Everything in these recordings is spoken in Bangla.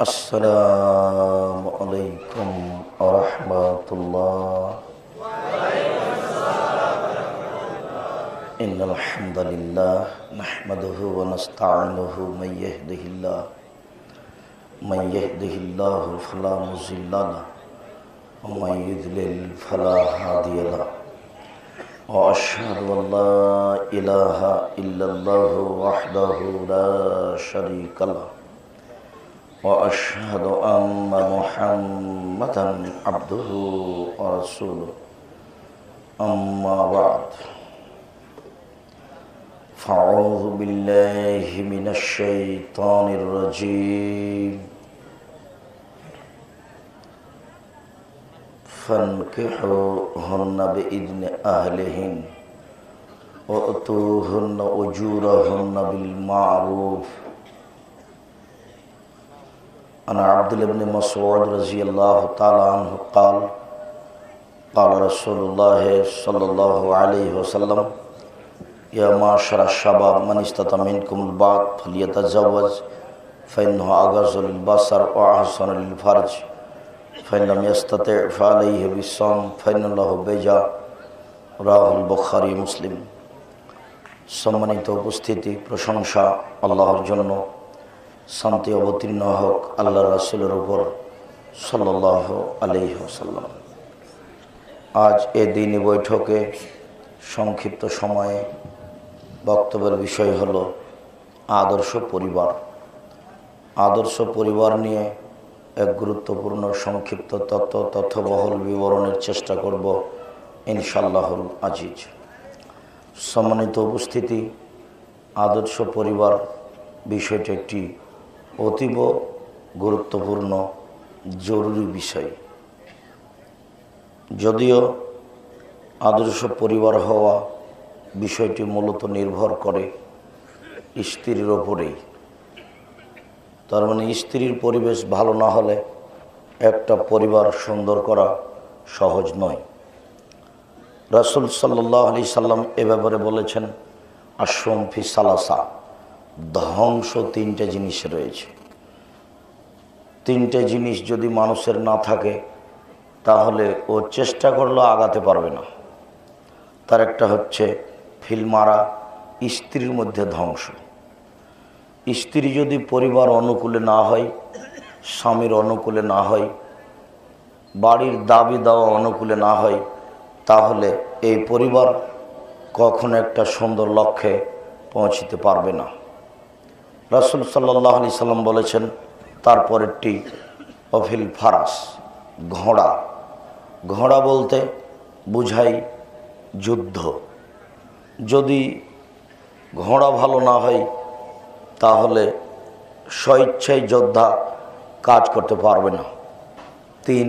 আসসালামু আলাইকুম ওয়া রাহমাতুল্লাহ। ইন্নাল হামদালিল্লাহ নাহমাদুহু ওয়া নাস্তাঈনুহু মান ইয়াহদিহিল্লাহু ফালা মুযিল্লা লাহু ওয়া মান ইউদ্লিল ফালা হাদিয়া লাহু ওয়া আশহাদু আন লা ইলাহা ইল্লাল্লাহু ওয়াহদাহু লা শারীকা লাহু وأشهد أن محمدا عبده ورسوله أما بعد فأعوذ بالله من الشيطان الرجيم فانكحوهن بإذن أهلهن وأتوهن أجورهن بالمعروف. عن عبد الله بن مسعود رضي الله تعالى عنه قال قال رسول الله صلى الله عليه وسلم يا معشر الشباب من استطاع منكم الباءة فليتزوج فإنه أغض للبصر وأحسن للفرج فإن لم يستطع فعليه بالصوم فإن له وجاء رواه البخاري مسلم. সম্মানিত উপস্থিতি, প্রশংসা আল্লাহর জন্য, শান্তি অবতীর্ণ হোক আল্লাহ রাসূলের উপর সাল্লাল্লাহু আলাইহি ওয়াসাল্লাম। আজ এই দিনী বৈঠকে সংক্ষিপ্ত সময়ে বক্তব্যের বিষয় হলো আদর্শ পরিবার। আদর্শ পরিবার নিয়ে এক গুরুত্বপূর্ণ সংক্ষিপ্ত তথ্যবহুল বিবরণের চেষ্টা করব ইনশাআল্লাহুল আজিজ। সম্মানিত উপস্থিতি, আদর্শ পরিবার বিষয়টি একটি অতীব গুরুত্বপূর্ণ জরুরি বিষয়। যদিও আদর্শ পরিবার হওয়া বিষয়টি মূলত নির্ভর করে স্ত্রীর ওপরেই। তার মানে স্ত্রীর পরিবেশ ভালো না হলে একটা পরিবার সুন্দর করা সহজ নয়। রাসূল সাল্লাল্লাহু আলাইহি সাল্লাম এ ব্যাপারে বলেছেন, আশরুম ফি সালাসা, ধ্বংস তিনটে জিনিস রয়েছে। তিনটে জিনিস যদি মানুষের না থাকে তাহলে ও চেষ্টা করলেও আগাতে পারবে না। তার একটা হচ্ছে ফিলমারা, স্ত্রীর মধ্যে ধ্বংস। স্ত্রী যদি পরিবার অনুকূলে না হয়, স্বামীর অনুকূলে না হয়, বাড়ির দাবি দেওয়া অনুকূলে না হয়, তাহলে এই পরিবার কখনো একটা সুন্দর লক্ষ্যে পৌঁছতে পারবে না। রাসূল সাল্লাল্লাহু আলাইহি সাল্লাম বলেছেন, তারপরেরটি অফিল ফারাস, ঘোড়া। ঘোড়া বলতে বুঝাই যুদ্ধ। যদি ঘোড়া ভালো না হয় তাহলে স্বইচ্ছায় যোদ্ধা কাজ করতে পারবে না। 3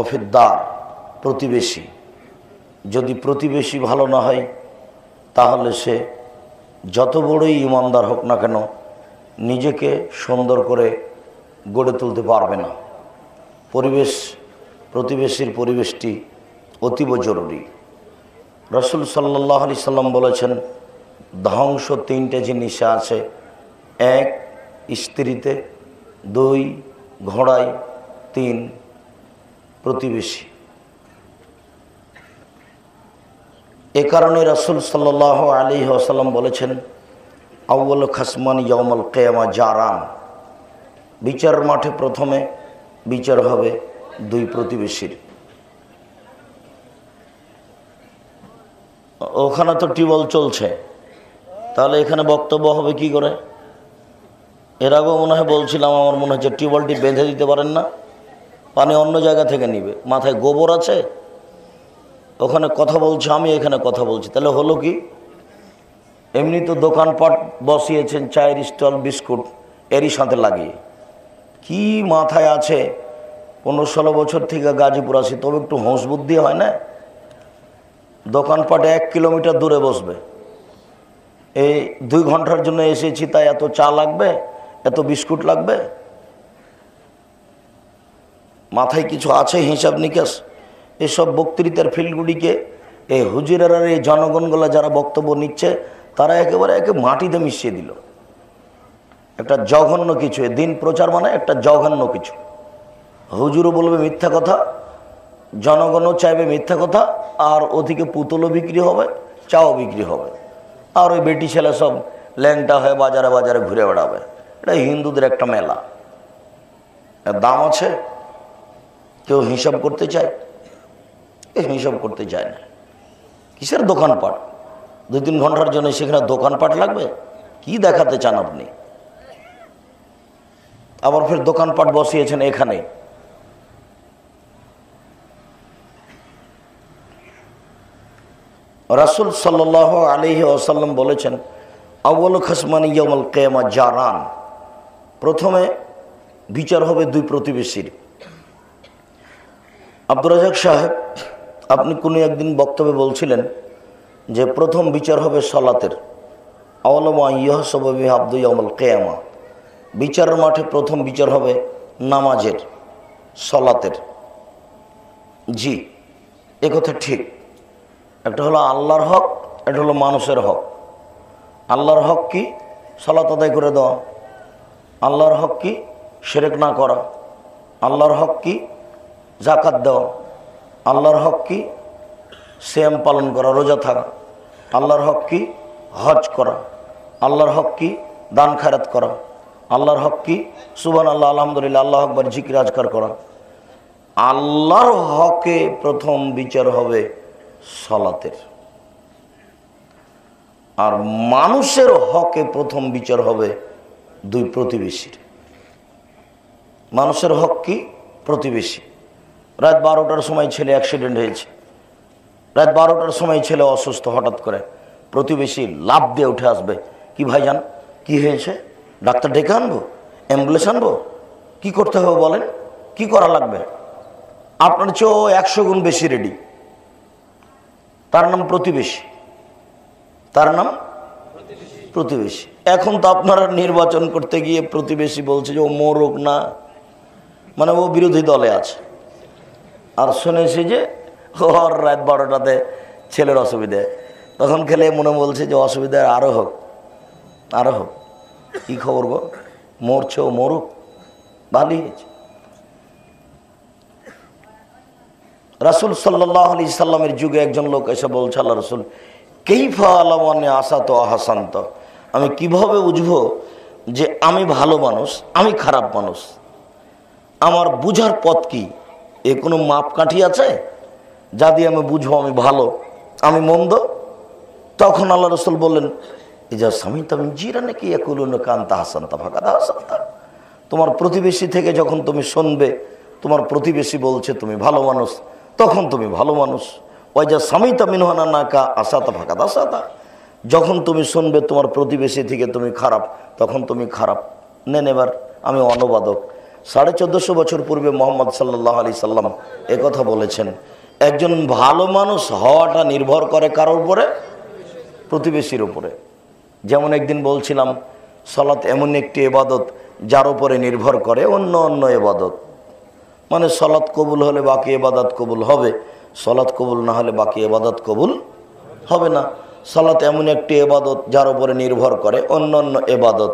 অফিদ্দার, প্রতিবেশী। যদি প্রতিবেশী ভালো না হয় তাহলে সে যত বড়ই ইমানদার হোক না কেন নিজেকে সুন্দর করে গড়ে তুলতে পারবে না। প্রতিবেশীর পরিবেশটি অতীব জরুরি। রাসূল সাল্লাল্লাহু আলাইহি সাল্লাম বলেছেন, ধ্বংস তিনটে জিনিসে আছে। 1 স্ত্রীতে, 2 ঘোড়ায়, 3 প্রতিবেশী। এ কারণে রাসূল সাল্লাল্লাহু আলাইহি ওয়াসাল্লাম বলেছেন, আউয়াল খাসমান ইয়াউমুল কিয়ামা জারান, বিচার মাঠে প্রথমে বিচার হবে 2 প্রতিবেশীর। ওখানে তো টিউবওয়েল চলছে, তাহলে এখানে বক্তব্য হবে কি করে? এর আগেও মনে হয় বলছিলাম, আমার মনে হচ্ছে টিউবওয়েলটি বেঁধে দিতে পারেন না, পানি অন্য জায়গা থেকে নিবে। মাথায় গোবর আছে, ওখানে কথা বলছে, আমি এখানে কথা বলছি, তাহলে হলো কি? এমনি তো দোকানপাট বসিয়েছেন, চায়ের স্টল, বিস্কুট, এরই সাথে লাগিয়ে। কি মাথায় আছে? 15-16 বছর থেকে গাজীপুর আসি, তবে একটু হোঁশ বুদ্ধি হয় না? দোকানপাটে 1 কিলোমিটার দূরে বসবে, এই 2 ঘন্টার জন্য এসেছি তাই এত চা লাগবে, এত বিস্কুট লাগবে। মাথায় কিছু আছে হিসাব নিকাশ? এসব বক্তৃতার ফিল্ডগুলিকে এই হুজুরেরা, এই জনগণগুলো যারা বক্তব্য নিচ্ছে, তারা একেবারে মাটিতে মিশিয়ে দিল। একটা জঘন্য কিছু। দিন প্রচার মানে একটা জঘন্য কিছু। হুজুরও বলবে মিথ্যা কথা, জনগণও চাইবে মিথ্যা কথা, আর ওদিকে পুতুলও বিক্রি হবে, চাও বিক্রি হবে, আর ওই বেটি ছেলে সব ল্যাংটা হয়ে বাজারে বাজারে ঘুরে বেড়াবে। এটা হিন্দুদের একটা মেলা। দাম আছে, কেউ হিসাব করতে চায়? হিসাব করতে চায় না। কিসের দোকানপাট? 2-3 ঘন্টার জন্য সেখানে দোকানপাট লাগবে? কি দেখাতে চান আপনি? আবার ফের দোকানপাট বসিয়েছেন এখানে। রাসূল সাল্লাল্লাহু আলাইহি ওয়াসাল্লাম বলেছেন, আউয়ালু খাসমানি ইয়াউমুল কিয়ামা জারান, প্রথমে বিচার হবে দুই প্রতিবেশীর। আব্দুর রাজ্জাক সাহেব, আপনি কোনো একদিন বক্তব্যে বলছিলেন যে প্রথম বিচার হবে সালাতের। আউয়ালু মা ইউহাসাবু বিহি আবদু ইয়াউমুল কিয়ামা, বিচারের মাঠে প্রথম বিচার হবে নামাজের, সালাতের। জি, এ কথা ঠিক। একটা হলো আল্লাহর হক, একটা হলো মানুষের হক। আল্লাহর হক কি? সালাত আদায় করে দেওয়া। আল্লাহর হক কি? শিরক না করা। আল্লাহর হক কি? যাকাত দেওয়া। আল্লাহর হক কি? সিয়াম পালন করা, রোজা থাকা। আল্লাহর হক কি? হজ করা। আল্লাহর হক কি? দান খায়রাত করা। আল্লাহর হক কি? সুবহানাল্লাহ, আলহামদুলিল্লাহ, আল্লাহু আকবার, জিকির আজকার করা। আল্লাহর হকে প্রথম বিচার হবে সালাতের, আর মানুষের হকে প্রথম বিচার হবে দুই প্রতিবেশীর। মানুষের হক কি? প্রতিবেশী। রাত 12টার সময় ছেলে অ্যাক্সিডেন্ট হয়েছে, রাত 12টার সময় ছেলে অসুস্থ, হঠাৎ করে প্রতিবেশী লাফ দিয়ে উঠে আসবে, কি ভাইজান কি হয়েছে? ডাক্তার ডেকে আনবো? অ্যাম্বুলেন্স আনবো? কি করতে হবে বলেন, কি করা লাগবে? আপনার চেয়েও 100 গুণ বেশি রেডি। তার নাম প্রতিবেশী, তার নাম প্রতিবেশী। এখন তো আপনারা নির্বাচন করতে গিয়ে প্রতিবেশী বলছে যে ও মোরক না, মানে ও বিরোধী দলে আছে। আর শুনেছি যে ওর রাত 12টাতে ছেলের অসুবিধে, তখন খেলে মনে বলছে যে অসুবিধা আরো হোক, আরো হোক। কি খবর গো, মরছে ও মরুক, ভালোই হয়েছে। রাসূল সাল্লাল্লাহু আলাইহি সাল্লামের যুগে একজন লোক এসে বলছে, আল্লাহ রাসূল, কাইফা আলামু আন্নী আসাতু আহসান্ত, আমি কিভাবে বুঝবো যে আমি ভালো মানুষ, আমি খারাপ মানুষ? আমার বুঝার পথ কি? এ কোনো মাপকাঠি আছে যা দিয়ে আমি বুঝবো আমি ভালো, আমি মন্দ? তখন আল্লাহ রাসূল বললেন, ইজা সামিতা মিন জিরানিকা ইয়াকুলুনা কানতা হাসানতা ফাকাদ হাসানতা, তোমার প্রতিবেশী থেকে যখন তুমি শুনবে তোমার প্রতিবেশী বলছে তুমি ভালো মানুষ, তখন তুমি ভালো মানুষ। ওয়াইজা সামিতা মিনহু আন্নাকা আসাতা ফাকাদ আসাতা, যখন তুমি শুনবে তোমার প্রতিবেশী থেকে তুমি খারাপ, তখন তুমি খারাপ। নেন এবার আমি অনুবাদক। 1450 বছর পূর্বে মুহাম্মদ সাল্লাল্লাহু আলাইহি সাল্লাম একথা বলেছেন, একজন ভালো মানুষ হওয়াটা নির্ভর করে কারোর উপরে? প্রতিবেশীর উপরে। যেমন একদিন বলছিলাম, সালাত এমন একটি ইবাদত যার উপরে নির্ভর করে অন্য অন্য ইবাদত। মানে সালাত কবুল হলে বাকি ইবাদত কবুল হবে, সালাত কবুল না হলে বাকি ইবাদত কবুল হবে না। সালাত এমন একটি ইবাদত যার উপরে নির্ভর করে অন্য অন্য ইবাদত।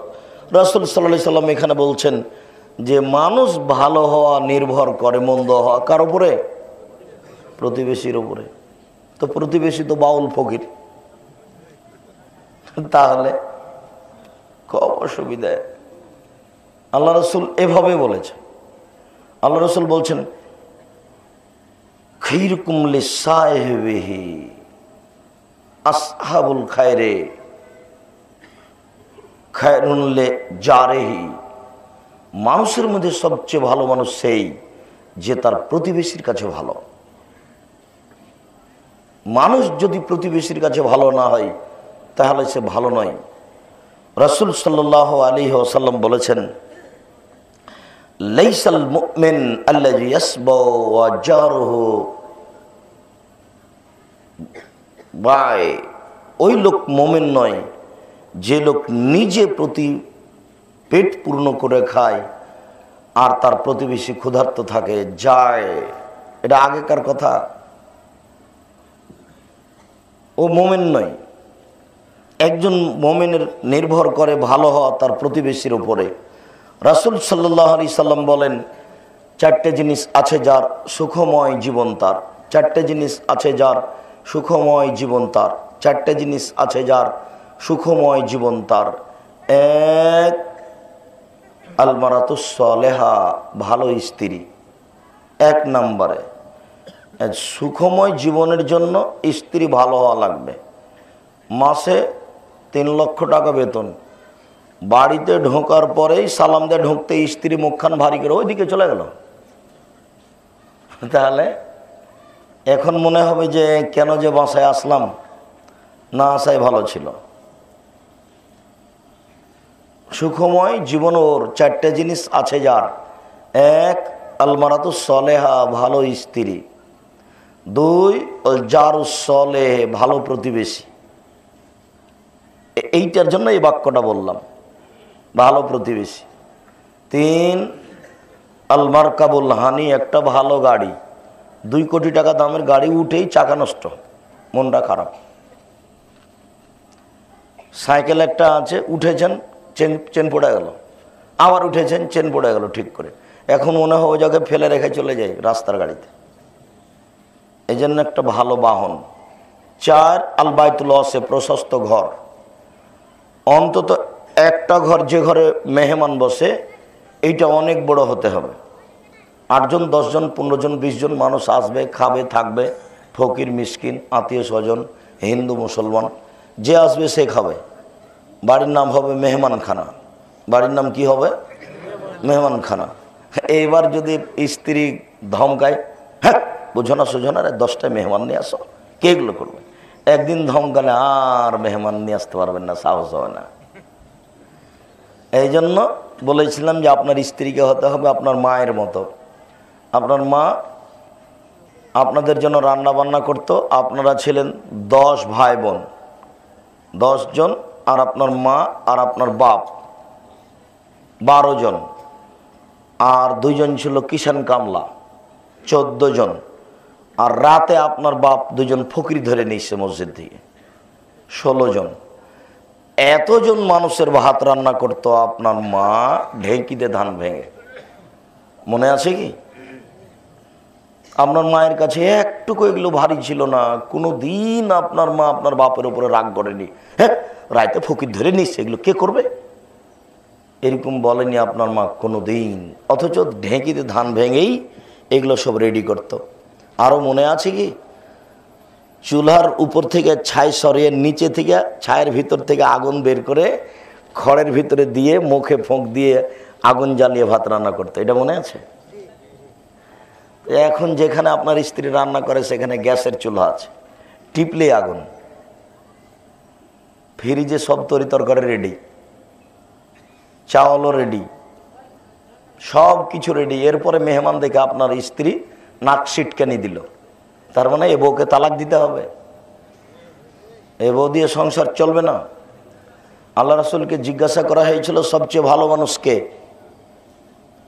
রাসূল সাল্লাল্লাহু আলাইহি সাল্লাম এখানে বলছেন যে মানুষ ভালো হওয়া নির্ভর করে মন্দ হওয়া কার উপরে? প্রতিবেশীর উপরে। তো প্রতিবেশী তো বাউল ফকির, তাহলে খুব অসুবিধা। আল্লাহ রাসূল এভাবে বলেছেন। আল্লাহ রাসূল বলছেন, খায়রুকুম লিসাহিবিহি আসহাবুল খায়রে খায়রুন লিজারিহি, মানুষের মধ্যে সবচেয়ে ভালো মানুষ সেই যে তার প্রতিবেশীর কাছে ভালো। মানুষ যদি প্রতিবেশীর কাছে ভালো না হয় তাহলে সে ভালো নয়। রাসূল সাল্লাল্লাহু আলাইহি ওয়াসাল্লাম বলেছেন, লাইসাল মুমিন আল্লাযী ইয়াসবাউ ওয়া জারুহু বাই, ওই লোক মুমিন নয় যে লোক নিজে প্রতি পেট পূর্ণ করে খায় আর তার প্রতিবেশী ক্ষুধার্ত থাকে যায়। এটা আগেকার কথা, ও মুমিন নয়। একজন মুমিনের নির্ভর করে ভালো হওয়া তার প্রতিবেশীর উপরে। রাসূল সাল্লাল্লাহু আলাইহি সাল্লাম বলেন, চারটে জিনিস আছে যার সুখময় জীবন তার, চারটে জিনিস আছে যার সুখময় জীবন তার, চারটে জিনিস আছে যার সুখময় জীবন তার। এক, আল মারাতুস সালেহা, ভালো স্ত্রী। এক নম্বরে সুখময় জীবনের জন্য স্ত্রী ভালো হওয়া লাগবে। মাসে 3 লক্ষ টাকা বেতন, বাড়িতে ঢোকার পরেই সালাম দিয়ে ঢুকতে স্ত্রী মুখখান ভারী করে ওইদিকে চলে গেল, তাহলে এখন মনে হবে যে কেন যে বাসায় আসলাম, না আসাই ভালো ছিল। সুখময় জীবন ওর চারটে জিনিস আছে যার। এক, আল মারাতুস সালেহা, ভালো স্ত্রী। দুই, আল জারুস সালেহ, ভালো প্রতিবেশী। এইটার জন্য এই বাক্যটা বললাম, ভালো প্রতিবেশী। তিন, আল মারকাবুল হানি, একটা ভালো গাড়ি। 2 কোটি টাকা দামের গাড়ি উঠেই চাকা নষ্ট, মনটা খারাপ। সাইকেল একটা আছে, উঠেছেন চেন পড়ে গেল, আবার উঠেছেন চেন পড়ে গেল ঠিক করে, এখন মনে হয় ওই জায়গায় ফেলে রেখে চলে যায় রাস্তার গাড়িতে। এই জন্য একটা ভালো বাহন। 4, আল বাইতুল ওয়াসে, প্রশস্ত ঘর। অন্তত একটা ঘর, যে ঘরে মেহমান বসে, এইটা অনেক বড় হতে হবে। 8 জন 10 জন 15 জন 20 জন মানুষ আসবে, খাবে, থাকবে। ফকির মিসকিন, আত্মীয় স্বজন, হিন্দু মুসলমান, যে আসবে সে খাবে। বাড়ির নাম হবে মেহমানখানা। বাড়ির নাম কি হবে? মেহমানখানা। এইবার যদি স্ত্রী ধমকায়, হ্যাঁ বুঝো না সুঝো না, 10টায় মেহমান নিয়ে আসো, কে এগুলো করবে? একদিন ধমকালে আর মেহমান নিয়ে আসতে পারবেন না, সাহস হবে না। এই জন্য বলেছিলাম যে আপনার স্ত্রীকে হতে হবে আপনার মায়ের মতো। আপনার মা আপনাদের জন্য রান্না বান্না করতো, আপনারা ছিলেন 10 ভাই বোন, 10 জন, আর আপনার মা আর আপনার বাপ 12 জন, আর 2 জন ছিল কিষান কামলা 14 জন, আর রাতে আপনার বাপ 2 জন ফকির ধরে নিয়েছে মসজিদ থেকে 16 জন। এতজন মানুষের ভাত রান্না করতো আপনার মা ঢেঁকিতে ধান ভেঙে। মনে আছে কি? আপনার মায়ের কাছে একটুকু এগুলো ভারী ছিল না। কোনো দিন আপনার মা আপনার বাপের উপরে রাগ করেনি, হ্যাঁ রাইতে ফকির ধরে নিচ্ছে, এগুলো কে করবে, এরকম বলেনি আপনার মা কোনো দিন। অথচ ঢেঁকিতে ধান ভেঙেই এগুলো সব রেডি করতো। আরও মনে আছে কি, চুলার উপর থেকে ছাই সরিয়ে নিচে থেকে ছায়ের ভিতর থেকে আগুন বের করে খড়ের ভিতরে দিয়ে মুখে ফোঁক দিয়ে আগুন জ্বালিয়ে ভাত রান্না করতো, এটা মনে আছে? এখন যেখানে আপনার স্ত্রী রান্না করে সেখানে গ্যাসের চুলা আছে, টিপলে আগুন। ফ্রিজে সব তরি তরকারি রেডি, চাউলও রেডি, সব কিছু রেডি। এরপরে মেহমান দেখে আপনার স্ত্রী নাক সিটকানি দিল, তার মানে এ বউকে তালাক দিতে হবে, এ বউ দিয়ে সংসার চলবে না। আল্লাহ রাসূলকে জিজ্ঞাসা করা হয়েছিল সবচেয়ে ভালো মানুষ কে?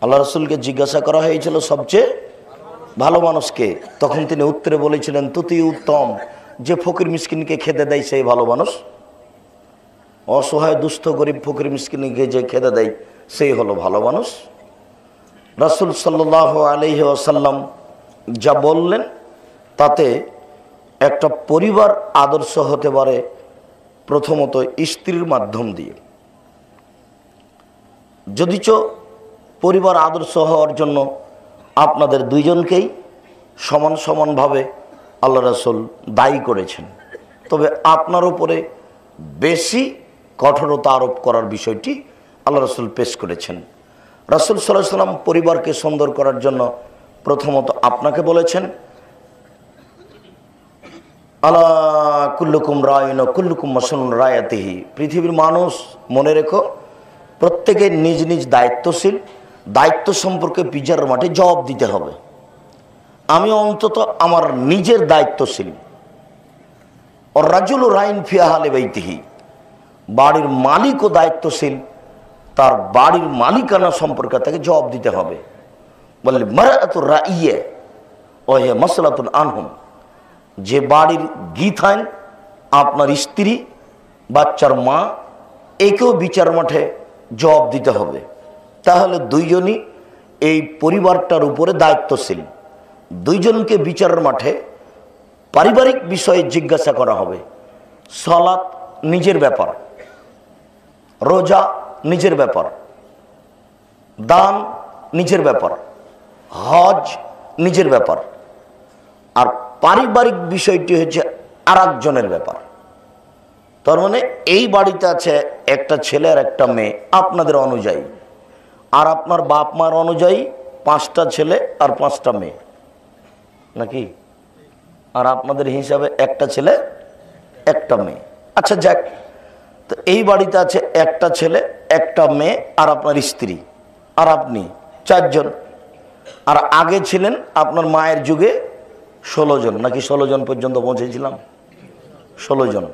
আল্লাহ রাসূলকে জিজ্ঞাসা করা হয়েছিল সবচেয়ে ভালো মানুষ কে? তখন তিনি উত্তরে বলেছিলেন, তুতি উত্তম, যে ফকির মিসকিনকে খেতে দেয় সেই ভালো মানুষ। অসহায় দুস্থ গরিব ফকির মিসকিনকে যে খেতে দেয় সেই হলো ভালো মানুষ। রাসূল সাল্লাল্লাহু আলাইহি ওয়াসাল্লাম যা বললেন তাতে একটা পরিবার আদর্শ হতে পারে প্রথমত স্ত্রীর মাধ্যম দিয়ে। যদিচ পরিবার আদর্শ হওয়ার জন্য আপনাদের 2 জনকেই সমান সমানভাবে আল্লাহ রাসূল দায়ী করেছেন, তবে আপনার উপরে বেশি কঠোরতা আরোপ করার বিষয়টি আল্লাহ রাসূল পেশ করেছেন। রাসূল সাল্লাল্লাহু আলাইহি ওয়াসাল্লাম পরিবারকে সুন্দর করার জন্য প্রথমত আপনাকে বলেছেন, আলা কুল্লুকুম রায়িন ওয়া কুল্লুকুম মাসউলুন রায়াতিহি, পৃথিবীর মানুষ মনে রেখো প্রত্যেকে নিজ নিজ দায়িত্বশীল, দায়িত্ব সম্পর্কে বিচারের মাঠে জবাব দিতে হবে। আমি অন্তত আমার নিজের দায়িত্বশীল। আর রাজুলু রাইন ফি আহলি বাইতিহি, বাড়ির মালিকও দায়িত্বশীল, তার বাড়ির মালিকানা সম্পর্কে তাকে জবাব দিতে হবে। বললে মারাতু রাইয়া ওয়া হিয়া মাসলাতুন আনহুম, যে বাড়ির গীত আইন আপনার স্ত্রী বাচ্চার মা, একেও বিচার মাঠে জবাব দিতে হবে। তাহলে দুইজনই এই পরিবারটার উপরে দায়িত্বশীল। দুইজনকে বিচারের মাঠে পারিবারিক বিষয়ে জিজ্ঞাসা করা হবে। সালাত নিজের ব্যাপার, রোজা নিজের ব্যাপার, দান নিজের ব্যাপার, হজ নিজের ব্যাপার, আর পারিবারিক বিষয়টি হচ্ছে আর একজনের ব্যাপার। তার মানে এই বাড়িতে আছে একটা ছেলে আর একটা মেয়ে আপনাদের অনুযায়ী, আর আপনার বাপ মার অনুযায়ী 5টা ছেলে আর 5টা মেয়ে, নাকি? আর আপনাদের হিসাবে একটা ছেলে একটা মেয়ে। আচ্ছা যাক, তো এই বাড়িতে আছে একটা ছেলে একটা মেয়ে আর আপনার স্ত্রী আর আপনি, 4 জন। আর আগে ছিলেন আপনার মায়ের যুগে 16 জন, নাকি 16 জন পর্যন্ত পৌঁছেছিলাম? 16 জন।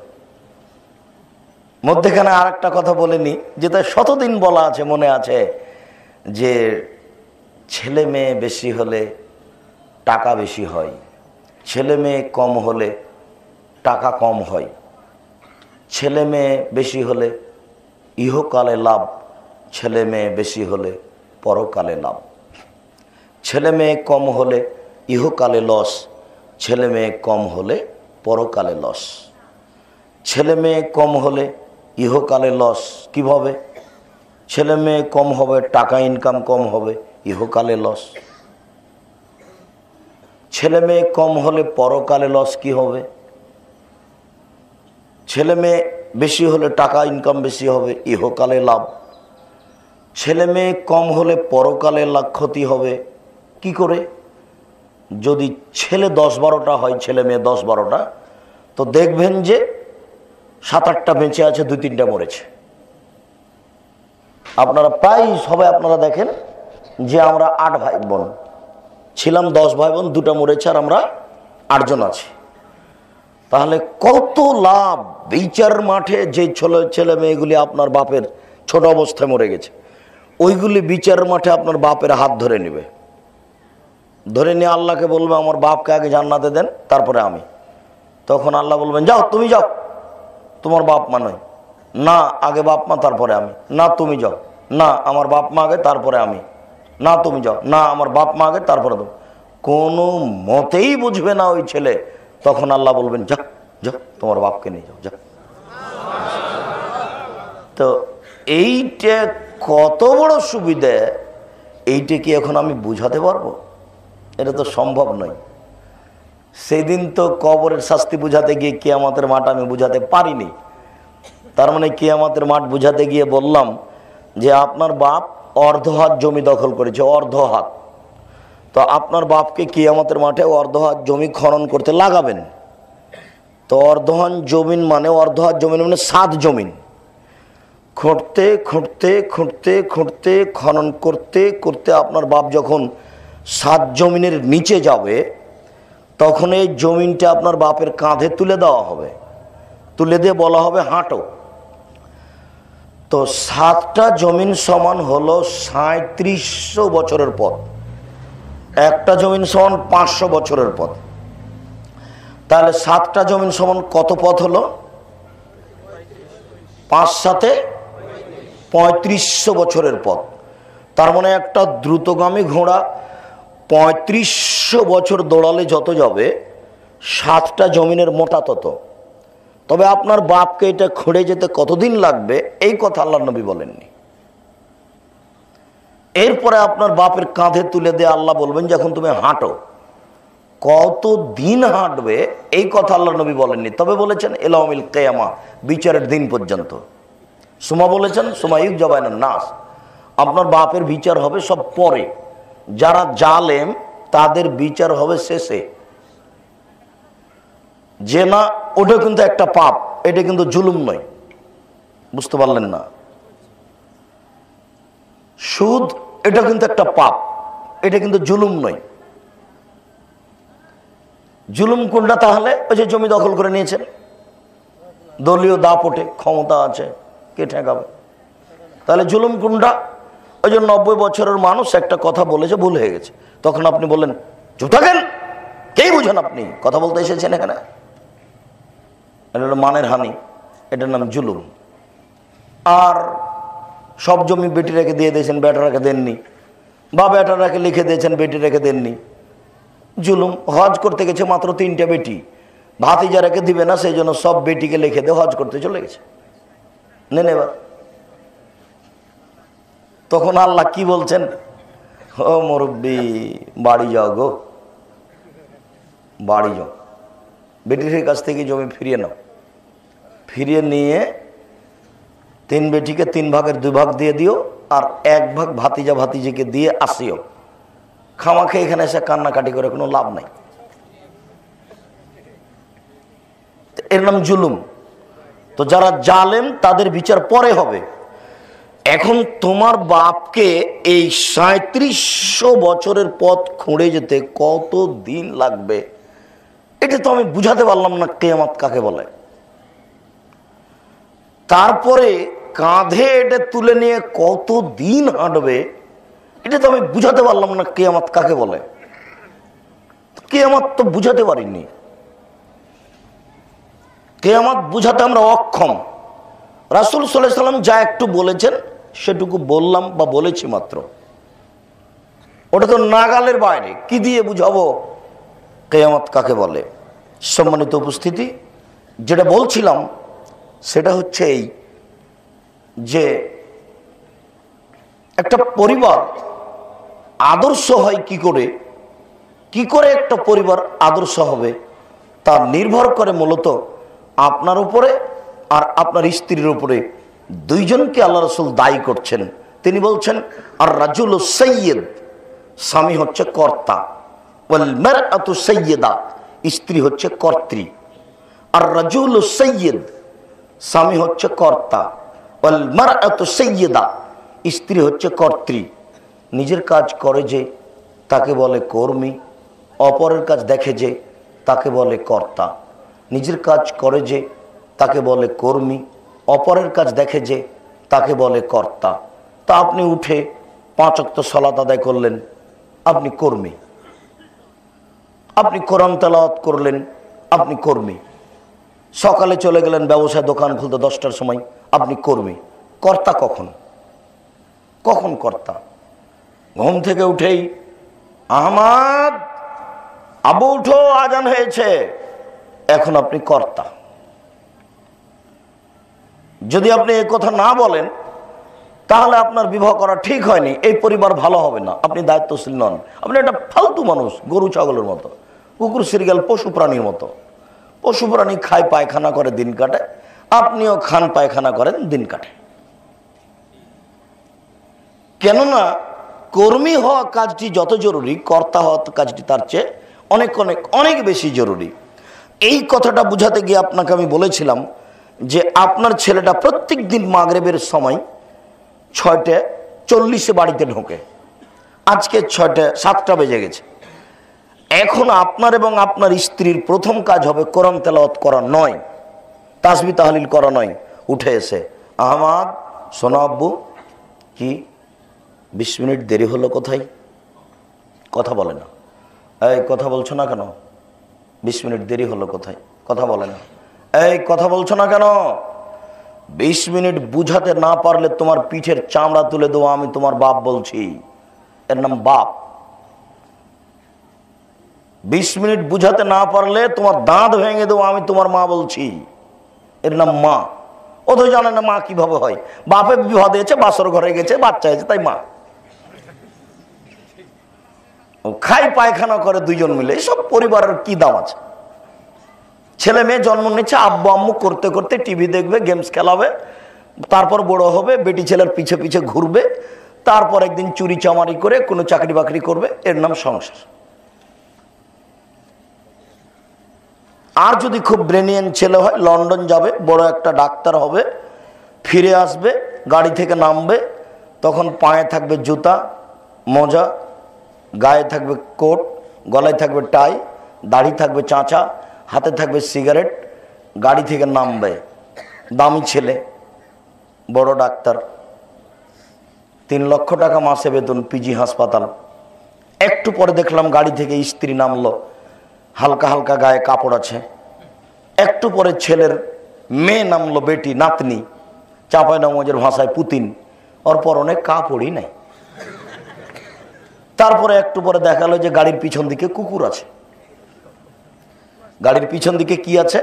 মধ্যেখানে আর একটা কথা বলেনি, যেটা শতদিন বলা আছে, মনে আছে, যে ছেলে মেয়ে বেশি হলে টাকা বেশি হয়, ছেলে মেয়ে কম হলে টাকা কম হয়, ছেলে মেয়ে বেশি হলে ইহকালে লাভ, ছেলে মেয়ে বেশি হলে পরকালে লাভ, ছেলে মেয়ে কম হলে ইহকালে লস, ছেলে মেয়ে কম হলে পরকালে লস। ছেলে মেয়ে কম হলে ইহকালে লস কিভাবে? ছেলে মেয়ে কম হবে, টাকা ইনকাম কম হবে, ইহকালে লস। ছেলে মেয়ে কম হলে পরকালে লস কি হবে? ছেলে মেয়ে বেশি হলে টাকা ইনকাম বেশি হবে, ইহকালে লাভ। ছেলে মেয়ে কম হলে পরকালে লাভ ক্ষতি হবে। কি করে? যদি ছেলে 10-12টা হয়, ছেলে মেয়ে 10-12টা, তো দেখবেন যে 7-8টা বেঁচে আছে, 2-3টা মরেছে। আপনারা প্রায় সবাই আপনারা দেখেন যে আমরা 8 ভাই বোন ছিলাম, 10 ভাই বোন, 2টা মরেছে, আর আমরা 8 জন আছি। তাহলে কত লাভ! বিচার মাঠে যে ছেলে মেয়েগুলি আপনার বাপের ছোট অবস্থায় মরে গেছে, ওইগুলি বিচার মাঠে আপনার বাপের হাত ধরে নেবে, ধরে নিয়ে আল্লাহকে বলবে আমার বাপকে আগে জান্নাতে দেন, তারপরে আমি। তখন আল্লাহ বলবেন যাও, তুমি যাও, তোমার বাপ মা নয়। না, আগে বাপ মা তারপরে আমি। না, তুমি যাও। না, আমার বাপ মা আগে তারপরে আমি। না, তুমি যাও। না, আমার বাপ মা আগে তারপরে তুমি। কোনো মতেই বুঝবে না ওই ছেলে। তখন আল্লাহ বলবেন যা যা, তোমার বাপকে নিয়ে যাও, যা। তো এইটা কত বড় সুবিধা, এইটা কি এখন আমি বুঝাতে পারবো? এটা তো সম্ভব নয়। সেদিন তো কবরের শাস্তি বুঝাতে গিয়ে কিয়ামতের মাঠ আমি বুঝাতে পারিনি। তার মানে কিয়ামতের মাঠ বুঝাতে গিয়ে বললাম যে আপনার বাপ অর্ধ হাত জমি দখল করেছে, অর্ধ হাত। তো আপনার বাপকে কিয়ামতের মাঠে অর্ধ হাত জমি খনন করতে লাগাবেন। তো অর্ধ হাত জমিন মানে 7 জমিন খুঁড়তে খুঁড়তে খুঁড়তে খুঁড়তে খনন করতে করতে আপনার বাপ যখন 7 জমিনের নিচে যাবে, তখন এই জমিনটা আপনার বাপের কাঁধে তুলে দেওয়া হবে, তুলে দিয়ে বলা হবে হাঁটো। তো 7টা জমিন সমান হলো 3700 বছরের পথ। একটা জমিন সমান 500 বছরের পথ। তাহলে 7টা জমিন সমান কত পথ হলো? 5-7 3500 বছরের পথ। তার মানে একটা দ্রুতগামী ঘোড়া 3500 বছর দৌড়ালে যত যাবে, 7টা জমিনের মোটা তত। তবে আপনার বাপকে এটা খুঁড়ে যেতে কতদিন লাগবে এই কথা আল্লাহর নবী বলেননি। এরপরে আপনার বাপের কাঁধে তুলে দিয়ে আল্লাহ বলবেন যখন তুমি হাঁটো, কত দিন হাঁটবে এই কথা আল্লাহর নবী বলেননি। তবে বলেছেন ইলাউমিল কিয়ামা, বিচারের দিন পর্যন্ত। সুমা বলেছেন সুমা ইউকজাবাইনান নাস, আপনার বাপের বিচার হবে সব পরে। যারা জালেম তাদের বিচার হবে শেষে। যে না, ওটা কিন্তু একটা পাপ, এটা কিন্তু জুলুম নয়। বুঝতে পারলেন না? সুদ এটা কিন্তু একটা পাপ, এটা কিন্তু জুলুম নয়। জুলুম কোনটা তাহলে? ওই যে জমি দখল করে নিয়েছেন, দলীয় দাপটে ক্ষমতা আছে, কে ঠেকাবে? তাহলে জুলুম কোনটা? ওই যে 90 বছরের মানুষ একটা কথা বলেছে, ভুল হয়ে গেছে, তখন আপনি বললেন চুপ থাকেন, কে বুঝেন আপনি কথা বলতে এসেছেন এখানে? এটা হলো মানের হানি। এটার নাম জুলুম। আর সব জমি বেটি রেখে দিয়ে দিয়েছেন, বেটারাকে দেননি, বা বেটারাকে লিখে দিয়েছেন, বেটি রেখে দেননি, জুলুম। হজ করতে গেছে মাত্র 3টে বেটি, ভাতিজা রেখে দিবে না, সেই জন্য সব বেটিকে লিখে দিয়ে হজ করতে চলে গেছে। নেন এবার। তখন আল্লাহ কি বলছেন? ও মুরব্বি, বাড়ি যাও গো, বাড়ি যাও, বেটির কাছ থেকে জমি ফিরিয়ে নাও, ফিরিয়ে নিয়ে 3 বেটিকে 3 ভাগের 2 ভাগ দিয়ে দিও, আর 1 ভাগ ভাতিজা ভাতিজিকে দিয়ে আসিও। খামাখে এখানে এসে কান্নাকাটি করে কোনো লাভ নাই। এর নাম জুলুম। তো যারা জালেম তাদের বিচার পরে হবে। এখন তোমার বাপকে এই 3700 বছরের পথ খুঁড়ে যেতে কত দিন লাগবে, এটা তো আমি বুঝাতে পারলাম না কিয়ামত কাকে বলে। তারপরে কাঁধে এটা তুলে নিয়ে কত দিন হাঁটবে, এটা তো আমি বুঝাতে পারলাম না কিয়ামত কাকে বলে। কিয়ামত তো বুঝাতে পারিনি, কিয়ামত বুঝাতে আমরা অক্ষম। রাসূল সাল্লাল্লাহু আলাইহি সাল্লাম যা একটু বলেছেন সেটুকু বললাম বা বলেছি মাত্র, ওটা তো নাগালের বাইরে। কি দিয়ে বুঝাবো কিয়ামত কাকে বলে? সম্মানিত উপস্থিতি, যেটা বলছিলাম সেটা হচ্ছে এই যে একটা পরিবার আদর্শ হয় কি করে, কি করে একটা পরিবার আদর্শ হবে তা নির্ভর করে মূলত আপনার উপরে আর আপনার স্ত্রীর উপরে। দুইজনকে আল্লাহ রাসূল দায়ী করছেন। তিনি বলছেন আর রাজুলু সাইয়্যিদ, স্বামী হচ্ছে কর্তা, ওয়াল মারআতু সাইয়্যিদা, স্ত্রী হচ্ছে কর্ত্রী। আর রাজুলু সাইয়্যিদ, স্বামী হচ্ছে কর্তা, ওয়াল মারআতু সাইয়্যিদা, স্ত্রী হচ্ছে কর্ত্রী। নিজের কাজ করে যে তাকে বলে কর্মী, অপরের কাজ দেখে যে তাকে বলে কর্তা। নিজের কাজ করে যে তাকে বলে কর্মী, অপরের কাজ দেখে যে তাকে বলে কর্তা। তা আপনি উঠে 5 ওয়াক্ত সালাত আদায় করলেন, আপনি কর্মী। আপনি কোরআন তেলাওয়াত করলেন, আপনি কর্মী। সকালে চলে গেলেন ব্যবসায়, দোকান খুলতে 10টার সময়, আপনি কর্মী। কর্তা কখন? কখন কর্তা? ঘুম থেকে উঠেই আহমদ, আবু উঠো, আজান হয়েছে, এখন আপনি কর্তা। যদি আপনি এই কথা না বলেন তাহলে আপনার বিবাহ করা ঠিক হয়নি, এই পরিবার ভালো হবে না, আপনি দায়িত্বশীল নন, আপনি একটা ফালতু মানুষ, গরু ছাগলের মতো, কুকুর শ্রীগাল পশু প্রাণীর মতো। পশু প্রাণী খায়, পায়খানা করে, দিন কাটে, আপনিও খান, পায়খানা করেন, দিন কাটে। কেননা কর্মী হওয়া কাজটি যত জরুরি, কর্তা হওয়া কাজটি তার চেয়ে অনেক অনেক অনেক বেশি জরুরি। এই কথাটা বুঝাতে গিয়ে আপনাকে আমি বলেছিলাম যে আপনার ছেলেটা প্রত্যেক দিন মাগরিবের সময় 6:40 বাড়িতে ঢোকে, আজকে 7টা বেজে গেছে। এখন আপনার এবং আপনার স্ত্রীর প্রথম কাজ হবে কোরআন তেলাওয়াত করা নয়, তাসবিহ তাহলিল করা নয়। উঠে এসে আহমদ, শোনো আব্বু, কি 20 মিনিট দেরি হলো, কোথায়? কথা বলে না। এই কথা বলছো না কেন? 20 মিনিট দেরি হলো, কোথায়? কথা বলে না। এই কথা বলছো না কেন? 20 মিনিট বুঝাতে না পারলে তোমার পিঠের চামড়া তুলে দেবো, আমি তোমার বাপ বলছি, এর নাম বাপ। 20 মিনিট বুঝাতে না পারলে তোমার দাঁত ভেঙে দেবো, আমি তোমার মা বলছি, এর নাম মা। ও তো জানে না মা কিভাবে হয়। বাপে বিবাহ দিয়েছে, বাসর ঘরে গেছে, বাচ্চা হয়েছে, তাই মা। খাই পায়খানা করে দুইজন মিলে, এসব পরিবারের কি দাম আছে? ছেলে মেয়ে জন্ম নিচ্ছে, আব্বু আম্মু করতে করতে টিভি দেখবে, গেমস খেলাবে, তারপর বড় হবে, বেটি ছেলের পিছে পিছে ঘুরবে, তারপর একদিন চুরি চামারি করে কোনো চাকরি বাকরি করবে, এর নাম সংসার। আর যদি খুব ব্রেনিয়ান ছেলে হয়, লন্ডন যাবে, বড় একটা ডাক্তার হবে, ফিরে আসবে, গাড়ি থেকে নামবে, তখন পায়ে থাকবে জুতা মোজা, গায়ে থাকবে কোট, গলায় থাকবে টাই, দাড়ি থাকবে চাঁচা, হাতে থাকবে সিগারেট, গাড়ি থেকে নামবে, দামি ছেলে, বড় ডাক্তার, 3 লক্ষ টাকা মাসে বেতন, পিজি হাসপাতাল। একটু পরে দেখলাম গাড়ি থেকে স্ত্রী নামলো, হালকা হালকা গায়ে কাপড় আছে। একটু পরে ছেলের মেয়ে নামলো বেটি, নাতনি, চাঁপাইনবাবগঞ্জের ভাষায় পুতিন, ওর পরনে কাপড়ই নাই। তারপরে একটু পরে দেখালো যে গাড়ির পিছন দিকে কুকুর আছে। গাড়ির পিছন দিকে কি আছে?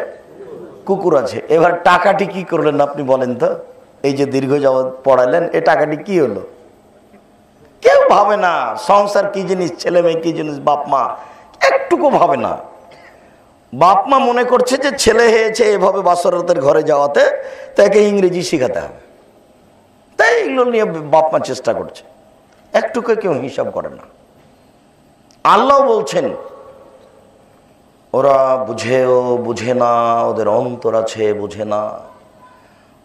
কুকুর আছে। এবার টাকাটি কি করলেন আপনি বলেন তো? এই যে দীর্ঘ যাবৎ পড়ালেন, এই টাকাটি কি হলো? কেউ ভাবে না সংসার কি জিনিস, ছেলে মেয়ে কি জিনিস, বাপ মা একটুকু ভাবে না। বাপ মা মনে করছে যে ছেলে হয়েছে এভাবে বাসরাতের ঘরে যাওয়াতে, তাকে ইংরেজি শেখাতে হবে, তাই এগুলো নিয়ে বাপ মা চেষ্টা করছে। একটুকু কেউ হিসাব করে না। আল্লাহ বলছেন ওরা বুঝেও বুঝে না, ওদের অন্তর আছে বুঝে না।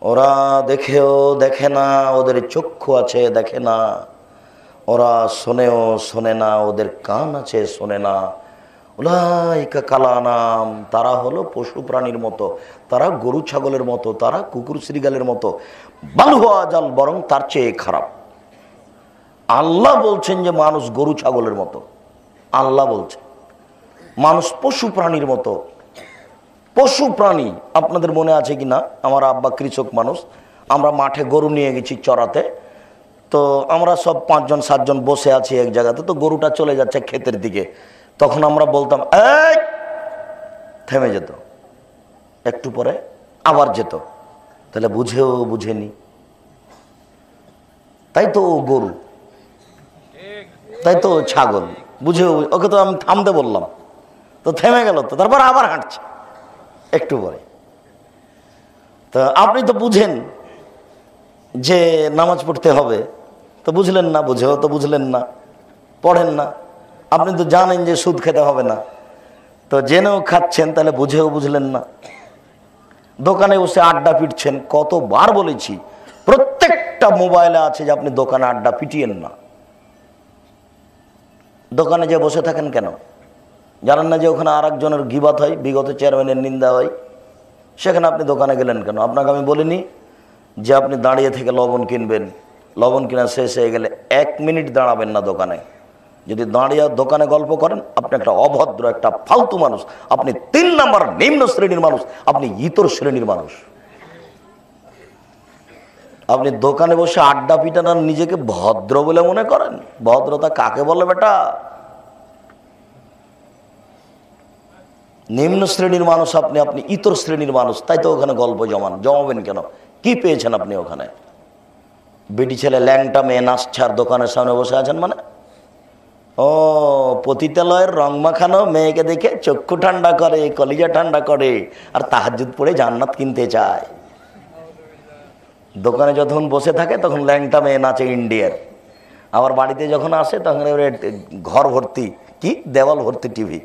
ওরা দেখেও দেখে না, ওদের চক্ষু আছে দেখে না। ওরা শোনেও শোনে না, ওদের কান আছে শোনে না। উলাইকা কালানাম, তারা হলো পশু প্রাণীর মতো, তারা গরু ছাগলের মতো, তারা কুকুর শ্রীগালের মতো, বাল হুয়া আযাল, বরং তার চেয়ে খারাপ। আল্লাহ বলছেন যে মানুষ গরু ছাগলের মতো। আল্লাহ বলছেন মানুষ পশু প্রাণীর মতো। পশু প্রাণী, আপনাদের মনে আছে কি না, আমার আব্বা কৃষক মানুষ, আমরা মাঠে গরু নিয়ে গেছি চড়াতে। তো আমরা সব 5 জন 7 জন বসে আছি এক জায়গাতে, তো গরুটা চলে যাচ্ছে ক্ষেতের দিকে। তখন আমরা বলতাম এই, থেমে যেত, একটু পরে আবার যেত। তাহলে বুঝেও বুঝেনি, তাই তো ও গরু, তাই তো ছাগল, বুঝেও, ওকে তো আমি থামতে বললাম, তো থেমে গেল, তো তারপর আবার হাঁটছে একটু পরে। তো আপনি তো বুঝেন যে নামাজ পড়তে হবে, তো বুঝলেন না, বুঝেও তো বুঝলেন না, পড়েন না। আপনি তো জানেন যে সুদ খেতে হবে না, তো জেনেও খাচ্ছেন, তাহলে বুঝেও বুঝলেন না। দোকানে বসে আড্ডা পিটছেন, কতবার বলেছি, প্রত্যেকটা মোবাইলে আছে যে আপনি দোকানে আড্ডা পিটিয়েন না। দোকানে যে বসে থাকেন কেন? জানেন না যে ওখানে আর একজনের গিবাত হয়, বিগত চেয়ারম্যানের নিন্দা হয়? সেখানে আপনি দোকানে গেলেন কেন? আপনাকে আমি বলিনি যে আপনি দাঁড়িয়ে থেকে লবণ কিনবেন, লবণ কেনা শেষ হয়ে গেলে 1 মিনিট দাঁড়াবেন না দোকানে। যদি দাঁড়িয়ে দোকানে গল্প করেন, আপনি একটা অভদ্র, একটা ফালতু মানুষ, আপনি 3 নম্বর নিম্ন শ্রেণীর মানুষ, আপনি ইতর শ্রেণীর মানুষ। আপনি দোকানে বসে আড্ডা পিটানোর নিজেকে ভদ্র বলে মনে করেন? ভদ্রতা কাকে বলে বেটা? নিম্ন শ্রেণীর মানুষ আপনি, আপনি ইতর শ্রেণীর মানুষ, তাই তো ওখানে গল্প জমাবেন কেন? কি পেয়েছেন আপনি ওখানে? বেটি ছেলে ল্যাংটা মেয়ে নাচছে আর দোকানের সামনে বসে আছেন মানে? ও, পতিতালয়ের রং মাখানো মেয়েকে দেখে চক্ষু ঠান্ডা করে, কলিজা ঠান্ডা করে, আর তাহাজ্জুদ পড়ে জান্নাত কিনতে চায়। দোকানে যখন বসে থাকে তখন ল্যাংটা মেয়ে নাচে ইন্ডিয়ার, আবার বাড়িতে যখন আসে তখন ঘর ভর্তি কি, দেওয়াল ভর্তি টিভি।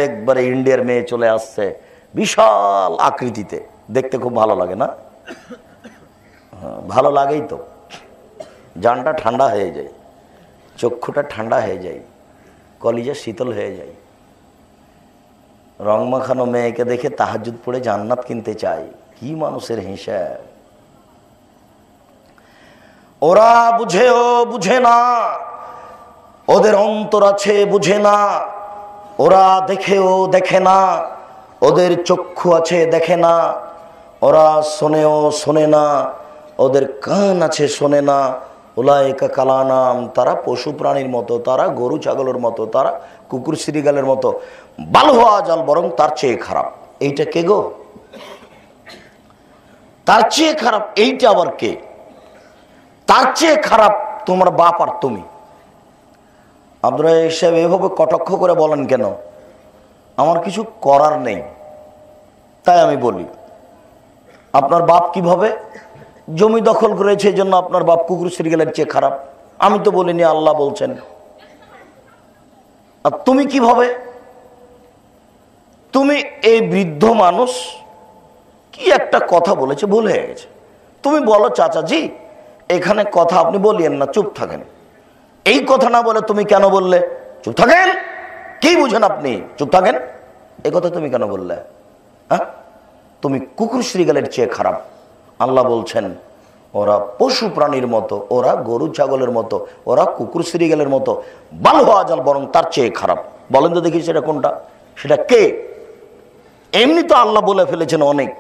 একবারে ইন্ডিয়ার মেয়ে চলে আসছে বিশাল আকৃতিতে, দেখতে খুব ভালো লাগে না? ভালো লাগেই তো, জানটা ঠান্ডা হয়ে যায়, চক্ষুটা ঠান্ডা হয়ে যায়, কলিজা শীতল হয়ে যায়। রং মাখানো মেয়েকে দেখে তাহাজ্জুদ পড়ে জান্নাত কিনতে চায়। কি মানুষের হিসাব! ওরা বুঝেও বুঝে না, ওদের অন্তর আছে বুঝে না। ওরা দেখেও দেখে না, ওদের চক্ষু আছে দেখে না। ওরা শোনেও শোনে না, ওদের কান আছে শোনে না। উলাইকা কালানাম, তারা পশু প্রাণীর মতো, তারা গরু ছাগলের মতো, তারা কুকুর শ্রীগালের মতো, বাল হুয়া আযাল, বরং তার চেয়ে খারাপ। এইটা কে গো? তার চেয়ে খারাপ এইটা আবার কে? তার চেয়ে খারাপ তোমার বাপ আর তুমি। আপনারা হিসাবে এভাবে কটাক্ষ করে বলেন কেন? আমার কিছু করার নেই, তাই আমি বলি। আপনার বাপ কিভাবে জমি দখল করেছে, এই জন্য আপনার বাপ কুকুর শ্রীগালের চেয়ে খারাপ? আমি তো বলিনি, আল্লাহ বলছেন। আর তুমি কিভাবে? তুমি এই বৃদ্ধ মানুষ কি একটা কথা বলেছে, ভুল হয়ে গেছে। তুমি বলো চাচাজি এখানে কথা আপনি বলিয়েন না, চুপ থাকেন। এই কথা না বলে তুমি কেন বললে? চুপ থাকেন। কি বুঝেন আপনি? চুপ থাকেন। এই কথা তুমি কেন বললে? হ্যাঁ, তুমি কুকুর শ্রীগালের চেয়ে খারাপ। আল্লাহ বলছেন ওরা পশু প্রাণীর মতো, ওরা গরু ছাগলের মতো, ওরা কুকুর শ্রীগালের মতো, বাল হুয়া আযাল, বরং তার চেয়ে খারাপ। বলেন তো দেখি সেটা কোনটা? সেটা কে? এমনি তো আল্লাহ বলে ফেলেছেন অনেক।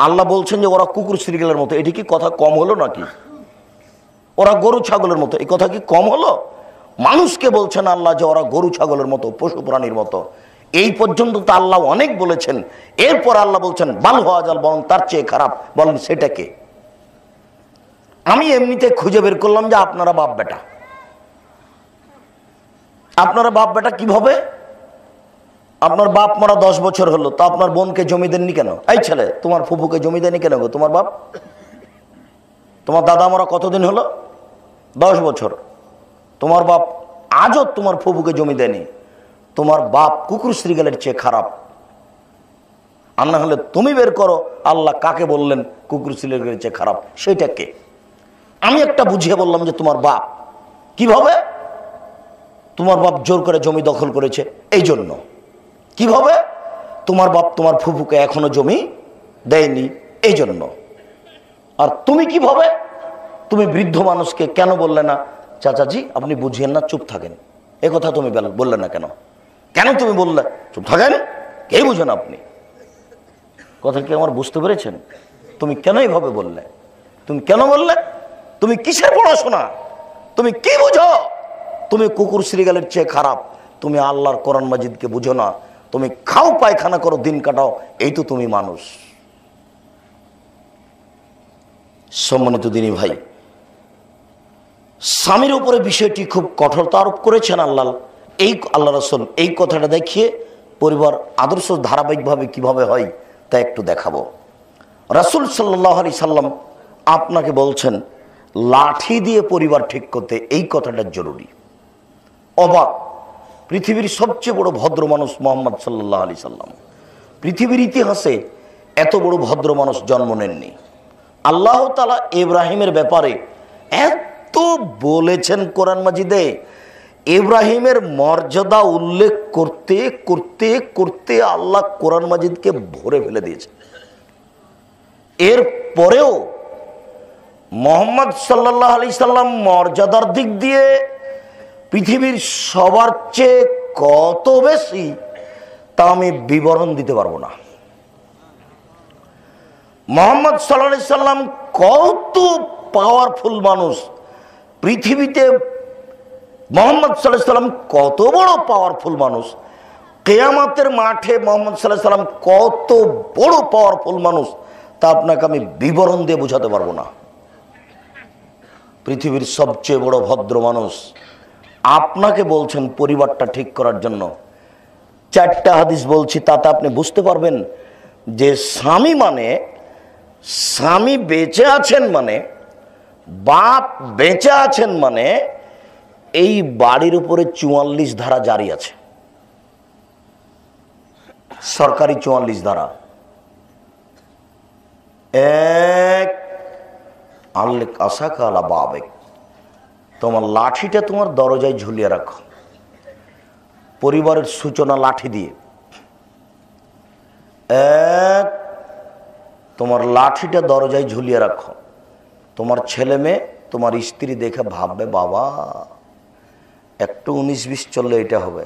আল্লাহ বলছেন যে ওরা কুকুর শ্রীগালের মতো, এটি কি কথা কম হলো নাকি? ওরা গরু ছাগলের মতো, এই কথা কি কম হলো? মানুষকে বলছেন আল্লাহ যে ওরা গরু ছাগলের মতো, পশু প্রাণীর মতো। এই পর্যন্ত তো আল্লাহ অনেক বলেছেন। এরপর আল্লাহ বলছেন বাল হওয়া জাল, বরং তার চেয়ে খারাপ। বলেন সেটাকে? আমি এমনিতে খুঁজে বের করলাম যে আপনারা বাপ বেটা। আপনারা বাপ বেটা কিভাবে? আপনার বাপ মারা 10 বছর হলো, তো আপনার বোনকে জমি দেননি কেন? এই ছেলে, তোমার ফুফুকে জমি দেননি কেন গো তোমার বাপ? তোমার দাদা মারা কতদিন হলো? 10 বছর। তোমার বাপ আজও তোমার ফুফুকে জমি দেয়নি। তোমার বাপ কুকুর শ্রীগালের চেয়ে খারাপ। আর না হলে তুমি বের করো আল্লাহ কাকে বললেন কুকুর শ্রীগালের চেয়ে খারাপ, সেইটাকে? আমি একটা বুঝিয়ে বললাম যে তোমার বাপ। কিভাবে? তোমার বাপ জোর করে জমি দখল করেছে, এই জন্য। কিভাবে? তোমার বাপ তোমার ফুফুকে এখনো জমি দেয়নি, এই জন্য। আর তুমি কিভাবে? তুমি বৃদ্ধ মানুষকে কেন বললে না চাচাজি আপনি বুঝিয়েন না, চুপ থাকেন? এ কথা তুমি বললে না কেন? কেন তুমি বললে চুপ থাকেন? কে বুঝেন আপনি? কথা কি আমার বুঝতে পেরেছেন? তুমি কেন এইভাবে বললে? তুমি কেন বললে? তুমি কিসের পড়াশোনা? তুমি কি বুঝো? তুমি কুকুর শ্রীগালের চেয়ে খারাপ। তুমি আল্লাহর কোরআন মাজিদকে বুঝো না। তুমি খাও পায়খানা করো, দিন কাটাও, এই তো তুমি মানুষ। সম্মানিত দিনী ভাই, স্বামীর উপরে বিষয়টি খুব কঠোরতা আরোপ করেছেন আল্লাহ। এই আল্লাহ রাসূল এই কথাটা দেখিয়ে পরিবার আদর্শ ধারাবাহিকভাবে কিভাবে হয় তা একটু দেখাবো। রাসূল সাল্লাল্লাহু আলাইহি সাল্লাম আপনাকে বলছেন লাঠি দিয়ে পরিবার ঠিক করতে, এই কথাটা জরুরি। অবাক, পৃথিবীর সবচেয়ে বড় ভদ্র মানুষ মুহাম্মদ সাল্লাল্লাহু আলাইহি সাল্লাম। পৃথিবীর ইতিহাসে এত বড় ভদ্র মানুষ জন্ম নেননি। আল্লাহ তাআলা ইব্রাহিমের ব্যাপারে এত বলেছেন কোরআন মাজিদে, ইব্রাহিমের মর্যাদা উল্লেখ করতে করতে করতে আল্লাহ কোরআন মাজিদকে ভরে ফেলে দিয়েছে। এর পরেও মুহাম্মদ সাল্লাল্লাহু আলাইহি সাল্লাম মর্যাদার দিক দিয়ে পৃথিবীর সবার চেয়ে কত বেশি তা আমি বিবরণ দিতে পারবো না। মুহাম্মদ সাল্লাল্লাহু আলাইহি সাল্লাম কত পাওয়ারফুল মানুষ পৃথিবীতে। মুহাম্মদ সাল্লাল্লাহু আলাইহি সাল্লাম কত বড় পাওয়ারফুল মানুষ। কিয়ামতের মাঠে মুহাম্মদ সাল্লাল্লাহু আলাইহি সাল্লাম কত বড় পাওয়ারফুল মানুষ তা আপনাকে আমি বিবরণ দিয়ে বোঝাতে পারবো না। পৃথিবীর সবচেয়ে বড় ভদ্র মানুষ আপনাকে বলছেন পরিবারটা ঠিক করার জন্য। 4টা হাদিস বলছি, তাতে আপনি বুঝতে পারবেন যে স্বামী মানে, স্বামী বেঁচে আছেন মানে, বাপ বেঁচে আছেন মানে এই বাড়ির উপরে 44 ধারা জারি আছে, সরকারি 44 ধারা। এক, আল্লেক আসাকা আলা বাবেক, তোমার লাঠিটা তোমার দরজায় ঝুলিয়ে রাখো। পরিবারের সূচনা লাঠি দিয়ে। এক, তোমার লাঠিটা দরজায় ঝুলিয়ে রাখো। তোমার ছেলে মেয়ে, তোমার স্ত্রী দেখে ভাববে বাবা একটু 19-20 চললে এটা হবে।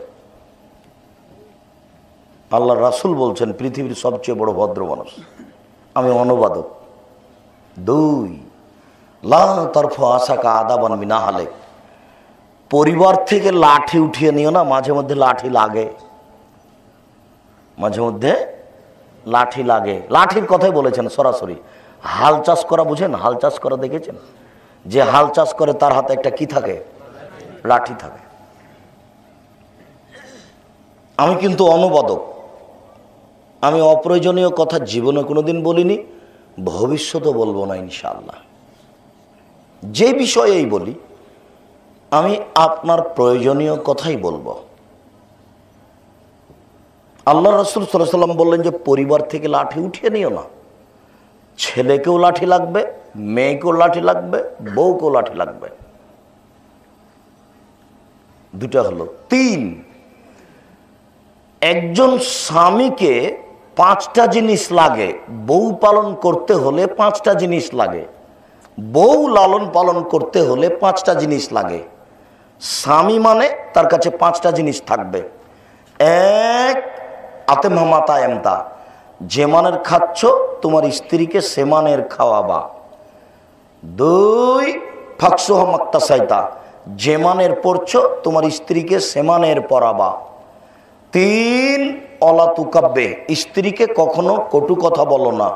আল্লাহ রাসূল বলছেন পৃথিবীর সবচেয়ে বড় ভদ্র মানুষ। আমি অনুবাদক। 2, লা তারফু আসাকা আদাবান মিন আহলিক, পরিবার থেকে লাঠি উঠিয়ে নিও না, মাঝে মধ্যে লাঠি লাগে, মাঝে মধ্যে লাঠি লাগে। লাঠির কথাই বলেছেন সরাসরি। হাল চাষ করা বুঝেন? হাল চাষ করা দেখেছেন? যে হাল চাষ করে তার হাতে একটা কি থাকে? লাঠি থাকে। আমি কিন্তু অনুবাদক। আমি অপ্রয়োজনীয় কথা জীবনে কোনোদিন বলিনি, ভবিষ্যতেও বলবো না ইনশাআল্লাহ। যে বিষয়েই বলি আমি আপনার প্রয়োজনীয় কথাই বলবো। আল্লাহ রাসূল সাল্লাল্লাহু আলাইহি সাল্লাম বললেন যে পরিবার থেকে লাঠি উঠিয়ে নিও না। ছেলেকেও লাঠি লাগবে, মেয়েকেও লাঠি লাগবে, বউকেও লাঠি লাগবে। 2টা হলো। 3, একজন স্বামীকে 5টা জিনিস লাগে। বউ পালন করতে হলে 5টা জিনিস লাগে। বউ লালন পালন করতে হলে 5টা জিনিস লাগে। স্বামী মানে তার কাছে 5টা জিনিস থাকবে। 1, আতেমহামাতা এমতা, যে মানের খাচ্ছ তোমার স্ত্রীকে সে মানের খাওয়াবা। 2 ফাকসুহা মাক্তাসাইতা, যে মানের পড়ছো তোমার স্ত্রীকে সে মানের পড়াবা। 3 অলা তুকাব্বে, স্ত্রীকে কখনো কটু কথা বলো না,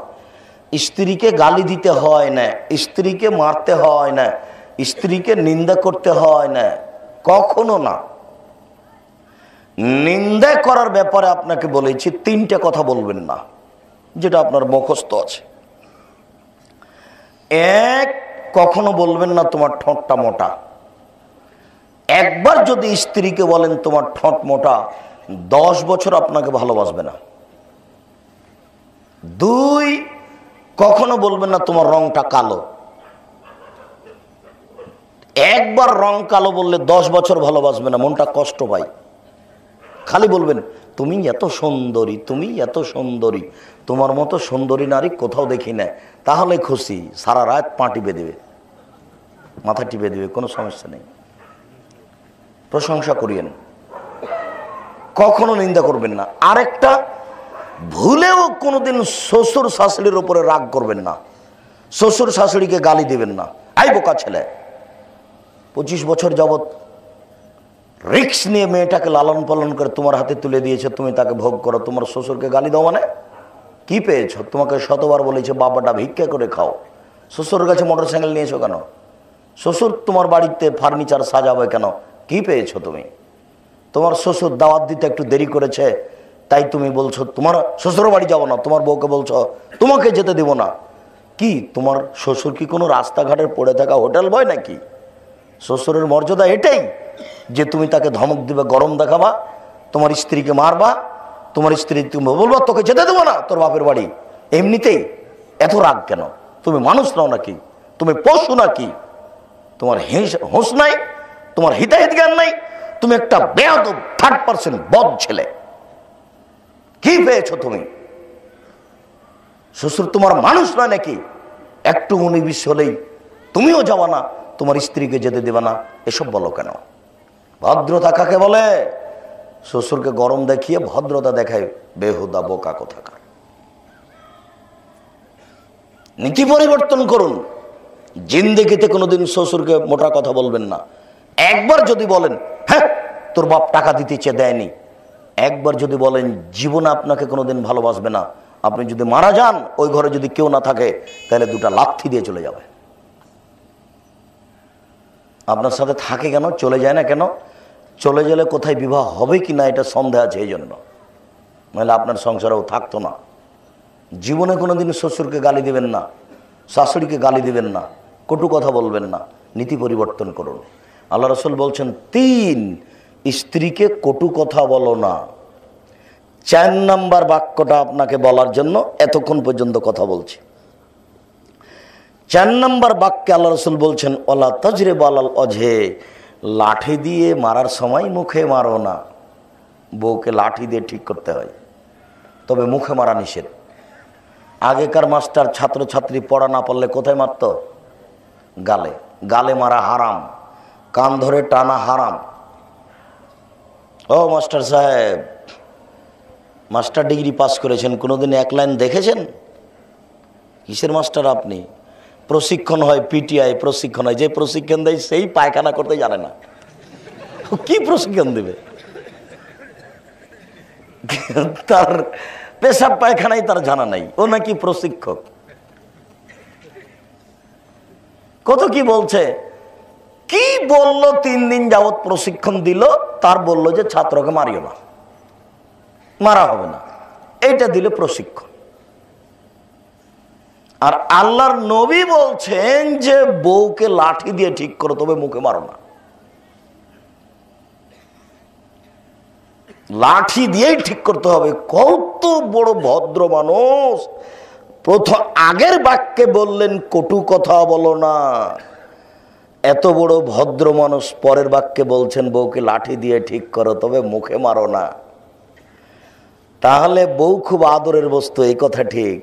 স্ত্রীকে গালি দিতে হয় না, স্ত্রীকে মারতে হয় না, স্ত্রীকে নিন্দা করতে হয় না, কখনো না। নিন্দা করার ব্যাপারে আপনাকে বলেছি 3টে কথা বলবেন না, যেটা আপনার মুখস্থ আছে। 1, কখনো বলবেন না তোমার ঠোঁটটা মোটা। একবার যদি স্ত্রীকে বলেন তোমার ঠোঁট মোটা, 10 বছর আপনাকে ভালোবাসবে না। 2, কখনো বলবেন না তোমার রংটা কালো। একবার রং কালো বললে 10 বছর ভালোবাসবে না, মনটা কষ্ট পায়। খালি বলবেন তুমি এত সুন্দরী, তুমি এত সুন্দরী, তোমার মতো সুন্দরী নারী কোথাও দেখি না, তাহলে খুশি। সারা রাত পা টিপে দেবে, মাথা টিপে দেবে, কোনো সমস্যা নেই। প্রশংসা করিয়েন, কখনো নিন্দা করবেন না। আরেকটা, ভুলেও কোনোদিন শ্বশুর শাশুড়ির উপরে রাগ করবেন না, শ্বশুর শাশুড়িকে গালি দিবেন না। আই বোকা ছেলে, 25 বছর যাবৎ রিক্স নিয়ে মেয়েটাকে লালন পালন করে তোমার হাতে তুলে দিয়েছে, তুমি তাকে ভোগ করো, তোমার শ্বশুরকে গালি দাও মানে কি পেয়েছো? তোমাকে শতবার বলেছে বাবাটা ভিক্ষা করে খাও, শ্বশুরের কাছে মোটরসাইকেল নিয়েছো কেন? শ্বশুর তোমার বাড়িতে ফার্নিচার সাজাবে কেন? কি পেয়েছো তুমি? তোমার শ্বশুর দাওয়াত দিতে একটু দেরি করেছে, তাই তুমি বলছো তোমার শ্বশুর বাড়ি যাবো না, তোমার বউকে বলছো তোমাকে যেতে দিব না। কি তোমার শ্বশুর কি কোনো রাস্তাঘাটের পড়ে থাকা হোটেল বয় নাকি? শ্বশুরের মর্যাদা এটাই যে তুমি তাকে ধমক দিবে, গরম দেখাবা, তোমার স্ত্রীকে মারবা, তোমার স্ত্রী তুমি বলবা তোকে যেতে দেবো না তোর বাপের বাড়ি। এমনিতেই এত রাগ কেন? তুমি মানুষ নাও নাকি? তুমি পশু নাকি? তোমার হুঁশ নাই, তোমার হিতাহিত জ্ঞান নাই, তুমি একটা বেয়াদব 3rd-person বদ ছেলে। কি পেয়েছো তুমি? শ্বশুর তোমার মানুষ নয় নাকি? একটু 19-20 হলেই তুমিও যাবা না, তোমার স্ত্রীকে যেতে দেবে না, এসব বলো কেন? ভদ্রতা কাকে বলে? শ্বশুরকে গরম দেখিয়ে ভদ্রতা দেখায় বেহুদা বোকা কোথাকার। নীতি পরিবর্তন করুন। জিন্দেগিতে কোনোদিন শ্বশুরকে মোটা কথা বলবেন না। একবার যদি বলেন হ্যাঁ তোর বাপ টাকা দিতে চেয়ে দেয়নি, একবার যদি বলেন জীবনে আপনাকে কোনোদিন ভালোবাসবে না, আপনি যদি মারা যান ওই ঘরে যদি কেউ না থাকে তাহলে 2টা লাথি দিয়ে চলে যাবে। আপনার সাথে থাকে কেন? চলে যায় না কেন? চলে গেলে কোথায় বিবাহ হবে কি না এটা সন্দেহ আছে, এই জন্য। নাহলে আপনার সংসারেও থাকতো না। জীবনে কোনোদিন শ্বশুরকে গালি দিবেন না, শাশুড়িকে গালি দিবেন না, কটু কথা বলবেন না। নীতি পরিবর্তন করুন। আল্লাহ রাসূল বলছেন 3, স্ত্রীকে কটু কথা বলো না। 4 নাম্বার বাক্যটা আপনাকে বলার জন্য এতক্ষণ পর্যন্ত কথা বলছি। 4 নাম্বার বাক্যে আল্লাহ রাসূল বলছেন ওয়ালা তাজরিবু আলাল ওয়াজহে, লাঠি দিয়ে মারার সময় মুখে মারো না। বউকে লাঠি দিয়ে ঠিক করতে হয়, তবে মুখে মারা নিষেধ। আগেকার মাস্টার ছাত্রছাত্রী পড়া না পারলে কোথায় মারত? গালে। গালে মারা হারাম, কান ধরে টানা হারাম। ও মাস্টার সাহেব, মাস্টার ডিগ্রি পাস করেছেন, কোনোদিন 1 লাইন দেখেছেন? কিসের মাস্টার আপনি? প্রশিক্ষণ হয়, পিটিআই প্রশিক্ষণ হয়, যে প্রশিক্ষণ দেয় সেই পায়খানা করতে জানে না, কি প্রশিক্ষণ দেবে? তার পেশাব পায়খানাই তার জানা নাই, ও নাকি প্রশিক্ষক। কত কি বলছে, কি বলল? 3 দিন যাবত প্রশিক্ষণ দিল, তার বলল যে ছাত্রকে মারিও না, মারা হবে না, এইটা দিলে প্রশিক্ষণ। আর আল্লাহর নবী বলছেন যে বউকে লাঠি দিয়ে ঠিক করো, তবে মুখে মারো না। লাঠি দিয়েই ঠিক করতে হবে। কত বড় ভদ্র মানুষ! প্রথম আগের বাক্যে বললেন কটু কথা বলো না, এত বড় ভদ্র মানুষ পরের বাক্যে বলছেন বউকে লাঠি দিয়ে ঠিক করো, তবে মুখে মারো না। তাহলে বউ খুব আদরের বস্তু, এই কথা ঠিক।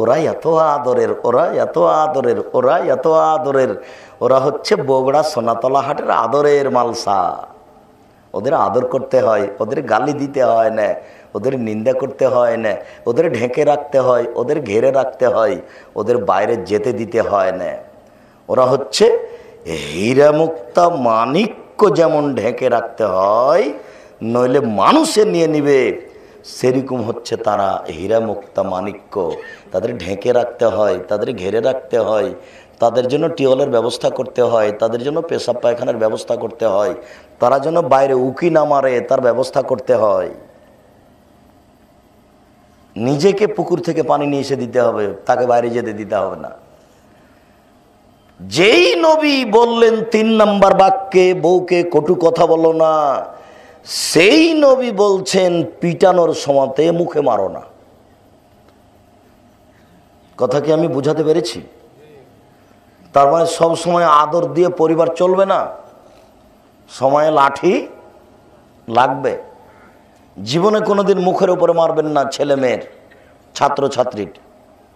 ওরা এত আদরের, ওরা এত আদরের, ওরা এত আদরের, ওরা হচ্ছে বগুড়া সোনাতলা হাটের আদরের মালসা। ওদের আদর করতে হয়, ওদের গালি দিতে হয় না, ওদের নিন্দা করতে হয় না, ওদের ঢেকে রাখতে হয়, ওদের ঘেরে রাখতে হয়, ওদের বাইরে যেতে দিতে হয় না। ওরা হচ্ছে হীরা মুক্তা মাণিক্য, যেমন ঢেকে রাখতে হয় নইলে মানুষে নিয়ে নিবে, সেরকম হচ্ছে তারা হীরা মুক্তা মাণিক্য। তাদের ঢেকে রাখতে হয়, তাদের ঘেরে রাখতে হয়, তাদের জন্য টিউবওয়েলের ব্যবস্থা করতে হয়, তাদের জন্য পেশাব পায়খানার ব্যবস্থা করতে হয়, তারা যেন বাইরে উকি না মারে তার ব্যবস্থা করতে হয়। নিজেকে পুকুর থেকে পানি নিয়ে এসে দিতে হবে, তাকে বাইরে যেতে দিতে হবে না। যেই নবী বললেন 3 নম্বর বাক্যে বউকে কটু কথা বলো না, সেই নবী বলছেন পিটানোর সময়তে মুখে মারো না। কথা কি আমি বুঝাতে পেরেছি? তার মানে সব সময় আদর দিয়ে পরিবার চলবে না, সময়ে লাঠি লাগবে। জীবনে কোনোদিন মুখের উপরে মারবেন না ছেলে মেয়ের, ছাত্র ছাত্রীর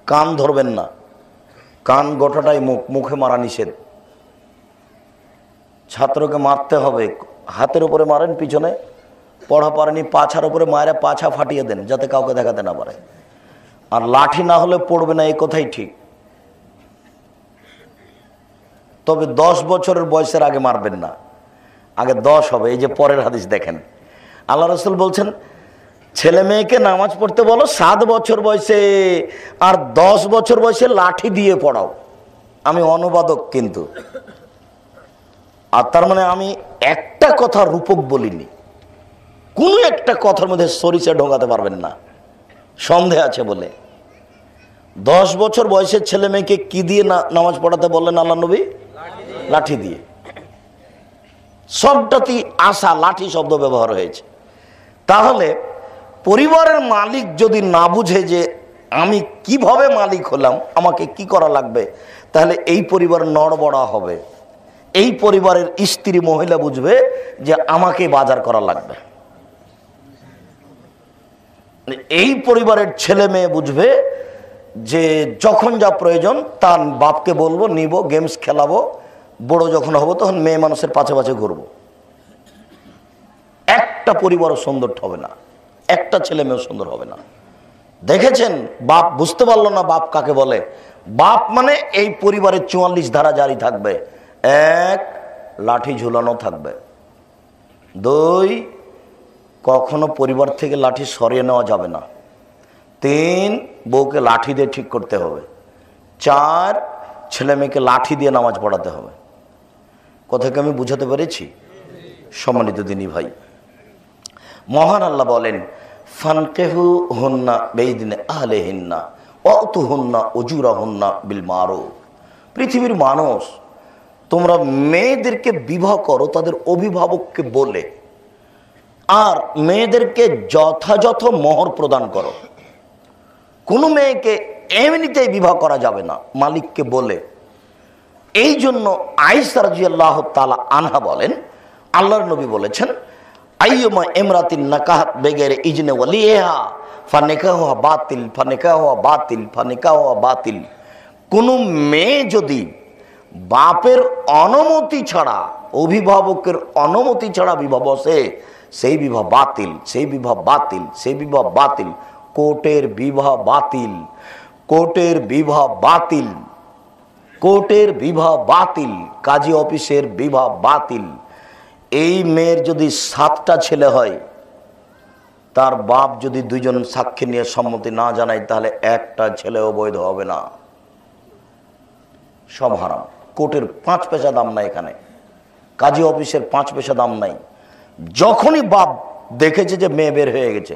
কান ধরবেন না, কান গোটাটাই মুখে মারা নিষেধ। ছাত্রকে মারতে হবে, হাতের উপরে মারেন, পিছনে পড়া পারেনি পাছার উপরে মায়েরা পাছা ফাটিয়ে দেন যাতে কাউকে দেখাতে না পারে। আর লাঠি না হলে পড়বে না, এই কথাই ঠিক। তবে 10 বছরের বয়সের আগে মারবেন না, আগে 10 হবে। এই যে পরের হাদিস দেখেন, আল্লাহ রাসূল বলছেন ছেলে মেয়েকে নামাজ পড়তে বলো 7 বছর বয়সে, আর 10 বছর বয়সে লাঠি দিয়ে পড়াও। আমি অনুবাদক কিন্তু, আর তার মানে আমি একটা কথা রূপক বলিনি, কোনো একটা কথার মধ্যে সরিষা ঢোকাতে পারবেন না সন্দেহ আছে বলে। 10 বছর বয়সের ছেলে মেয়েকে কি দিয়ে নামাজ পড়াতে বললেন আল্লাহ নবী? লাঠি দিয়ে। সবটাতেই আশা লাঠি শব্দ ব্যবহার হয়েছে। তাহলে পরিবারের মালিক যদি না বুঝে যে আমি কিভাবে মালিক হলাম, আমাকে কি করা লাগবে, তাহলে এই পরিবার নড়বড়া হবে। এই পরিবারের স্ত্রী মহিলা বুঝবে যে আমাকে বাজার করা লাগবে। এই পরিবারের ছেলে মেয়ে বুঝবে যে যখন যা প্রয়োজন তার বাপকে বলবো, নিব, গেমস খেলাবো, বড় যখন হবো তখন মেয়ে মানুষের পাছে পাছে ঘুরবো। একটা পরিবারও সুন্দর হবে না, একটা ছেলে মেয়েও সুন্দর হবে না। দেখেছেন, বাপ বুঝতে পারলো না বাপ কাকে বলে। বাপ মানে এই পরিবারের 44 ধারা জারি থাকবে। 1, লাঠি ঝুলানো থাকবে। 2, কখনো পরিবার থেকে লাঠি সরিয়ে নেওয়া যাবে না। 3, বউকে লাঠি দিয়ে ঠিক করতে হবে। 4, ছেলে মেয়েকে লাঠি দিয়ে নামাজ পড়াতে হবে। কথাকে আমি বুঝাতে পেরেছি? সম্মানিত দিনী ভাই, মহান আল্লাহ বলেন ফানকেহু হুন্না বেইদিনে আহলেহিন্না ওয়াতুহুন্না উজুরাহুন্না বিল মারুফ। পৃথিবীর মানুষ, তোমরা মেয়েদেরকে বিবাহ করো তাদের অভিভাবককে বলে, আর মেয়েদেরকে যথাযথ মোহর প্রদান করো। কোনো মেয়েকে এমনিতেই বিবাহ করা যাবে না, মালিককে বলে। এই জন্য আয়েশা রাদিয়াল্লাহু তাআলা আনহা বলেন, আল্লাহর নবী বলেছেন আইয়ুমা ইমরাতিন নাকাহাত বেগাইরে ইজনে ওয়ালিহা ফানিকাহুহা বাতিল ফানিকাহুহা বাতিল ফানিকাহুহা বাতিল। কোন মেয়ে যদি বাপের অনুমতি ছাড়া, অভিভাবকের অনুমতি ছাড়া বিবাহ বসে, সেই বিবাহ বাতিল, সেই বিবাহ বাতিল, সেই বিবাহ বাতিল। কোর্টের বিবাহ বাতিল, কোর্টের বিবাহ বাতিল, কোর্টের বিবাহ বাতিল, কাজী অফিসের বিবাহ বাতিল। এই মেয়ের যদি 7টা ছেলে হয়, তার বাপ যদি 2 জন সাক্ষী নিয়ে সম্মতি না জানায়, তাহলে একটা ছেলেও বৈধ হবে না, সব হারাম। কোর্টের 5 পয়সা দাম নাই, এখানে কাজী অফিসের 5 পয়সা দাম নাই। যখনই বাপ দেখেছে যে মেয়ে বের হয়ে গেছে,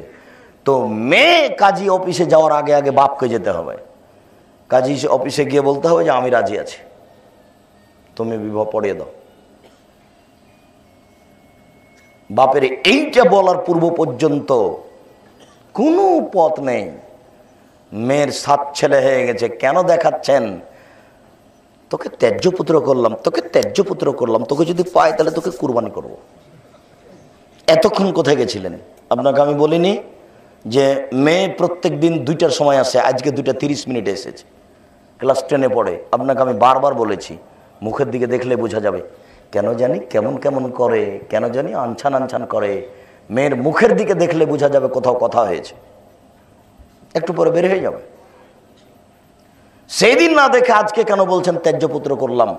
তো মেয়ে কাজী অফিসে যাওয়ার আগে আগে বাপকে যেতে হবে। কাজী অফিসে গিয়ে বলতে হবে যে আমি রাজি আছি, তুমি বিবাহ পড়িয়ে দাও। বাপের এইটা বলার পূর্ব পর্যন্ত কোনো পথ নেই। মেয়ের 7 ছেলে হয়ে গেছে, কেন দেখাচ্ছেন? তোকে ত্যায্য পুত্র করলাম, তোকে ত্যায্য পুত্র করলাম, তোকে যদি পাই তাহলে তোকে কুরবানি করব। এতক্ষণ কোথায় গেছিলেন? আপনাকে আমি বলিনি যে মেয়ে প্রত্যেক দিন 2টার সময় আসে, আজকে 2:30 এসেছে, ক্লাস 10-এ পড়ে। আপনাকে আমি বারবার বলেছি, মুখের দিকে দেখলে বোঝা যাবে কেন জানি কেমন কেমন করে, কেন জানি আনছান আনছান করে। মেয়ের মুখের দিকে দেখলে বোঝা যাবে কোথাও কথা হয়েছে, একটু পরে বের হয়ে যাবে। সেই দিন না দেখে আজকে কেন বলছেন ত্যায্যপুত্র করলাম?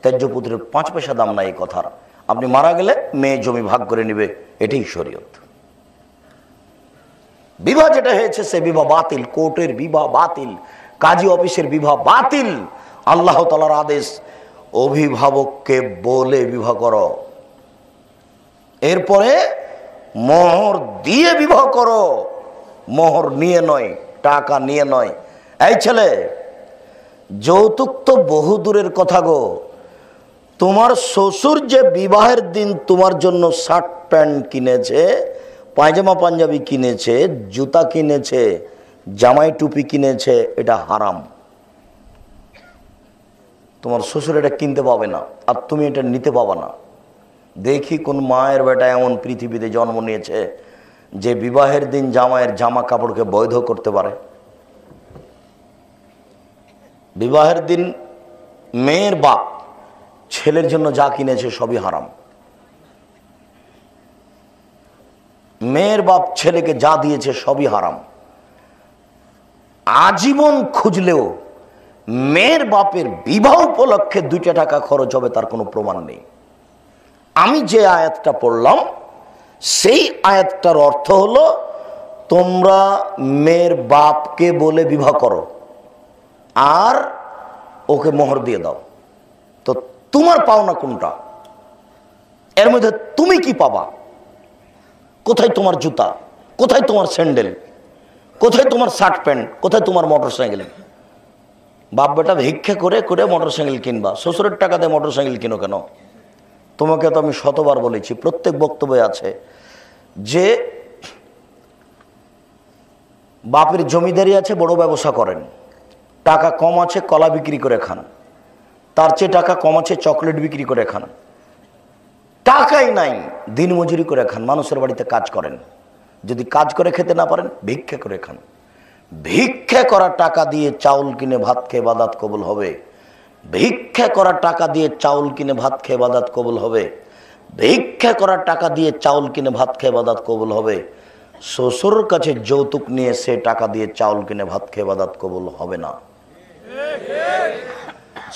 ত্যায্যপুত্রের 5 পয়সা দাম নাই এই কথার। আপনি মারা গেলে মেয়ে জমি ভাগ করে নিবে, এটাই শরীয়ত। বিবাহ যেটা হয়েছে সে বিবাহ বাতিল, কোর্টের বিবাহ বাতিল, কাজী অফিসের বিবাহ বাতিল। আল্লাহ তাআলার আদেশ, অভিভাবককে বলে বিবাহ করো, এরপরে মোহর দিয়ে বিবাহ করো, মোহর নিয়ে নয়, টাকা নিয়ে নয়। এই ছেলে, যৌতুক তো বহু দূরের কথা গো। তোমার শ্বশুর যে বিবাহের দিন তোমার জন্য শার্ট প্যান্ট কিনেছে, পায়জামা পাঞ্জাবি কিনেছে, জুতা কিনেছে, জামাই টুপি কিনেছে, এটা হারাম। তোমার শ্বশুর এটা কিনতে পাবে না, আর তুমি এটা নিতে পাবে না। দেখি কোন মায়ের বেটা এমন পৃথিবীতে জন্ম নিয়েছে যে বিবাহের দিন জামাইয়ের জামা কাপড়কে বৈধ করতে পারে। বিবাহের দিন মেয়ের বাপ ছেলের জন্য যা কিনেছে সবই হারাম। মেয়ের বাপ ছেলেকে যা দিয়েছে সবই হারাম। আজীবন খুঁজলেও মেয়ের বাপের বিবাহ উপলক্ষে 2 টাকা খরচ হবে তার কোনো প্রমাণ নেই। আমি যে আয়াতটা পড়লাম সেই আয়াতটার অর্থ হলো, তোমরা মেয়ের বাপকে বলে বিবাহ করো আর ওকে মোহর দিয়ে দাও। তো তোমার পাওনা কোনটা? এর মধ্যে তুমি কি পাবা? কোথায় তোমার জুতা, কোথায় তোমার স্যান্ডেল, কোথায় তোমার শার্ট প্যান্ট, কোথায় তোমার মোটর সাইকেল? বাপ বেটা ভিক্ষা করে করে মোটর সাইকেল কিনবা, শ্বশুরের টাকা দিয়ে মোটর সাইকেল কিনো কেন? তোমাকে তো আমি শতবার বলেছি, প্রত্যেক বক্তব্যে আছে যে বাপের জমিদারি আছে, বড় ব্যবসা করেন, টাকা কম আছে কলা বিক্রি করে খান, তার চেয়ে টাকা কম আছে চকলেট বিক্রি করে খান, টাকাই নাই দিন মজুরি করে খান, মানুষের বাড়িতে কাজ করেন, যদি কাজ করে খেতে না পারেন ভিক্ষা করে খান। ভিক্ষা করা টাকা দিয়ে চাউল কিনে ভাত খেয়ে ইবাদত কবুল হবে, ভিক্ষা করা টাকা দিয়ে চাউল কিনে ভাত খেয়ে ইবাদত কবুল হবে, ভিক্ষা করা টাকা দিয়ে চাউল কিনে ভাত খেয়ে ইবাদত কবুল হবে। শ্বশুরের কাছে যৌতুক নিয়ে সে টাকা দিয়ে চাউল কিনে ভাত খেয়ে ইবাদত কবুল হবে না।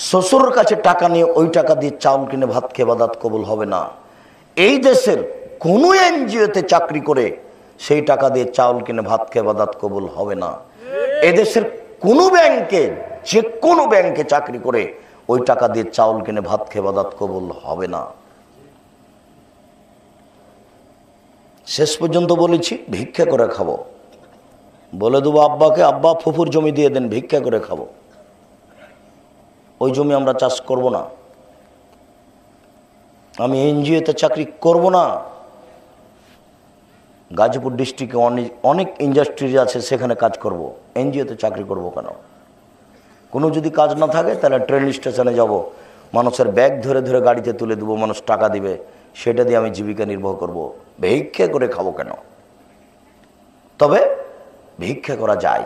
শ্বশুরের কাছে টাকা নিয়ে ওই টাকা দিয়ে চাউল কিনে ভাত খেয়ে ইবাদত কবুল হবে না। এই দেশের কোনো এনজিওতে চাকরি করে সেই টাকা দিয়ে চাউল কিনে ভাত খেয়ে ইবাদত কবুল হবে না। এদেশের কোনো ব্যাংকে, যে কোনো ব্যাংকে চাকরি করে ওই টাকা দিয়ে চাউল কিনে ভাত খেয়ে ইবাদত কবুল হবে না। শেষ পর্যন্ত বলেছি ভিক্ষা করে খাবো, বলে দেবো আব্বাকে, আব্বা ফুফুর জমি দিয়ে দেন, ভিক্ষা করে খাবো। ওই জমি আমরা চাষ করব না, আমি এনজিওতে চাকরি করব না। গাজীপুর ডিস্ট্রিক্টে অনেক ইন্ডাস্ট্রি আছে, সেখানে কাজ করব, এনজিওতে চাকরি করব কেন? কোনো যদি কাজ না থাকে তাহলে ট্রেন স্টেশনে যাব, মানুষের ব্যাগ ধরে ধরে গাড়িতে তুলে দেবো, মানুষ টাকা দিবে, সেটা দিয়ে আমি জীবিকা নির্বাহ করব। ভিক্ষা করে খাবো কেন? তবে ভিক্ষা করা যায়,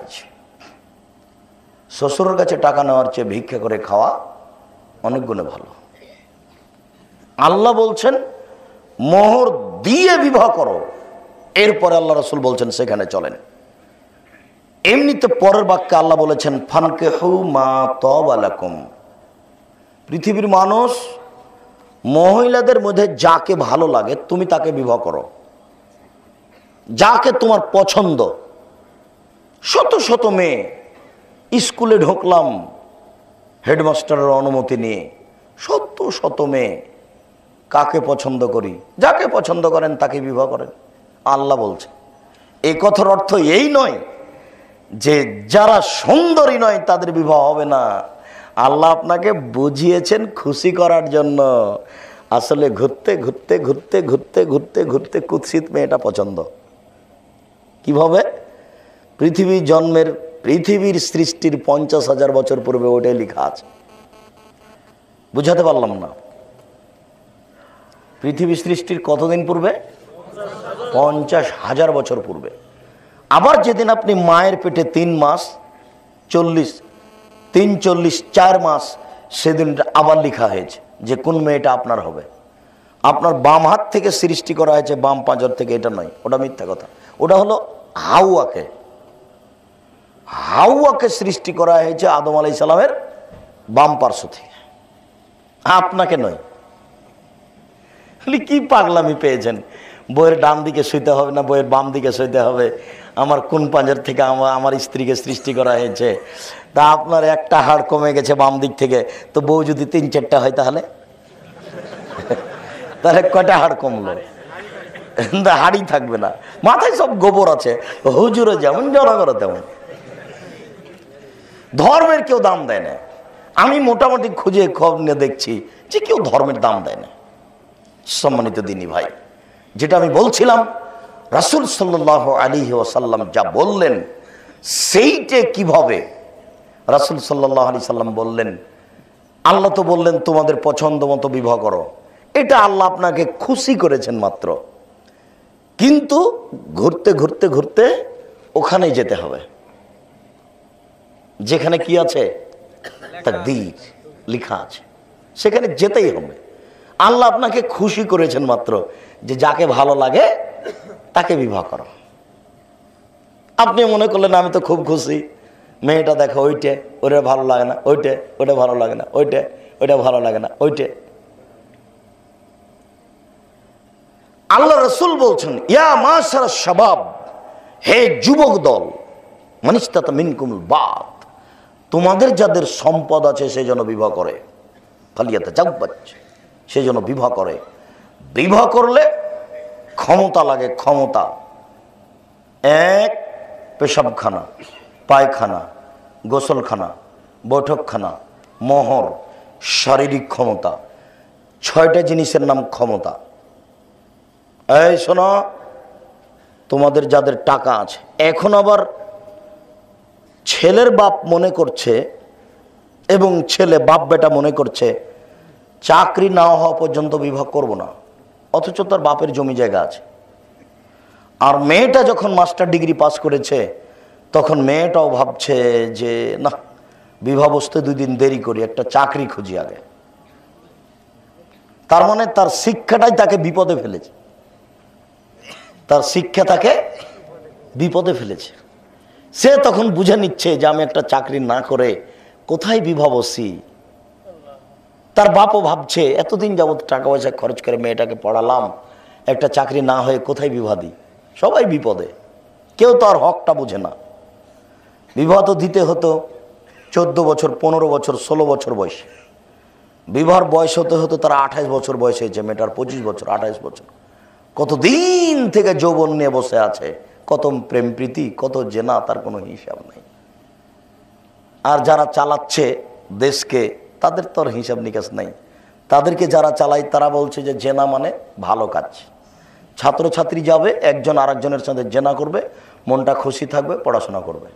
শ্বশুরের কাছে টাকা নেওয়ার চেয়ে ভিক্ষা করে খাওয়া অনেক গুণে ভালো। আল্লাহ বলছেন মোহর দিয়ে বিবাহ করো, এরপরে আল্লাহ রাসূল বলছেন সেখানে চলেন। এমনিতে পরের বাক্যে আল্লাহ বলেছেন ফানকিহু মা তাবা লাকুম, পৃথিবীর মানুষ মহিলাদের মধ্যে যাকে ভালো লাগে তুমি তাকে বিবাহ করো, যাকে তোমার পছন্দ। শত শত মেয়ে, স্কুলে ঢুকলাম হেডমাস্টারের অনুমতি নিয়ে, শত শত মেয়ে, কাকে পছন্দ করি? যাকে পছন্দ করেন তাকে বিবাহ করেন। আল্লাহ বলছে এই কথার অর্থ এই নয় যে যারা সুন্দরী নয় তাদের বিবাহ হবে না। আল্লাহ আপনাকে বুঝিয়েছেন খুশি করার জন্য। আসলে ঘুরতে ঘুরতে ঘুরতে ঘুরতে ঘুরতে ঘুরতে কুৎসিত মেয়েটা পছন্দ। কিভাবে? পৃথিবীর সৃষ্টির 50,000 বছর পূর্বে ওটাই লেখা আছে। বুঝাতে পারলাম না? পৃথিবী সৃষ্টির কতদিন পূর্বে? 50,000 বছর পূর্বে। আবার যেদিন আপনি মায়ের পেটে 3 মাস 40, 3 40 4 মাস, সেদিন আবার লেখা হয়েছে যে কোন মেয়েটা আপনার হবে। আপনার বাম হাত থেকে সৃষ্টি করা হয়েছে, বাম পাঁজর থেকে, এটা নয়, ওটা মিথ্যা কথা। ওটা হলো হাওয়াকে সৃষ্টি করা হয়েছে আদম আলাইহিস সালামের বাম পার্শ্ব থেকে, আপনাকে নয়। কি পাগলামি পেয়েছেন, বইয়ের ডান দিকে শুইতে হবে না, বইয়ের বাম দিকে শুইতে হবে, আমার কোন পাঁজর থেকে আমার স্ত্রীকে সৃষ্টি করা হয়েছে। তা আপনার একটা হাড় কমে গেছে বাম দিক থেকে, তো বউ যদি 3-4টা হয় তাহলে তাহলে কয়টা হাড় কমলো? হাড়ই থাকবে না, মাথায় সব গোবর আছে, হুজুরে যেমন জনগণ তেমন। ধর্মের কেউ দাম দেয় না। আমি মোটামুটি খুঁজে খবর নিয়ে দেখছি যে কেউ ধর্মের দাম দেয় না। সম্মানিত দিনী ভাই, যেটা আমি বলছিলাম, রাসূল সাল্লাল্লাহু আলাইহি ওয়াসাল্লাম যা বললেন সেইটা কিভাবে রাসূল সাল্লাল্লাহু আলাইহি সাল্লাম বললেন, আল্লাহ তো বললেন তোমাদের পছন্দ মতো বিবাহ করো, এটা আল্লাহ আপনাকে খুশি করেছেন মাত্র, কিন্তু ঘুরতে ঘুরতে ঘুরতে ওখানেই যেতে হবে যেখানে কি আছে, তাকদীর লেখা আছে, সেখানে যেতেই হবে। আল্লাহ আপনাকে খুশি করেছেন মাত্র, যে যাকে ভালো লাগে তাকে বিবাহ করো। আপনি মনে করলেন আমি তো খুব খুশি, মেয়েটা দেখো ওইটে, ওটা ভালো লাগে না, ওইটে, ওটা ভালো লাগে না, ওইটে, ওইটা ভালো লাগে না, ওইটে। আল্লাহ রাসূল বলছেন, ইয়া মাশারা শাবাব, হে যুবক দল, মানিস্তাতা মিনকুমুল বাত, তোমাদের যাদের সম্পদ আছে সে যেন বিবাহ করে, ফালিয়াতাজাওয়াজ, সে যেন বিবাহ করে। বিবাহ করলে ক্ষমতা লাগে, ক্ষমতা। এক, পেশাবখানা, পায়খানা, গোসলখানা, বৈঠকখানা, মোহর, শারীরিক ক্ষমতা, 6টা জিনিসের নাম ক্ষমতা। এই শোনো, তোমাদের যাদের টাকা আছে, এখন আবার ছেলের বাপ মনে করছে এবং ছেলে বাপ বেটা মনে করছে চাকরি না হওয়া পর্যন্ত বিবাহ করব না, অথচ তার বাপের জমি জায়গা আছে। আর মেয়েটা যখন মাস্টার ডিগ্রি পাস করেছে তখন মেয়েটাও ভাবছে যে না, বিবাহ বসতে 2 দিন দেরি করি, একটা চাকরি খুঁজি আগে। তার মানে তার শিক্ষাটাই তাকে বিপদে ফেলেছে, তার শিক্ষা তাকে বিপদে ফেলেছে। সে তখন বুঝে নিচ্ছে যে আমি একটা চাকরি না করে কোথায় বিবাহ বসি। তার বাপও ভাবছে এতদিন যাবত টাকা পয়সা খরচ করে মেয়েটাকে পড়ালাম, একটা চাকরি না হয়ে কোথায় বিবাহ দিই, সবাই বিপদে, কেউ তো আর হকটা বুঝে না। বিবাহ তো দিতে হতো 14 বছর, 15 বছর, 16 বছর বয়সে। বিবাহর বয়স হতে হতো তার 28 বছর বয়স হয়েছে, মেয়েটার 25 বছর, 28 বছর। কতদিন থেকে যৌবন নিয়ে বসে আছে, কত প্রেম প্রীতি, কত জেনা, তার কোনো হিসাব নাই। আর যারা চালাচ্ছে দেশকে, তাদের তো আর হিসাব নিকাশ নাই। তাদেরকে যারা চালায় তারা বলছে যে জেনা মানে ভালো কাজ। ছাত্রছাত্রী যাবে, একজন আরেকজনের সাথে জেনা করবে, মনটা খুশি থাকবে, পড়াশোনা করবে,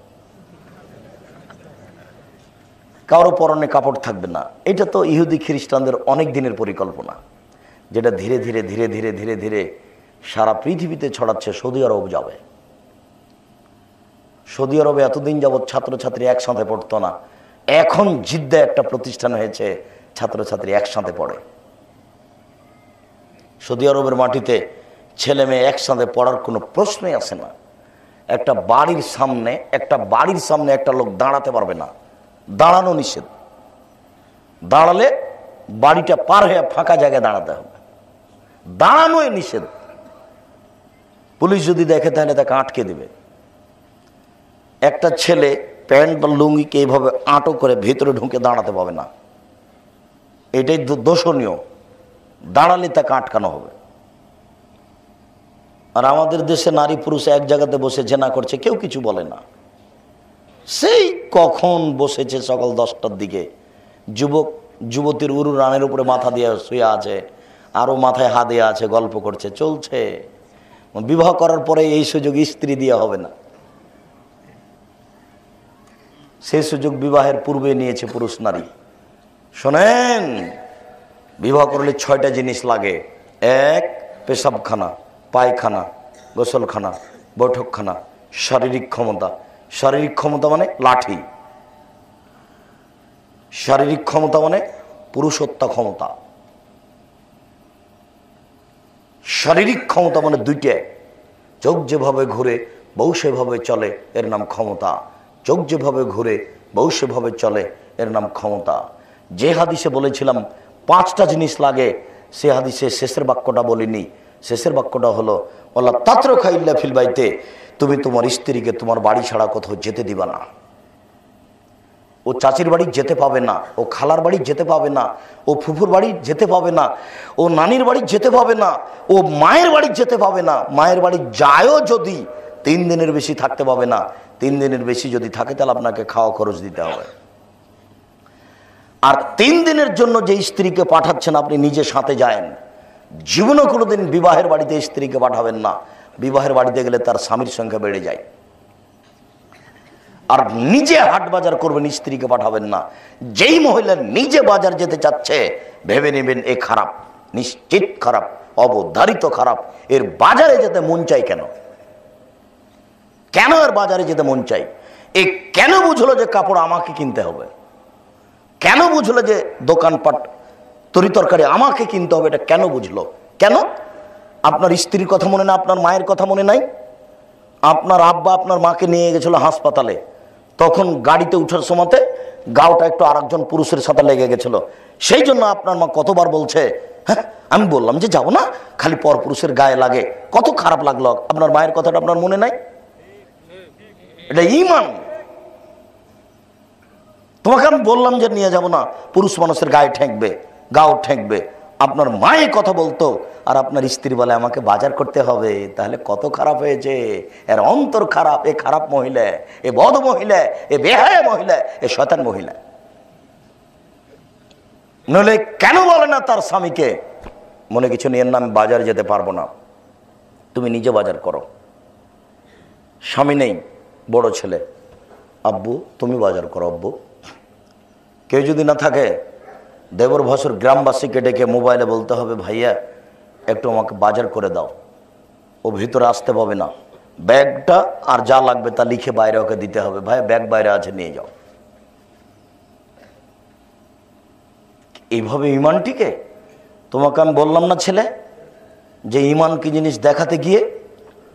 কারো পরনে কাপড় থাকবে না। এটা তো ইহুদি খ্রিস্টানদের অনেক দিনের পরিকল্পনা, যেটা ধীরে ধীরে ধীরে ধীরে ধীরে ধীরে সারা পৃথিবীতে ছড়াচ্ছে। সৌদি আরব যাবে, সৌদি আরবে এতদিন যাবৎ ছাত্রছাত্রী একসাথে পড়তো না, এখন জিদ্দায় একটা প্রতিষ্ঠান হয়েছে, ছাত্রছাত্রী একসাথে পড়ে। সৌদি আরবের মাটিতে ছেলে মেয়ে একসাথে পড়ার কোনো প্রশ্নই আসে না। একটা বাড়ির সামনে একটা লোক দাঁড়াতে পারবে না, দাঁড়ানো নিষেধ। দাঁড়ালে বাড়িটা পার হয়ে ফাঁকা জায়গায় দাঁড়াতে হবে, দাঁড়ানোই নিষেধ। পুলিশ যদি দেখে তাহলে তাকে আটকে দেবে। একটা ছেলে প্যান্ট বা লুঙ্গিকে এইভাবে আঁটো করে ভেতরে ঢুকে দাঁড়াতে পাবে না, এটাই দোষণীয়। দাঁড়ালে তাকে আটকানো হবে। আর আমাদের দেশে নারী পুরুষ এক জায়গাতে বসে জেনা করছে, কেউ কিছু বলে না। সেই কখন বসেছে সকাল 10টার দিকে, যুবতীর উরু রানের উপরে মাথা দিয়ে শুয়ে আছে, আরও মাথায় হাত দিয়ে আছে, গল্প করছে, চলছে। বিবাহ করার পরে এই সুযোগ স্ত্রী দেওয়া হবে না, সেই সুযোগ বিবাহের পূর্বে নিয়েছে পুরুষ নারী। শোনেন, বিবাহ করলে 6টা জিনিস লাগে। 1, পেশাবখানা, পায়খানা, গোসলখানা, বৈঠকখানা, শারীরিক ক্ষমতা। শারীরিক ক্ষমতা মানে লাঠি, শারীরিক ক্ষমতা মানে পুরুষত্ব ক্ষমতা। শারীরিক ক্ষমতা মানে দুইটা। চোখ যেভাবে ঘুরে বউ সেভাবে চলে, এর নাম ক্ষমতা। চোখ যেভাবে ঘুরে বউ সেভাবে চলে, এর নাম ক্ষমতা। যে হাদিসে বলেছিলাম 5টা জিনিস লাগে, সে হাদিসে শেষের বাক্যটা বলিনি। শেষের বাক্যটা হলো ওয়ালা তাতরুকা ইল্লা ফিল বাইতে, তুমি তোমার স্ত্রীকে তোমার বাড়ি ছাড়া কোথাও যেতে দিবা না। ও চাচির বাড়ি যেতে পাবে না, ও খালার বাড়ি যেতে পাবে না, ও ফুফুর বাড়ি যেতে পাবে না, ও নানির বাড়ি যেতে পাবে না, ও মায়ের বাড়ি যেতে পাবে না। মায়ের বাড়ি যায়ও যদি 3 দিনের বেশি থাকতে পাবে না। 3 দিনের বেশি যদি থাকে তাহলে আপনাকে খাওয়া খরচ দিতে হবে। আর 3 দিনের জন্য যে স্ত্রীকে পাঠাচ্ছেন আপনি নিজে সাথে যায়েন। জীবনে কোনোদিন বিবাহের বাড়িতে স্ত্রীকে পাঠাবেন না। বিবাহের বাড়িতে গেলে তার স্বামীর সংখ্যা বেড়ে যায়। আর নিজে হাট বাজার করবেন, স্ত্রীকে পাঠাবেন না। যেই মহিলা নিজে বাজার যেতে চাচ্ছে ভেবে নেবেন এ খারাপ, নিশ্চিত খারাপ, অবধারিত খারাপ। এর বাজারে যেতে মন চাই কেন? কেন এর বাজারে যেতে মন চাই? এ কেন বুঝলো যে কাপড় আমাকে কিনতে হবে? কেন বুঝলো যে দোকানপাট তরি তরকারি আমাকে কিনতে হবে? এটা কেন বুঝলো? কেন? আপনার স্ত্রীর কথা মনে না? আপনার মায়ের কথা মনে নাই? আপনার আব্বা আপনার মাকে নিয়ে গেছিল হাসপাতালে, তখন গাড়িতে উঠার সময়তে গাওটা একটু আরেকজন পুরুষের সাথে লেগে গেছিল। সেই জন্য আপনার মা কতবার বলছে, হ্যাঁ আমি বললাম যে যাবো না, খালি পর পুরুষের গায়ে লাগে। কত খারাপ লাগলো। আপনার মায়ের কথাটা আপনার মনে নাই? এটা ঈমান। তোমাকে আমি বললাম যে নিয়ে যাব না, পুরুষ মানুষের গায়ে ঠেকবে, গাও ঠেকবে। আপনার মায়ের কথা বলতো আর আপনার স্ত্রী বলে আমাকে বাজার করতে হবে, তাহলে কত খারাপ হয়েছে। এর অন্তর খারাপ। এ খারাপ মহিলা, এ বদ মহিলা, এ বেহায়া মহিলা, এ শয়তান মহিলা। নইলে কেন বলে না তার স্বামীকে, মনে কিছু নিয়ে না, আমি বাজার যেতে পারবো না, তুমি নিজে বাজার করো। স্বামী নেই, বড় ছেলে, আব্বু তুমি বাজার করো আব্বু। কেউ যদি না থাকে, দেবর ভাসুর গ্রামবাসীকে ডেকে মোবাইলে বলতে হবে ভাইয়া একটু আমাকে বাজার করে দাও। ও ভিতরে আসতে পাবে না। ব্যাগটা আর যা লাগবে তা লিখে বাইরে ওকে দিতে হবে, ভাই ব্যাগ বাইরে আছে নিয়ে যাও। এইভাবে ইমানটিকে, তোমাকে আমি বললাম না ছেলে যে ইমান কি জিনিস দেখাতে গিয়ে,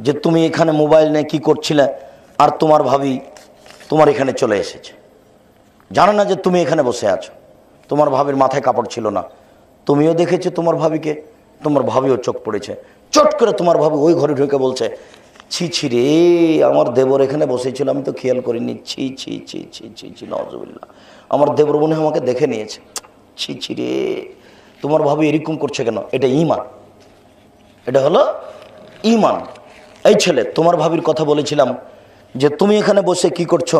যে তুমি এখানে মোবাইল নিয়ে কি করছিলে আর তোমার ভাবি তোমার এখানে চলে এসেছে, জানো না যে তুমি এখানে বসে আছো। তোমার ভাবির মাথায় কাপড় ছিল না, তুমিও দেখেছো তোমার ভাবিকে, তোমার ভাবিও চোখ পড়েছে। চট করে তোমার ভাবি ওই ঘরে ঢুকে বলছে, ছি ছি রে আমার দেবর এখানে বসেছিল, আমি তো খেয়াল করিনি, ছি ছি ছি ছি ছি ছি নজুবিল্লাহ, আমার দেবর মনে আমাকে দেখে নিয়েছে, ছি ছি রে। তোমার ভাবি এরকম করছে কেন? এটা ঈমান। এটা হলো ঈমান। এই ছেলে, তোমার ভাবির কথা বলেছিলাম যে তুমি এখানে বসে কি করছো,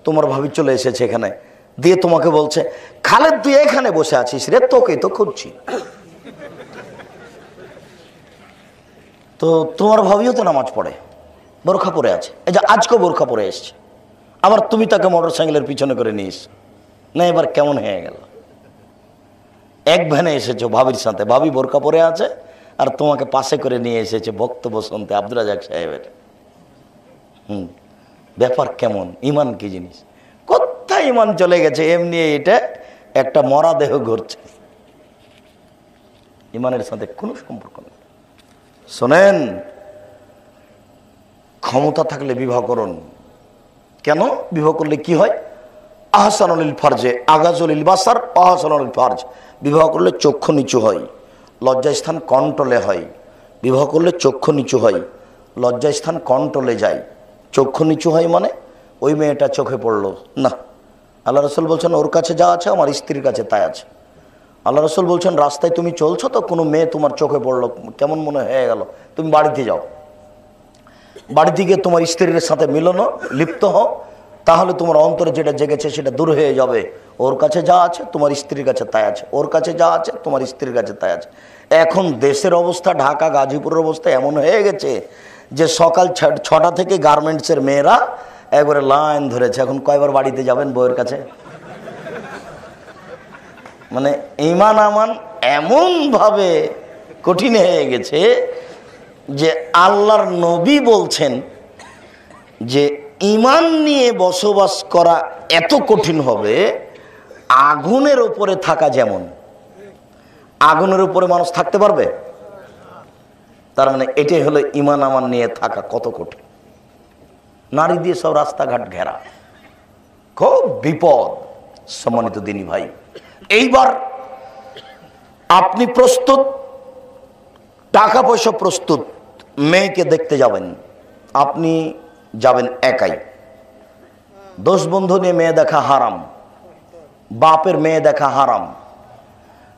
তোমার ভাবি চলে এসেছে এখানে, দিয়ে তোমাকে বলছে খালেদ তুই এখানে বসে আছিস রে, তোকে তো খুঁজছি। তো তোমার ভাবিও তো নামাজ পড়ে, বোরখা পরে আছে, এই যে আজকেও বোরখা পরে এসছে, আবার তুমি তাকে মোটর সাইকেলের পিছনে করে নিস না। এবার কেমন হয়ে গেল? এক ভ্যানে এসেছো ভাবির সাথে, ভাবি বোরখা পরে আছে আর তোমাকে পাশে করে নিয়ে এসেছে বক্তব্য শুনতে আব্দুল রাজাক সাহেবের। ব্যাপার কেমন? ইমান কি জিনিস? কোথায় ইমান চলে গেছে? এমনি এটা একটা মরা দেহ ঘুরছে, ইমানের সাথে কোনো সম্পর্ক নেই। শোনেন, ক্ষমতা থাকলে বিবাহ করুন। কেন? বিবাহ করলে কি হয়? আহসানুল ফারজে আগাজুল বাসার আহসানুল ফারজ। বিবাহ করলে চক্ষু নিচু হয়, লজ্জাস্থান কন্ট্রোলে হয়। বিবাহ করলে চক্ষু নিচু হয়, লজ্জাস্থান কন্ট্রোলে যায়। চক্ষু নিচু হয় মানে ওই মেয়েটা চোখে পড়লো না, আল্লাহ রসুল বলছেন ওর কাছে যা আছে আমার স্ত্রীর কাছে তাই আছে। আল্লাহ রসুল বলছেন রাস্তায় তুমি চলছো তো কোনো মেয়ে তোমার চোখে পড়লো, কেমন মনে হয়ে গেল, তুমি বাড়িতে যাও, বাড়িতে গিয়ে তোমার স্ত্রীর সাথে মিলনো লিপ্ত হও, তাহলে তোমার অন্তরে যেটা জেগেছে সেটা দূর হয়ে যাবে। ওর কাছে যা আছে তোমার স্ত্রীর কাছে তাই আছে, ওর কাছে যা আছে তোমার স্ত্রীর কাছে তাই আছে। এখন দেশের অবস্থা, ঢাকা গাজীপুরের অবস্থা এমন হয়ে গেছে যে সকাল 6টা থেকে গার্মেন্টসের মেয়েরা একবারে লাইন ধরেছে, এখন কয়বার বাড়িতে যাবেন বউয়ের কাছে? মানে ঈমান আমান এমন ভাবে কঠিন হয়ে গেছে যে আল্লাহর নবী বলছেন যে ঈমান নিয়ে বসবাস করা এত কঠিন হবে, আগুনের উপরে থাকা যেমন। আগুনের উপরে মানুষ থাকতে পারবে? তার মানে এটাই হলো ইমান আমার নিয়ে থাকা কত কঠিন। নারী দিয়ে সব রাস্তাঘাট ঘেরা, খুব বিপদ। সম্মানিত দিনী ভাই, এইবার আপনি প্রস্তুত, টাকা পয়সা প্রস্তুত, মেয়েকে দেখতে যাবেন, আপনি যাবেন একাই। 10 বন্ধু নিয়ে মেয়ে দেখা হারাম, বাপের মেয়ে দেখা হারাম,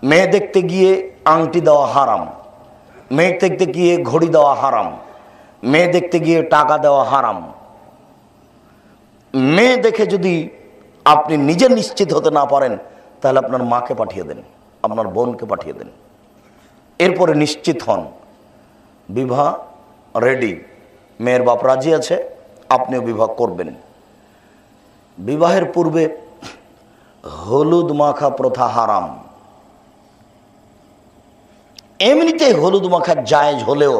মেয়ে দেখতে গিয়ে আংটি দেওয়া হারাম, মেয়ে দেখতে গিয়ে ঘড়ি দেওয়া হারাম, মেয়ে দেখতে গিয়ে টাকা দেওয়া হারাম। মেয়ে দেখে যদি আপনি নিজে নিশ্চিত হতে না পারেন, তাহলে আপনার মাকে পাঠিয়ে দেন, আপনার বোনকে পাঠিয়ে দেন, এরপরে নিশ্চিত হন। বিবাহ রেডি, মেয়ের বাপ রাজি আছে, আপনিও বিবাহ করবেন। বিবাহের পূর্বে হলুদ মাখা প্রথা হারাম। এমনিতে হলুদ মাখা জায়েজ হলেও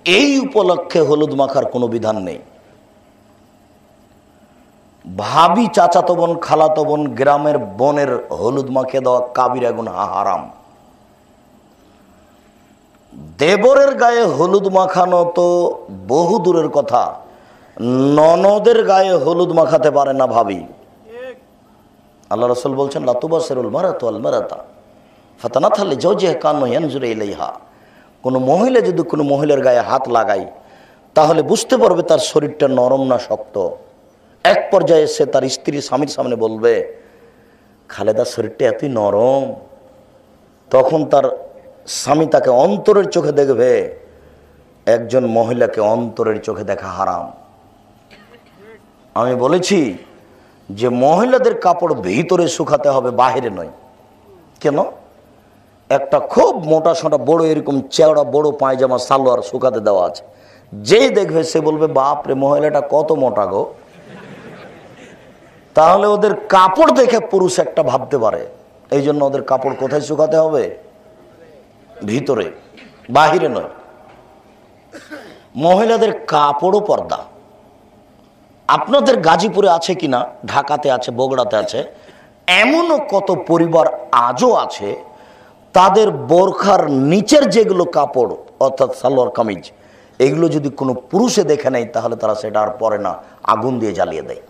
এই উপলক্ষে হলুদ মাখার কোনো বিধান নেই। ভাবি, চাচাতো বোন, খালাতো বোন, গ্রামের বোনের হলুদ মাখিয়ে দেওয়া কাবিরা গুনাহ, হারাম। দেবরের গায়ে হলুদ মাখানো তো বহু দূরের কথা, ননদের গায়ে হলুদ মাখাতে পারে না ভাবি। আল্লাহ রাসূল বলছেন, লা তুবাসিরুল মারাতু আল মারাতা ফাতানাথা লিজাওজিহা কান্নাহু ইয়ানজুরু ইলাইহা। কোনো মহিলা যদি কোনো মহিলার গায়ে হাত লাগায়, তাহলে বুঝতে পারবে তার শরীরটা নরম না শক্ত। এক পর্যায়ে সে তার স্ত্রী স্বামীর সামনে বলবে, খালেদার শরীরটা এতই নরম, তখন তার স্বামী তাকে অন্তরের চোখে দেখবে। একজন মহিলাকে অন্তরের চোখে দেখা হারাম। আমি বলেছি যে মহিলাদের কাপড় ভিতরে শুকাতে হবে, বাহিরে নয়। কেন? একটা খুব মোটা সোটা বড় এরকম চেওড়া বড় পায়জামা সালোয়ার শুকাতে দেওয়া আছে, যেই দেখবে সে বলবে, বাপরে মহিলাটা কত মোটা গো। তাহলে ওদের কাপড় দেখে পুরুষ একটা ভাবতে পারে। এই জন্য ওদের কাপড় কোথায় শুকাতে হবে? ভিতরে, বাহিরে নয়। মহিলাদের কাপড়ও পর্দা। আপনাদের গাজীপুরে আছে কিনা, ঢাকাতে আছে, বগুড়াতে আছে, এমনও কত পরিবার আজও আছে, তাদের বোরখার নিচের যেগুলো কাপড় অর্থাৎ সালোয়ার কামিজ, এগুলো যদি কোনো পুরুষে দেখে নেয়, তাহলে তারা সেটা আর পরে না, আগুন দিয়ে জ্বালিয়ে দেয়।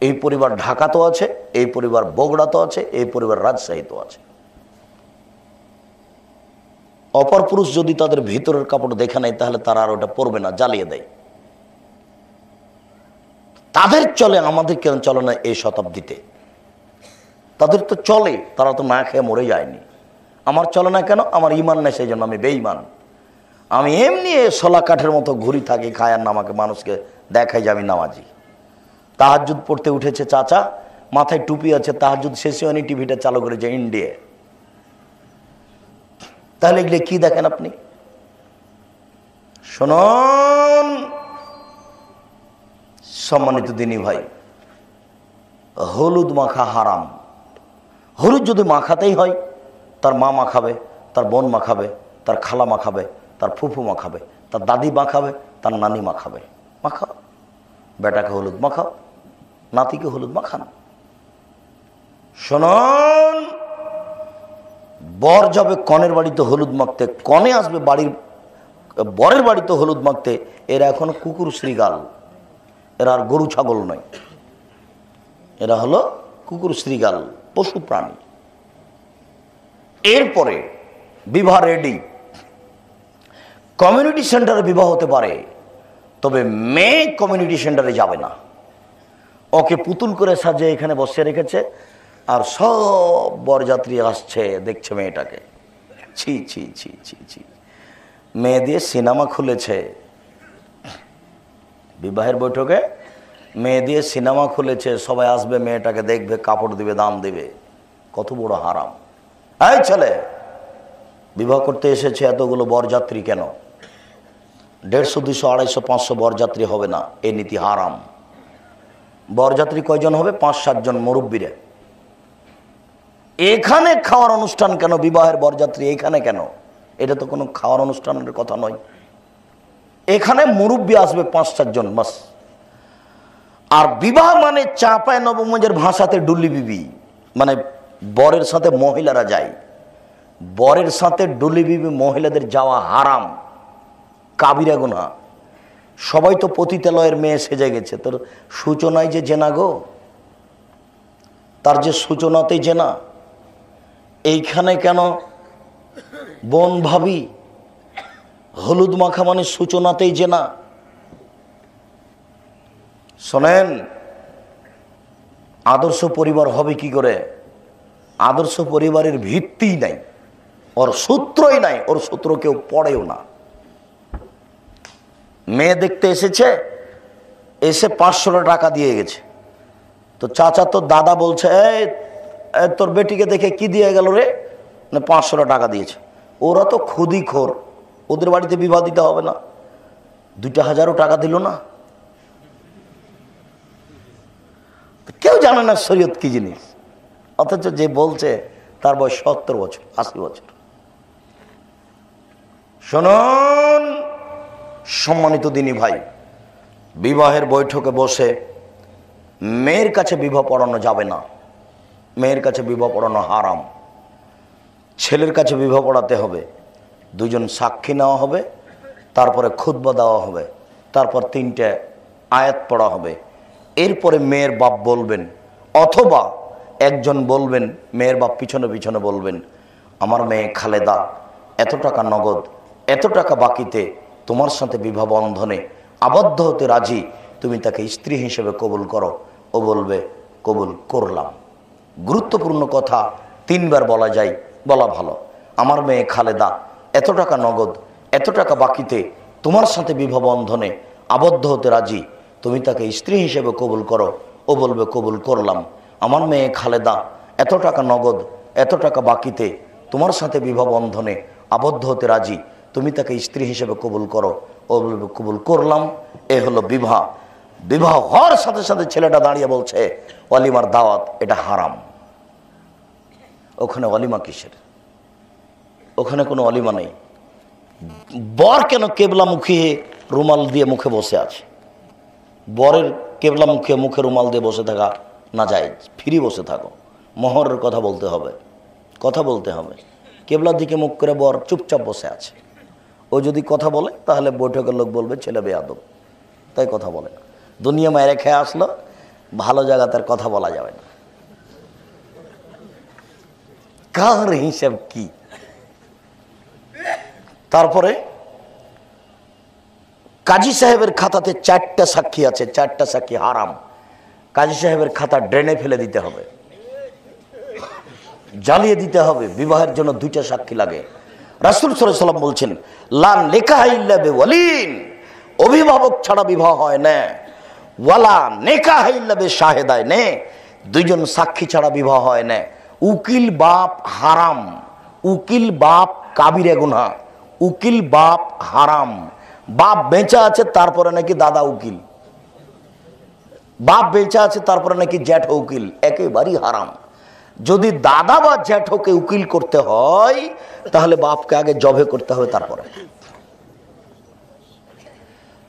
এই পরিবার ঢাকাতেও আছে, এই পরিবার বগুড়াতেও আছে, এই পরিবার রাজশাহীতেও আছে। অপর পুরুষ যদি তাদের ভিতরের কাপড় দেখে নেয়, তাহলে তারা আর ওটা পরবে না, জ্বালিয়ে দেয়। তাদের চলে, আমাদের কেন চলে না এই শতাব্দীতে? তাদের তো চলে, তারা তো না খেয়ে মরে যায়নি। আমার চলে না কেন? আমার ইমান নেই, সেই জন্য আমি বেঈমান। আমি এমনি শোলা কাঠের মতো ঘুরি থাকি, খায় আর আমাকে মানুষকে দেখাই যে আমি নামাজি। তাহাজ্জুদ পড়তে উঠেছে চাচা, মাথায় টুপি আছে, তাহাজ্জুদ শেষে হয়নি, টিভিটা চালু করেছে ইন্ডিয়া। তাহলে এগুলো কি দেখেন আপনি? শুনুন সম্মানিত দিনী ভাই, হলুদ মাখা হারাম। হলুদ যদি মাখাতেই হয়, তার মা মাখাবে, তার বোন মাখাবে, তার খালা মাখাবে, তার ফুফু মাখাবে, তার দাদি মাখাবে, তার নানি মাখাবে। মাখাও, বেটাকে হলুদ মাখাও, নাতিকে হলুদ মাখান। শুনুন, বর যাবে কনের বাড়িতে হলুদ মাখতে, কনে আসবে বাড়ির বরের বাড়িতে হলুদ মাখতে। এরা এখন কুকুর শ্রীগাল, এরা আর গরু ছাগল নয়, এরা হলো কুকুর শ্রীগাল, পশু প্রাণী। এরপরে বিবাহ রেডি, কমিউনিটি সেন্টারে বিবাহ হতে পারে, তবে মেয়ে কমিউনিটি সেন্টারে যাবে না। ওকে পুতুল করে সাজিয়ে এখানে বসিয়ে রেখেছে, আর সব বরযাত্রী আসছে, দেখছে মেয়েটাকে। ছি ছি ছি ছি ছি। মেয়ে দিয়ে সিনেমা খুলেছে, বিবাহের বৈঠকে মেয়ে দিয়ে সিনেমা খুলেছে, সবাই আসবে, মেয়েটাকে দেখবে, কাপড় দিবে, দাম দিবে। কত বড় হারাম! এই ছেলে, বিবাহ করতে এসেছে, এতগুলো বরযাত্রী কেন? 150, 200, 250, 500 বরযাত্রী হবে না, এই নীতি হারাম। বরযাত্রী কয়জন হবে? 5-7 জন মুরব্বীরা। এখানে খাওয়ার অনুষ্ঠান কেন? বিবাহের বরযাত্রী এখানে কেন? এটা তো কোনো খাওয়ার অনুষ্ঠানের কথা নয়। এখানে মুরব্বী আসবে 5-7 জন বাস। আর বিবাহ মানে চাঁপায় নবমঞ্জের ভাষাতে ডুল্লি বিবি, মানে বরের সাথে মহিলারা যায়। বরের সাথে ডুলি বিবি মহিলাদের যাওয়া হারাম, কাবিরা গুনাহ। সবাই তো পতিতালয়ের মেয়ে সেজে গেছে, তোর সূচনায় যে জেনা গো, তার যে সূচনাতেই জেনা। এইখানে কেন বোন ভাবি হলুদ মাখা মানে সূচনাতেই জেনা? শোনেন, আদর্শ পরিবার হবে কি করে? আদর্শ পরিবারের ভিত্তিই নাই, ওর সূত্রই নাই, ওর সূত্র কেউ পড়েও না। মেয়ে দেখতে এসেছে, এসে 500 টাকা দিয়ে গেছে। তো চাচা তো দাদা বলছে, তোর বেটিকে দেখে কি দিয়ে গেল রে? না 500 টাকা দিয়েছে। ওরা তো খুদি খোর, ওদের বাড়িতে বিবাহ দিতে হবে না, 2000 টাকা দিল না। কেউ জানে না শরীয়ত কি জিনিস, অথচ যে বলছে তার বয়স 70 বছর 80 বছর। শুনুন সম্মানিত দিনী ভাই, বিবাহের বৈঠকে বসে মেয়ের কাছে বিবাহ পড়ানো যাবে না, মেয়ের কাছে বিবাহ পড়ানো হারাম। ছেলের কাছে বিবাহ পড়াতে হবে, দুজন সাক্ষী নেওয়া হবে, তারপরে খুতবা দেওয়া হবে, তারপর 3টে আয়াত পড়া হবে। এরপরে মেয়ের বাপ বলবেন, অথবা একজন বলবেন, মেয়ের বাপ পিছনে পিছনে বলবেন, আমার মেয়ে খালেদা এত টাকা নগদ, এত টাকা বাকিতে তোমার সাথে বিবাহ বন্ধনে আবদ্ধ হতে রাজি, তুমি তাকে স্ত্রী হিসেবে কবুল করো। ও বলবে কবুল করলাম। গুরুত্বপূর্ণ কথা 3 বার বলা যায়, বলা ভালো। আমার মেয়ে খালেদা এত টাকা নগদ, এত টাকা বাকিতে তোমার সাথে বিবাহ বন্ধনে আবদ্ধ হতে রাজি, তুমি তাকে স্ত্রী হিসেবে কবুল করো। ও বলবে কবুল করলাম। আমার মেয়ে খালেদা এত টাকা নগদ, এত টাকা বাকিতে তোমার সাথে বিবাহ বন্ধনে আবদ্ধ হতে রাজি, তুমি তাকে স্ত্রী হিসেবে কবুল করো। ও বলবে কবুল করলাম। এ হলো বিবাহ। বিবাহ হওয়ার সাথে সাথে ছেলেটা দাঁড়িয়ে বলছে ওয়ালিমার দাওয়াত এটা হারাম। ওখানে ওয়ালিমা কিসের? ওখানে কোনো ওয়ালিমা নেই। বর কেন কেবলামুখী রুমাল দিয়ে মুখে বসে আছে? বরের কেবলামুখী মুখে রুমাল দিয়ে বসে থাকা না যায়, ফ্রি বসে থাকো। মোহরের কথা বলতে হবে, কথা বলতে হবে। কেবলার দিকে মুখ করে বর চুপচাপ বসে আছে। ও যদি কথা বলে তাহলে বৈঠকের লোক বলবে ছেলে বেয়াদব, তাই কথা বলে না। দুনিয়া মায়ের খেয়ে আসলো, ভালো জায়গা তার কথা বলা যাবে না। কার হিসাব কি? তারপরে কাজী সাহেবের খাতাতে 4টা সাক্ষী আছে, 4টা সাক্ষী হারাম। কাজী সাহেবের খাতা ড্রেনে ফেলে দিতে হবে, জ্বালিয়ে দিতে হবে। বিবাহের জন্য 2টা সাক্ষী লাগে। রাসূল সাল্লাল্লাহু আলাইহি ওয়াসাল্লাম বলছেন লা নিকাহা ইল্লা বিওয়ালিন, অভিভাবক ছাড়া বিবাহ হয় না। ওয়ালা নিকাহা ইল্লা বিশাহিদাইন, 2জন সাক্ষী ছাড়া বিবাহ হয় না। উকিল বাপ হারাম, উকিল বাপ কাবিরা গুনাহ, উকিল বাপ হারাম। বাপ বেঁচে আছে তারপরে নাকি দাদা উকিল, বাপ বেঁচে আছে তারপরে নাকি জ্যাঠ উকিল, একেবারেই হারাম। যদি দাদা বা জ্যাঠকে উকিল করতে হয় তাহলে বাপকে আগে জবে করতে হবে, তারপরে।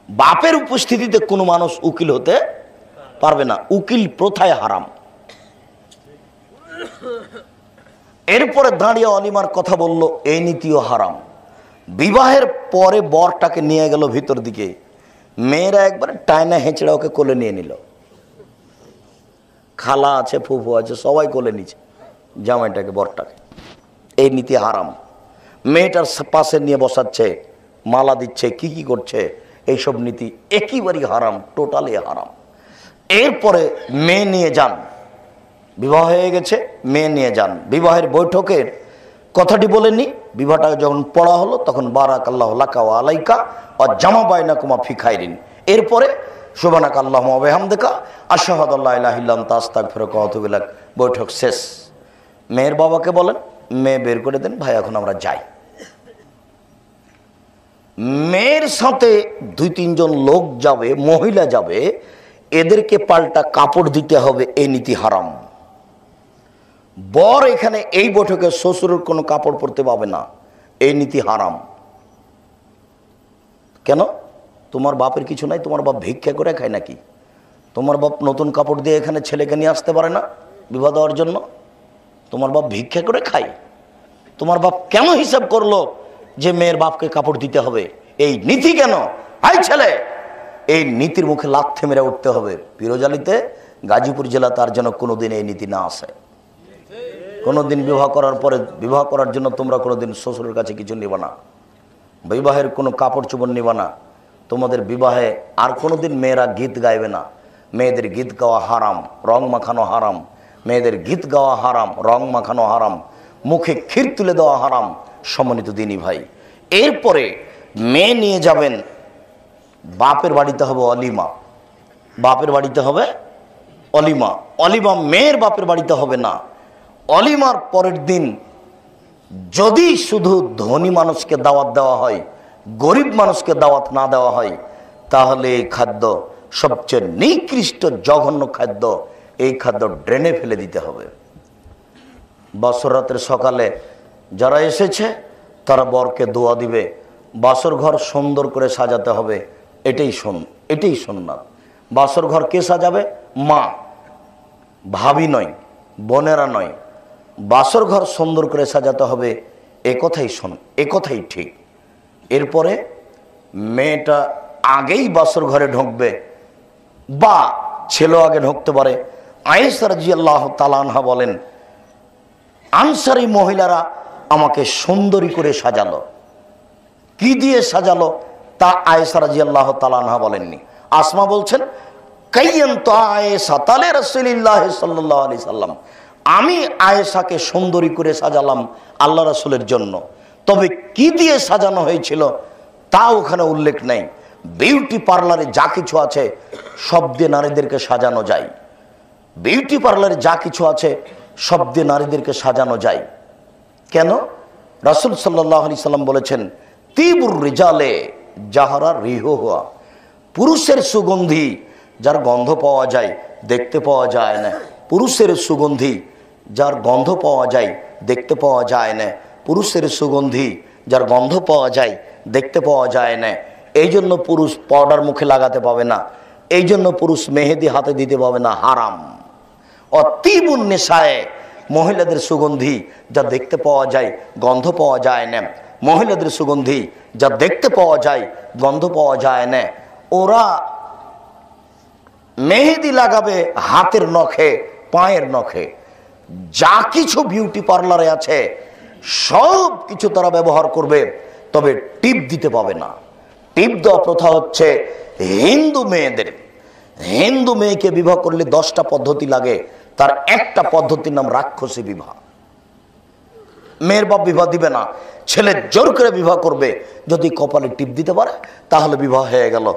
বাপের উপস্থিতিতে কোনো মানুষ উকিল হতে পারবে না, উকিল প্রথায় হারাম। এরপরে দাঁড়িয়ে অলিমার কথা বলল, এই নীতিও হারাম। বিবাহের পরে বরটাকে নিয়ে গেল ভিতর দিকে, মেয়েরা একবারে টাইনা হেঁচড়া ওকে কোলে নিয়ে নিল। খালা আছে, ফুফু আছে, সবাই কোলে নিচ্ছে জামাইটাকে, বরটাকে। এই নীতি হারাম। মেয়েটার পাশে নিয়ে বসাচ্ছে, মালা দিচ্ছে, কি কি করছে, এইসব নীতি একেবারেই হারাম, টোটালি হারাম। এরপরে মেয়ে নিয়ে যান, বিবাহ হয়ে গেছে, মেয়ে নিয়ে যান। বিবাহের বৈঠকের কথাটি বলেনি, বিবাহটা যখন পড়া হলো তখন বারাকাল্লাহু লাকা ওয়া আলাইকা ওয়া জামা বাইনাকুমা ফি খাইরিন। এরপরে সুবহানাকা আল্লাহুম্মা ওয়া বিহামদিকা আশহাদু আল্লা ইলাহা ইল্লা আনতা আস্তাগফিরুকা ওয়া আতুবু ইলাইক। বৈঠক শেষ। মেয়ের বাবাকে বলেন মেয়ে বের করে দেন, ভাই এখন আমরা যাই। মেয়ের সাথে 2-3 জন লোক যাবে, মহিলা যাবে, এদেরকে পাল্টা কাপড় দিতে হবে, এই নীতি হারাম। বর এখানে এই বৈঠকে শ্বশুরের কোনো কাপড় পরতে পাবে না, এই নীতি হারাম। কেন? তোমার বাপের কিছু নাই? তোমার বাপ ভিক্ষা করে খায় নাকি? তোমার বাপ নতুন কাপড় দিয়ে এখানে ছেলেকে নিয়ে আসতে পারে না বিবাহ দেওয়ার জন্য? তোমার বাপ ভিক্ষা করে খায়? তোমার বাপ কেন হিসাব করলো যে মেয়ের বাপকে কাপড় দিতে হবে? এই নীতি কেন? আই ছেলে, এই নীতির মুখে লাথি মেরে উঠতে হবে। পিরোজালিতে গাজীপুর জেলা তার যেন কোনোদিন এই নীতি না আসে। কোনোদিন বিবাহ করার পরে, বিবাহ করার জন্য তোমরা কোনোদিন শ্বশুরের কাছে কিছু নিবা না, বিবাহের কোনো কাপড় চোপড় নিবা না। তোমাদের বিবাহে আর কোনোদিন মেয়েরা গীত গাইবে না। মেয়েদের গীত গাওয়া হারাম, রং মাখানো হারাম। মেয়েদের গীত গাওয়া হারাম, রং মাখানো হারাম, মুখে ক্ষীর তুলে দেওয়া হারাম। সম্মানিত দিনী ভাই, এরপরে মেয়ে নিয়ে যাবেন, বাপের বাড়িতে হবে অলিমা। বাপের বাড়িতে হবে অলিমা। অলিমা মেয়ের বাপের বাড়িতে হবে না। অলিমার পরের দিন যদি শুধু ধনী মানুষকে দাওয়াত দেওয়া হয়, গরিব মানুষকে দাওয়াত না দেওয়া হয়, তাহলে এই খাদ্য সবচেয়ে নিকৃষ্ট জঘন্য খাদ্য। এই খাদ্য ড্রেনে ফেলে দিতে হবে। বাসর রাতের সকালে যারা এসেছে তারা বরকে দোয়া দিবে। বাসর ঘর সুন্দর করে সাজাতে হবে। এটাই সুন্নাত। বাসর ঘর কে সাজাবে? মা, ভাবি নয়, বোনেরা নয়। বাসর ঘর সুন্দর করে সাজাতে হবে, একথাই ঠিক। এরপরে মেয়েটা আগেই বাসর ঘরে ঢুকবে, বা ছেলে আগে ঢুকতে পারে। আয়েশা রাদিয়াল্লাহু তাআলা আনহা বলেন, আনসারী মহিলারা আমাকে সুন্দরী করে সাজালো। কি দিয়ে সাজালো তা আয়েশা রাদিয়াল্লাহু তাআলা আনহা বলেননি। আসমা বলছেন, কাইয়ানতু আয়েশা তালে রাসূলুল্লাহ সাল্লাল্লাহু আলাইহি সাল্লাম, আমি আয়েশাকে সুন্দরী করে সাজালাম আল্লাহ রাসূলের জন্য। তবে কি দিয়ে সাজানো হয়েছিল তা ওখানে উল্লেখ নেই। বিউটি পার্লারে যা কিছু আছে সব দিয়ে নারীদেরকে সাজানো যায়। বিউটি পার্লারে যা কিছু আছে সব দিয়ে নারীদেরকে সাজানো যায়। কেন? রাসূল সাল্লাল্লাহু আলাইহি সাল্লাম বলেছেন, তিবুর রিজালে জাহারা রিহুহা, পুরুষের সুগন্ধি যার গন্ধ পাওয়া যায় দেখতে পাওয়া যায় না। পুরুষের সুগন্ধি যার গন্ধ পাওয়া যায় দেখতে পাওয়া যায় না। পুরুষের সুগন্ধি যার গন্ধ পাওয়া যায় দেখতে পাওয়া যায় না। এই জন্য পুরুষ পাউডার মুখে লাগাতে পাবে না, এই জন্য পুরুষ মেহেদি হাতে দিতে পাবে না, হারাম। অতিবুন নেশায়, মহিলাদের সুগন্ধি যা দেখতে পাওয়া যায় গন্ধ পাওয়া যায় না। মহিলাদের সুগন্ধি যা দেখতে পাওয়া যায় গন্ধ পাওয়া যায় না। ওরা মেহেদি লাগাবে হাতের নখে, পায়ের নখে, যা কিছু বিউটি পার্লারে আছে সব কিছু তারা ব্যবহার করবে, তবে টিপ দিতে পাবে না। টিপ দেওয়া প্রথা হচ্ছে হিন্দু মেয়েদের। হিন্দু মেয়েকে বিবাহ করলে 10টা পদ্ধতি লাগে, তার একটা পদ্ধতির নাম রাক্ষসী বিবাহ। মেয়ের বাপ বিবাহ দিবে না, ছেলে জোর করে বিবাহ করবে। যদি কপালে টিপ দিতে পারে তাহলে বিবাহ হয়ে গেল।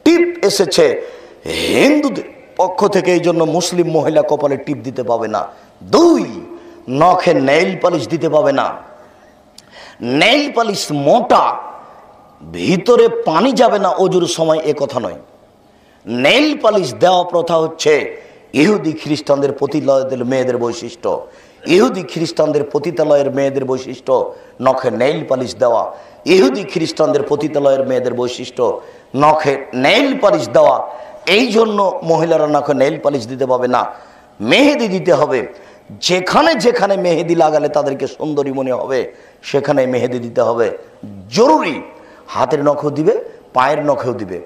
টিপ এসেছে হিন্দুদের পক্ষ থেকে, এই জন্য মুসলিম মহিলা কপালে টিপ দিতে পাবে না। 2, নখে নেইল পালিশ দিতে পাবে না। নেইল পালিশ মোটা, ভিতরে পানি যাবে না অজুর সময়, এ কথা নয়। নেইল পালিশ দেওয়া প্রথা হচ্ছে ইহুদি খ্রিস্টানদের পতিতালয়ের মেয়েদের বৈশিষ্ট্য। ইহুদি খ্রিস্টানদের পতিতালয়ের মেয়েদের বৈশিষ্ট্য নখে নেইল পালিশ দেওয়া। ইহুদি খ্রিস্টানদের পতিতালয়ের মেয়েদের বৈশিষ্ট্য নখে নেইল পালিশ দেওয়া। এই জন্য মহিলারা নখে নেইল পালিশ দিতে পাবে না। মেহেদি দিতে হবে। যেখানে যেখানে মেহেদি লাগালে তাদেরকে সুন্দরী মনে হবে সেখানে মেহেদি দিতে হবে, জরুরি। হাতের নখেও দিবে, পায়ের নখেও দিবে।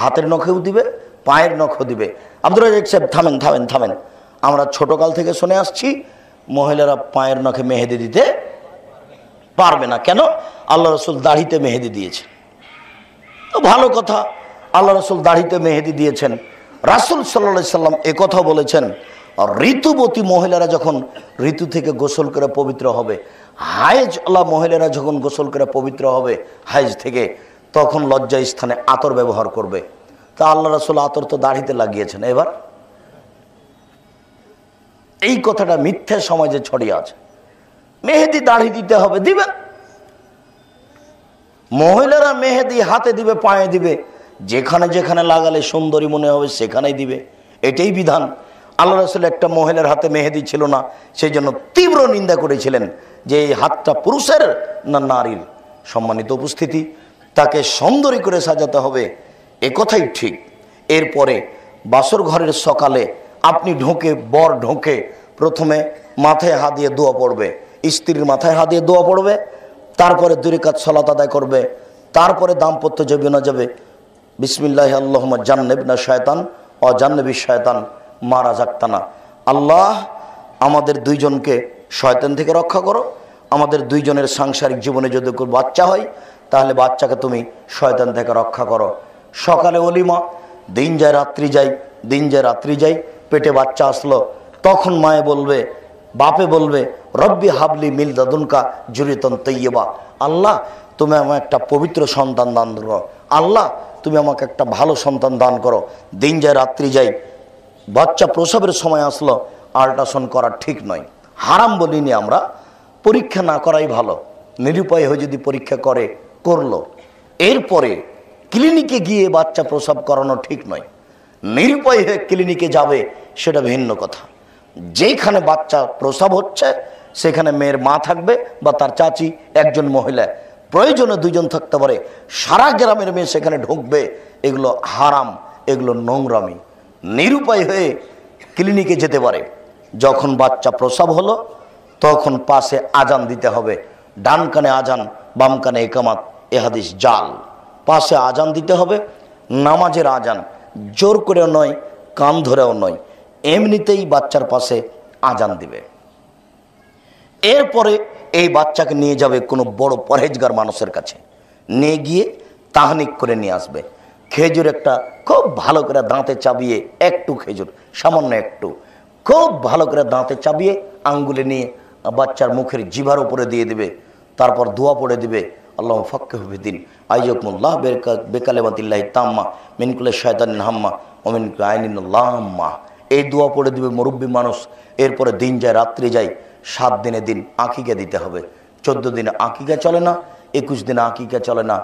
হাতের নখেও দিবে, পায়ের নখেও দিবে। আব্দুর রাজ্জাক সাহেব, থামেন। আমরা ছোটকাল থেকে শুনে আসছি মহিলারা পায়ের নখে মেহেদি দিতে পারবে না। কেন? আল্লাহ রাসূল দাড়িতে মেহেদি দিয়েছে। তো ভালো কথা, আল্লাহ রাসূল দাড়িতে মেহেদি দিয়েছেন। রাসূল সাল্লাল্লাহু আলাইহি সাল্লাম একথা বলেছেন, ঋতুবতী মহিলারা যখন ঋতু থেকে গোসল করে পবিত্র হবে, হায়েজ আলা মহিলারা যখন গোসল করে পবিত্র হবে হায়েজ থেকে, তখন লজ্জা স্থানে আতর ব্যবহার করবে। তা আল্লাহ রাসূল আতর তো দাড়িতে লাগিয়েছেন। এবার এই কথাটা মিথ্যা সমাজে ছড়িয়ে আছে। মেহেদি দাড়ি দিতে হবে, দিবেন। মহিলারা মেহেদি হাতে দিবে, পায়ে দিবে, যেখানে যেখানে লাগালে সুন্দরী মনে হবে সেখানেই দিবে, এটাই বিধান। আল্লাহ রাসূল একটা মহিলার হাতে মেহেদি ছিল না, সেই জন্য তীব্র নিন্দা করেছিলেন যে এই হাতটা পুরুষের না নারীর। সম্মানিত উপস্থিতি, তাকে সুন্দরী করে সাজাতে হবে, এ কথাই ঠিক। এরপরে বাসর ঘরের সকালে আপনি বর ঢোকে প্রথমে মাথায় হাত দিয়ে দোয়া পড়বে, স্ত্রীর মাথায় হাত দিয়ে দোয়া পড়বে, তারপরে 2 রাকাত সালাত আদায় করবে, তারপরে দাম্পত্য জীবনে যাবে বিসমিল্লাহি আল্লাহুম্মা জান্নিবনা শায়তান ও জান্নিবিশ শায়তান মা রাযাকতানা। আল্লাহ আমাদের দুইজনকে শয়তান থেকে রক্ষা করো, আমাদের দুইজনের সাংসারিক জীবনে যদি কোনো বাচ্চা হয় তাহলে বাচ্চাকে তুমি শয়তান থেকে রক্ষা করো। সকালে ওলিমা, দিন যায় রাত্রি যায়, দিন যায় রাত্রি যায়, পেটে বাচ্চা আসলো, তখন মায়ে বলবে, বাপে বলবে, রব্বি হাবলি মিল দাদুনকা জুরিতন তৈয়বা, আল্লাহ তুমি আমার একটা পবিত্র সন্তান দান করো, আল্লাহ তুমি আমাকে একটা ভালো সন্তান দান করো। দিন যায় রাত্রি যায়, বাচ্চা প্রসবের সময় আসলো, আল্ট্রাসাউন্ড করা ঠিক নয়, হারাম বলিনি আমরা, পরীক্ষা না করাই ভালো। নিরুপায় হয়ে যদি পরীক্ষা করলো, এরপরে ক্লিনিকে গিয়ে বাচ্চা প্রসব করানো ঠিক নয়। নিরুপায় হয়ে ক্লিনিকে যাবে সেটা ভিন্ন কথা। যেখানে বাচ্চা প্রসব হচ্ছে সেখানে মেয়ের মা থাকবে বা তার চাচি, একজন মহিলা, প্রয়োজনে 2 জন থাকতে পারে, সারা গ্রামের মেয়ে সেখানে ঢুকবে, এগুলো হারাম, এগুলো নোংরামি। নিরুপায় হয়ে ক্লিনিকে যেতে পারে। যখন বাচ্চা প্রসব হলো তখন পাশে আজান দিতে হবে, ডান কানে আজান, বাম কানে ইকামাত, এ হাদিস জাল। পাশে আজান দিতে হবে, নামাজের আজান, জোর করেও নয়, কান ধরেও নয়, এমনিতেই বাচ্চার পাশে আজান দিবে। এরপরে এই বাচ্চাকে নিয়ে যাবে কোনো বড় পরহেজগার মানুষের কাছে, নিয়ে গিয়ে তাহনিক করে নিয়ে আসবে। খেজুর একটা খুব ভালো করে দাঁতে চাবিয়ে, একটু খেজুর, সামান্য একটু, খুব ভালো করে দাঁতে চাবিয়ে আঙ্গুলে নিয়ে বাচ্চার মুখের জিভার উপরে দিয়ে দিবে। তারপর দোয়া পড়ে দিবে, আল্লাহ ফাক্কিহু ফিদ্দীন আইয়াকুমুল্লাহ বেকালেমাতিল্লাহি তাম্মা মিন কুল্লি শায়তানিন হাম্মা ওয়া মিন কুল্লি আইনিন লাম্মা। এই দোয়া পড়ে দিবে মুরব্বী মানুষ। এরপরে দিন যায় রাত্রি যায়, 7 দিনে দিন আকিকা দিতে হবে। 14 দিনে আকিকা চলে না, 21 দিনে আকিকা চলে না,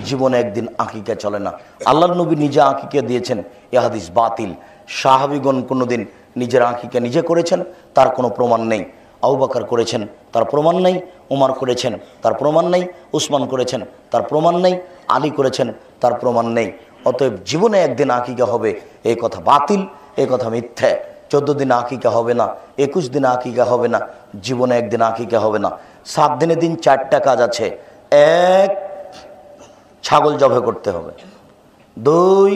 জীবনে একদিন আকিকা চলে না। আল্লাহর নবী নিজে আকিকা দিয়েছেন, এ হাদিস বাতিল। সাহাবীগণ কোনোদিন নিজের আকিকা নিজে করেছেন তার কোনো প্রমাণ নেই। আবু বকর করেছেন তার প্রমাণ নেই, উমর করেছেন তার প্রমাণ নেই, উসমান করেছেন তার প্রমাণ নেই, আলী করেছেন তার প্রমাণ নেই। অতএব জীবনে একদিন আকিকা হবে এই কথা বাতিল, এই কথা মিথ্যা। 14 দিনে আকিকা হবে না, 21 দিনে আকিকা হবে না, জীবনে একদিন আকিকা হবে না। 7 দিনে দিন 4টা কাজ আছে। 1, ছাগল জবাই করতে হবে। 2,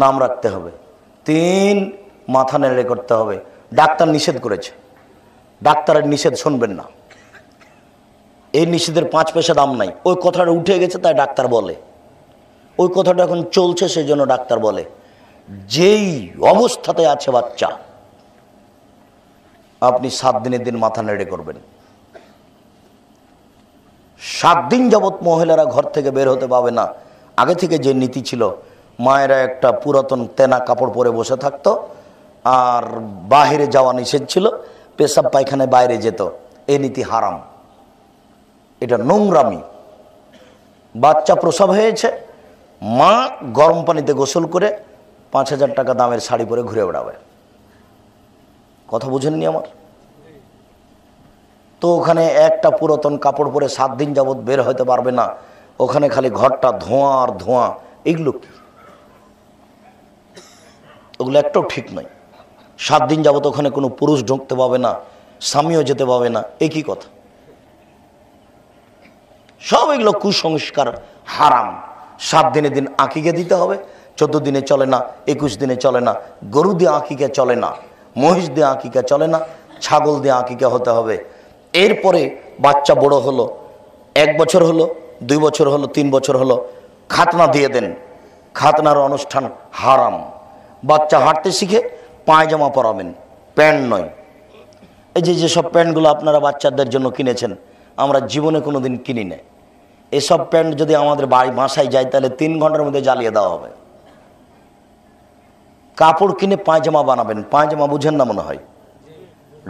নাম রাখতে হবে। 3, মাথা নেড়ে করতে হবে। ডাক্তার নিষেধ করেছে, ডাক্তারের নিষেধ শুনবেন না। এই নিষেধের 5 পয়সা দাম নাই। ওই কথাটা উঠে গেছে তাই ডাক্তার বলে, ওই কথাটা এখন চলছে সেই জন্য ডাক্তার বলে। যেই অবস্থাতে আছে বাচ্চা, আপনি 7 দিনের দিন মাথা নেড়ে করবেন। 7 দিন যাবৎ মহিলারা ঘর থেকে বের হতে পাবে না। আগে থেকে যে নীতি ছিল, মায়েরা একটা পুরাতন তেনা কাপড় পরে বসে থাকতো, আর বাহিরে যাওয়া নিষেধ ছিল, পেশাব পায়খানায় বাইরে যেত। এই নীতি হারাম, এটা নোংরামি। বাচ্চা প্রসব হয়েছে, মা গরম পানিতে গোসল করে 5,000 টাকা দামের শাড়ি পরে ঘুরে বেড়াবে। কথা বুঝেননি আমার? তো ওখানে একটা পুরাতন কাপড় পরে 7 দিন যাবৎ বের হতে পারবে না, ওখানে খালি ঘরটা ধোঁয়া আর ধোঁয়া। এগুলো কি? ওগুলো একটাও ঠিক নয়। 7 দিন যাবৎ ওখানে কোনো পুরুষ ঢুকতে পাবে না, স্বামীও যেতে পাবে না, একই কথা। সব এগুলো কুসংস্কার, হারাম। 7 দিনে দিন আকিকা দিতে হবে। 14 দিনে চলে না, 21 দিনে চলে না, গরু দিয়ে আকিকা চলে না, মহিষ দিয়ে আকিকা চলে না, ছাগল দিয়ে আকিকা হতে হবে। এরপরে বাচ্চা বড় হলো, 1 বছর হলো, 2 বছর হলো, 3 বছর হলো, খাতনা দিয়ে দেন। খাতনার অনুষ্ঠান হারাম। বাচ্চা হাঁটতে শিখে পায়জামা পরাবেন, প্যান্ট নয়। এই যে সব প্যান্টগুলো আপনারা বাচ্চাদের জন্য কিনেছেন, আমরা জীবনে কোনো দিন কিনি না। এসব প্যান্ট যদি আমাদের বাসায় যায় তাহলে 3 ঘন্টার মধ্যে জ্বালিয়ে দেওয়া হবে। কাপড় কিনে পায়জামা বানাবেন। পায়জামা বুঝেন না মনে হয়?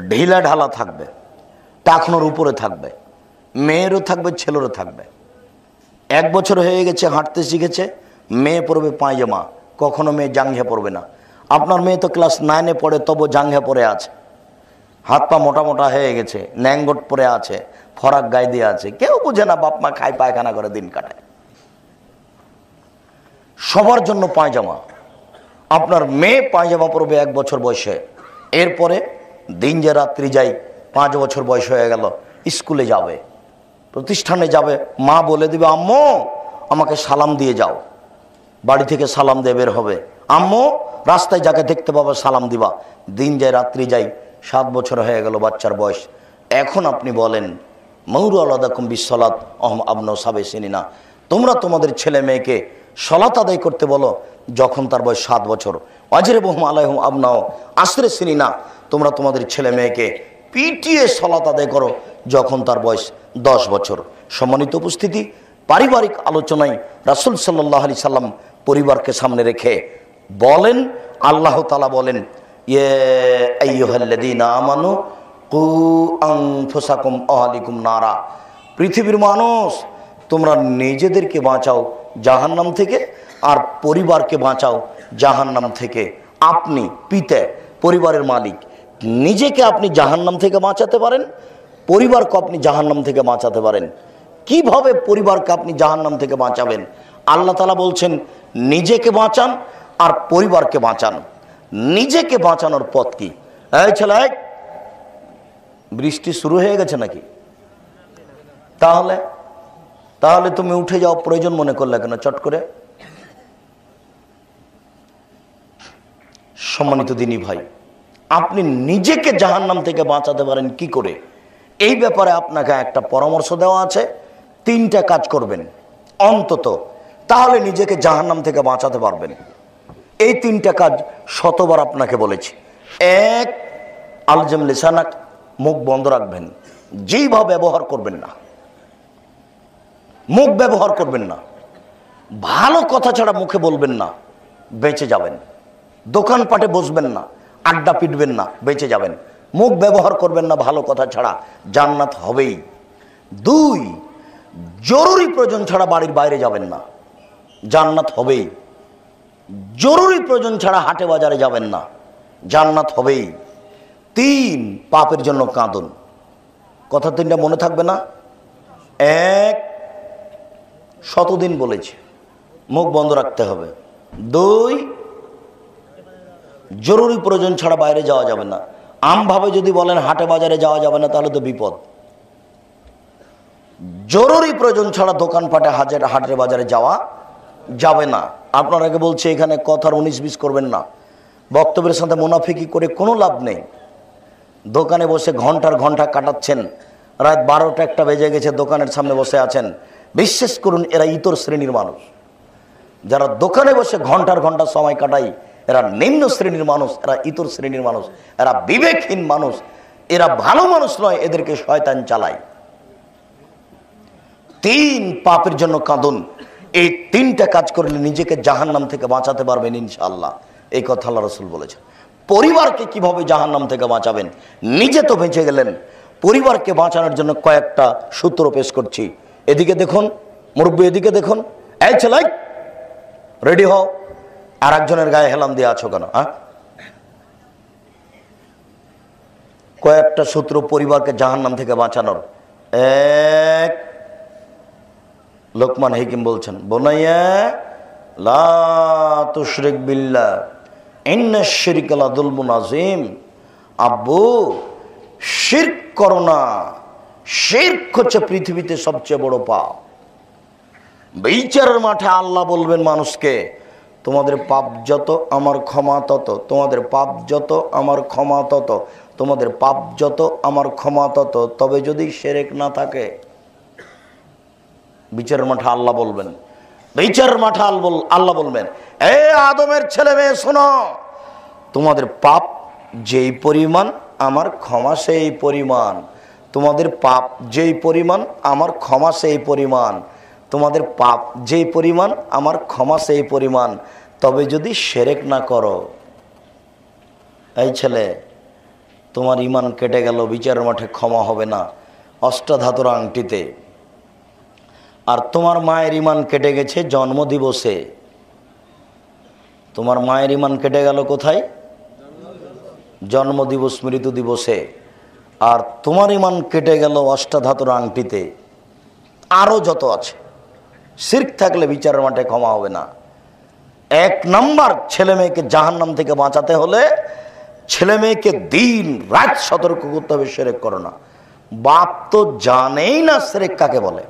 ঢিলা ঢালা থাকবে, টাকনোর উপরে থাকবে, মেয়েরও থাকবে, ছেলেরও থাকবে। 1 বছর হয়ে গেছে, হাঁটতে শিখেছে, মেয়ে পরবে পায়জামা, কখনো মেয়ে জাঙ্ঘে পরবে না। আপনার মেয়ে তো ক্লাস 9-এ পড়ে, তবু জাঙ্ঘে পরে আছে, হাত পা মোটা মোটা হয়ে গেছে, ন্যাংগট পরে আছে, ফরাক গায়ে দিয়ে আছে। কেউ বুঝে না, বাপ মা খায় পায়খানা করে দিন কাটায়। সবার জন্য পায়জামা। আপনার মেয়ে পায়জামা পরবে 1 বছর বয়সে। এরপরে দিন যে রাত্রি যাই, 5 বছর বয়স হয়ে গেল, স্কুলে যাবে, প্রতিষ্ঠানে যাবে, মা বলে দিবে আম্মু আমাকে সালাম দিয়ে যাও, বাড়ি থেকে সালাম দিয়ে বের হবে। আম্মু রাস্তায় যাকে দেখতে পাবে সালাম দিবা। দিন যায় রাত্রি যাই, 7 বছর হয়ে গেল বাচ্চার বয়স। এখন আপনি বলেন মৌরু আলাদাকুম বিসসালাত অহম আবনাউ সাবে সিনিনা, তোমরা তোমাদের ছেলে মেয়েকে সলাত আদায় করতে বলো যখন তার বয়স 7 বছর। ওয়াজরিবুহুম আলাইহিম আবনাউ আশরে সিনিনা, তোমরা তোমাদের ছেলে মেয়েকে পিটিয়ে সলাত আদায় করো যখন তার বয়স 10 বছর। সম্মানিত উপস্থিতি, পারিবারিক আলোচনায় রাসূল সাল্লাল্লাহু আলাইহি সাল্লাম পরিবারকে সামনে রেখে বলেন, আল্লাহ তাআলা বলেন ইয়া আইয়ুহাল্লাযীনা আমানু কু আনফুসাকুম আহলিকুম নারা, পৃথিবীর মানুষ তোমরা নিজেদেরকে বাঁচাও জাহান্নাম থেকে আর পরিবারকে বাঁচাও জাহান্নাম থেকে। আপনি পিতা, পরিবারের মালিক, নিজেকে আপনি জাহান্নাম থেকে বাঁচাতে পারেন, পরিবারকে আপনি জাহান্নাম থেকে বাঁচাতে পারেন। কিভাবে পরিবারকে আপনি জাহান্নাম থেকে বাঁচাবেন? আল্লাহ তাআলা বলছেন নিজেকে বাঁচান আর পরিবারকে বাঁচান। নিজেকে বাঁচানোর পথ কি? এই ছেলে, বৃষ্টি শুরু হয়ে গেছে নাকি? তাহলে তুমি উঠে যাও, প্রয়োজন মনে করলে কেন চট করে? সম্মানিত দিনী ভাই, আপনি নিজেকে জাহান্নাম থেকে বাঁচাতে পারেন কি করে? এই ব্যাপারে আপনাকে একটা পরামর্শ দেওয়া আছে। 3টা কাজ করবেন অন্তত, তাহলে নিজেকে জাহান্নাম থেকে বাঁচাতে পারবেন। এই 3টা কাজ শতবার আপনাকে বলেছি। 1, আলজাম লিসানাক, মুখ বন্ধ রাখবেন, জিহ্বা ব্যবহার করবেন না, মুখ ব্যবহার করবেন না, ভালো কথা ছাড়া মুখে বলবেন না, বেঁচে যাবেন। দোকানপাটে বসবেন না, আড্ডা পিটবেন না, বেঁচে যাবেন। মুখ ব্যবহার করবেন না ভালো কথা ছাড়া, জান্নাত হবেই। 2, জরুরি প্রয়োজন ছাড়া বাড়ির বাইরে যাবেন না, জান্নাত হবেই। জরুরি প্রয়োজন ছাড়া হাটে বাজারে যাবেন না, জান্নাত হবেই। 3, পাপের জন্য কাঁদুন। কথা 3টা মনে থাকবে না? 1, শতদিন বলেছি মুখ বন্ধ রাখতে হবে। 2, জরুরি প্রয়োজন ছাড়া বাইরে যাওয়া যাবে না। আমভাবে যদি বলেন হাটে বাজারে যাওয়া যাবে না, তাহলে তো বিপদ। জরুরি প্রয়োজন ছাড়া দোকানপাটে হাটে বাজারে যাওয়া যাবে না। আপনারাকে বলছে এখানে কথার 19-20 করবেন না, বক্তব্যের সাথে মুনাফিকি করে কোনো লাভ নেই। দোকানে বসে ঘন্টার ঘন্টা কাটাচ্ছেন, রাত 12টা 1টা বেজে গেছে, দোকানের সামনে বসে আছেন। বিশ্বাস করুন এরা ইতর শ্রেণীর মানুষ। যারা দোকানে বসে ঘন্টার ঘন্টা সময় কাটায় এরা নিম্ন শ্রেণীর মানুষ, এরা ইতর শ্রেণীর মানুষ, এরা বিবেকহীন মানুষ, এরা ভালো মানুষ নয়, এদেরকে শয়তান চালায়। 3, পাপের জন্য কাঁদুন। এই 3টা কাজ করলে নিজেকে জাহান্নাম থেকে বাঁচাতে পারবেন ইনশাআল্লাহ। এই কথা আল্লাহ রাসূল বলেছেন। পরিবারকে কিভাবে জাহান্নাম থেকে বাঁচাবেন? নিজে তো বেঁচে গেলেন, পরিবারকে বাঁচানোর জন্য কয়েকটা সূত্র পেশ করছি। এদিকে দেখুন মুরব্বী, এদিকে দেখুন। এই ছেলে, রেডি হও। আর একজনের গায়ে হেলাম দিয়ে আছো কেন? কয়েকটা সূত্র পরিবারকে জাহান্নাম থেকে বাঁচানোর। 1, লোকমান হাকিম বলছেন বুনাইয়া লা তুশরিক বিল্লাহ ইন্নাশ শিরকা লাযুলমুন আযীম। আব্বু, শিরক করো না, শিরক হচ্ছে পৃথিবীতে সবচেয়ে বড় পাপ। বিচারের মাঠে আল্লাহ বলবেন মানুষকে, তোমাদের পাপ যত আমার ক্ষমা তত, তোমাদের পাপ যত আমার ক্ষমা তত, তোমাদের পাপ যত আমার ক্ষমা তত, তবে যদি শিরক না থাকে। বিচারের মাঠে আল্লাহ বলবেন, বিচারের মাঠে আল্লাহ বলবেন, এ আদমের ছেলে মেয়ে শোনো, তোমাদের পাপ যেই পরিমাণ আমার ক্ষমা সেই পরিমাণ, তোমাদের পাপ যেই পরিমাণ আমার ক্ষমা সেই পরিমাণ, তোমাদের পাপ যেই পরিমাণ আমার ক্ষমা সেই পরিমাণ, তবে যদি শিরক না করো। এই ছেলে, তোমার ঈমান কেটে গেল, বিচারের মাঠে ক্ষমা হবে না অষ্টাধাতুর আংটিতে। আর তোমার মায়ের ঈমান কেটে গেছে জন্মদিবসে। তোমার মায়ের ঈমান কেটে গেল কোথায়? জন্মদিবস, মৃত্যু দিবসে। আর তোমার ঈমান কেটে গেল অষ্টাধাতুর আংটিতে। আরও যত আছে, শিরক থাকলে বিচারের মাঠে ক্ষমা হবে না। 1 নাম্বার, ছেলে মেয়েকে জাহান্নাম থেকে বাঁচাতে হলে ছেলে মেয়েকে দিন রাত সতর্ক করতে হবে শিরক করো না। বাপ তো জানেই না শিরক কাকে বলে।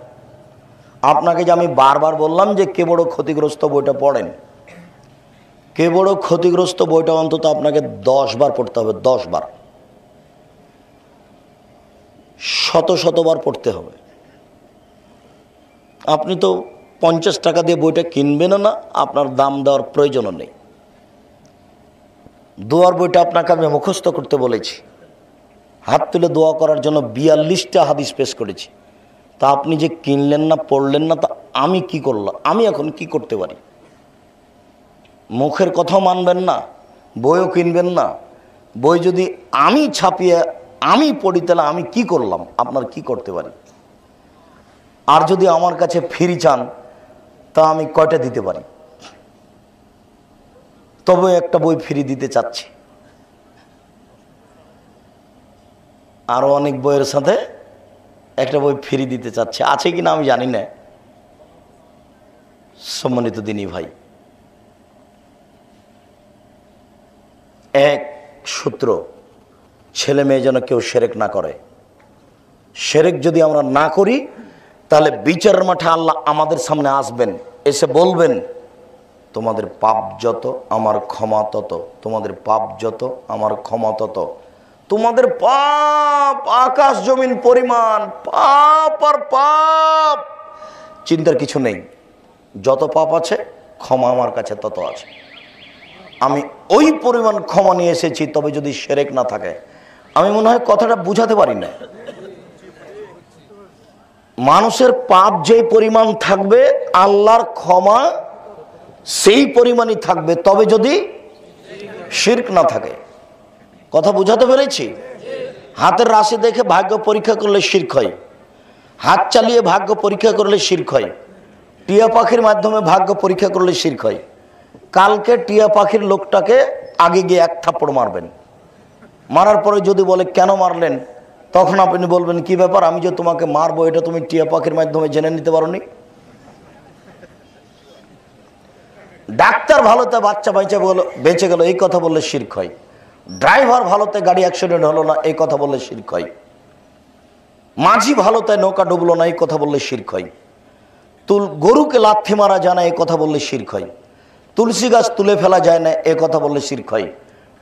আপনাকে যে আমি বারবার বললাম যে কে বড় ক্ষতিগ্রস্ত বইটা পড়েন, কে বড় ক্ষতিগ্রস্ত বইটা অন্তত আপনাকে 10 বার পড়তে হবে, 10 বার, শতবার পড়তে হবে। আপনি তো 50 টাকা দিয়ে বইটা কিনবেন না, আপনার দাম দেওয়ার প্রয়োজনও নেই। দোয়ার বইটা আপনাকে আমি মুখস্থ করতে বলেছি, হাত তুলে দোয়া করার জন্য 42টা হাদিস পেশ করেছি। তা আপনি যে কিনলেন না, পড়লেন না, তা আমি কি করলাম? আমি এখন কি করতে পারি? মুখের কথাও মানবেন না, বইও কিনবেন না। বই যদি আমি ছাপিয়ে আমি পড়ি তাহলে আমি কি করলাম? আপনার কি করতে পারি? আর যদি আমার কাছে ফ্রি চান তা আমি কয়টা দিতে পারি? তবে একটা বই ফ্রি দিতে চাচ্ছি, আরো অনেক বইয়ের সাথে একটা বই ফ্রি দিতে চাচ্ছে, আছে কিনা আমি জানি না। সম্মানিত দিনী ভাই, এক সূত্র, ছেলে মেয়ে যেন কেউ শিরক না করে। শিরক যদি আমরা না করি তাহলে বিচারের মাঠে আল্লাহ আমাদের সামনে আসবেন, এসে বলবেন তোমাদের পাপ যত আমার ক্ষমা তত, তোমাদের পাপ যত আমার ক্ষমা তত। তোমাদের পাপ আকাশ জমিন পরিমাণ, পাপ আর পাপ, চিন্তার কিছু নেই। যত পাপ আছে ক্ষমা আমার কাছে তত আছে, আমি ওই পরিমাণ ক্ষমা নিয়ে এসেছি। তবে যদি শিরক না থাকে, আমি মনে হয় কথাটা বুঝাতে পারি না। মানুষের পাপ যেই পরিমাণ থাকবে আল্লাহর ক্ষমা সেই পরিমাণই থাকবে, তবে যদি শিরক না থাকে। কথা বুঝাতে পেরেছি? হাতের রাশি দেখে ভাগ্য পরীক্ষা করলে শিরক হয়, হাত চালিয়ে ভাগ্য পরীক্ষা করলে শিরক হয়, টিয়া পাখির মাধ্যমে ভাগ্য পরীক্ষা করলে শিরক হয়। কালকে টিয়া পাখির লোকটাকে আগে গিয়ে এক থাপ্পড় মারবেন, মারার পরে যদি বলে কেন মারলেন, তখন আপনি বলবেন কি ব্যাপার, আমি যে তোমাকে মারবো এটা তুমি টিয়া পাখির মাধ্যমে জেনে নিতে পারোনি। ডাক্তার ভালোতে বাচ্চা বেঁচে গেল, এই কথা বললে শিরক হয়। ড্রাইভার ভালোতে গাড়ি অ্যাক্সিডেন্ট হলো না, এই কথা বললে শিরক হয়। মাঝি ভালোতে নৌকা ডুবলো না, এই কথা বললে শিরক হয়। গরুকে লাথি মারা যায় না, এই কথা বললে শিরক হয়। তুলসী গাছ তুলে ফেলা যায় না, এ কথা বললে শিরক হয়।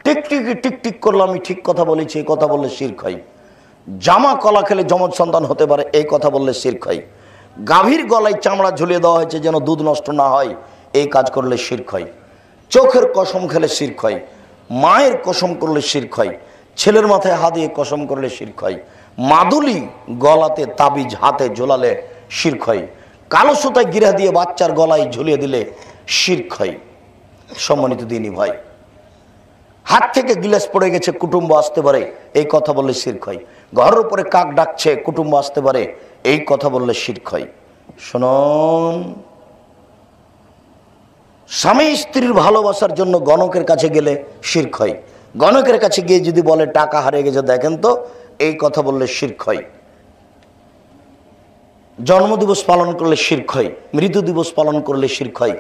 টিকটিকি টিকটিক করলো আমি ঠিক কথা বলেছি, এই কথা বললে শিরক হয়। জামা কলা খেলে যমজ সন্তান হতে পারে, এই কথা বললে শিরক হয়। গাভীর গলায় চামড়া ঝুলিয়ে দেওয়া হয়েছে যেন দুধ নষ্ট না হয়, এই কাজ করলে শিরক হয়। চোখের কসম খেলে শিরক হয়, মায়ের কসম করলে শিরক হয়, ছেলের মাথায় হাত দিয়ে কসম করলে শিরক হয়, মাদুলি গলাতে তাবিজ হাতে ঝোলালে শিরক হয়, কালো সুতায় গিরা দিয়ে বাচ্চার গলায় ঝুলিয়ে দিলে শিরক হয়। সম্মানিত দিনী ভাই, হাত থেকে গিলাস পড়ে গেছে কুটুম্ব আসতে পারে, এই কথা বললে শিরক হয়। ঘরের উপরে কাক ডাকছে কুটুম্ব আসতে পারে, এই কথা বললে শিরক হয়। শুনুন, স্বামী স্ত্রীর ভালোবাসার জন্য গণকের কাছে গেলে শিরক হয়। গণকের কাছে গিয়ে যদি বলে টাকা হারিয়ে গেছে দেখেন তো, এই কথা বললে শিরক হয়। জন্মদিবস পালন করলে শিরক হয়, মৃত্যু দিবস পালন করলে শিরক হয়,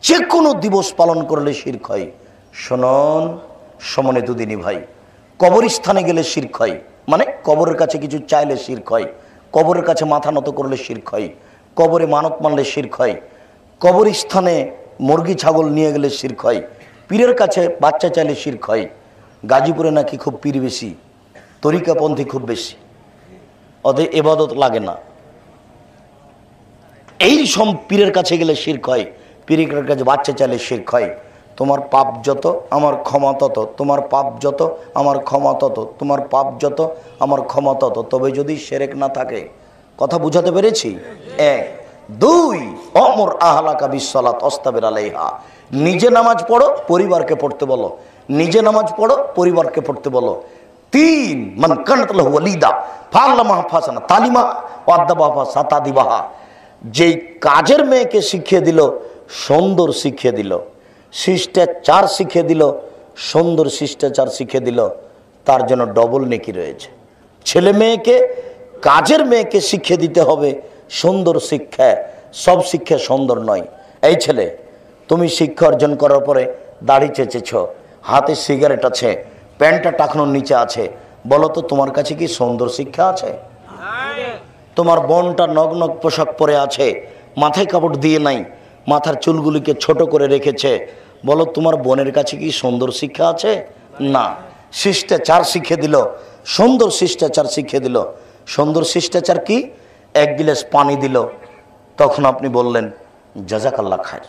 যে কোনো দিবস পালন করলে শিরক হয়। শুনুন সম্মানিত দিনী ভাই, কবরস্থানে গেলে শিরক হয়, মানে কবরের কাছে কিছু চাইলে শিরক হয়, কবরের কাছে মাথা নত করলে শিরক হয়, কবরে মানত মানলে শিরক হয়, কবরস্থানে মুরগি ছাগল নিয়ে গেলে শিরক হয়, পীরের কাছে বাচ্চা চাইলে শিরক হয়। গাজীপুরে নাকি খুব পীর বেশি, তরিকাপন্থী খুব বেশি, ওদের ইবাদত লাগে না। এই সব পীরের কাছে গেলে শিরক হয়, পীরের কাছে বাচ্চা চাইলে শিরক হয়। তোমার পাপ যত আমার ক্ষমা তত, তোমার পাপ যত আমার ক্ষমা তত, তোমার পাপ যত আমার ক্ষমা তত, তবে যদি শিরক না থাকে। কথা বুঝাতে পেরেছি? এক। দুই, অমর আহলাকা বিসসালাত অস্তাবির আলাইহা, নিজে নামাজ পড়ো পরিবারকে পড়তে বলো, নিজে নামাজ পড়ো পরিবারকে পড়তে বলো। তিন, মান কানাত লাহু ওয়ালিদা ফাআল্লামাহা ফাসানা তালিমা ওয়াদাবাহা সাতাদিবাহা, যেই কাজের মেয়েকে শিখিয়ে দিল সুন্দর শিখিয়ে দিল, শিষ্টাচার শিখিয়ে দিল, সুন্দর শিষ্টাচার শিখিয়ে দিল, তার জন্য ডবল নেকি রয়েছে। ছেলে মেয়েকে, কাজের মেয়েকে শিখিয়ে দিতে হবে সুন্দর শিক্ষা, সব শিক্ষা সুন্দর নয়। এই ছেলে, তুমি শিক্ষা অর্জন করার পরে দাড়ি চেঁচেছ, হাতে সিগারেট আছে, প্যান্টটা টাকানোর নিচে আছে, বলো তো তোমার কাছে কি সুন্দর শিক্ষা আছে? তোমার বোনটা নগ্ন পোশাক পরে আছে, মাথায় কাপড় দিয়ে নাই, মাথার চুলগুলিকে ছোট করে রেখেছে, বলো তোমার বোনের কাছে কি সুন্দর শিক্ষা আছে? না। শিষ্টাচার শিখে দিল, সুন্দর শিষ্টাচার শিখে দিল। সুন্দর শিষ্টাচার কি? এক গিলাস পানি দিল, তখন আপনি বললেন জাযাকাল্লাহ খায়ের,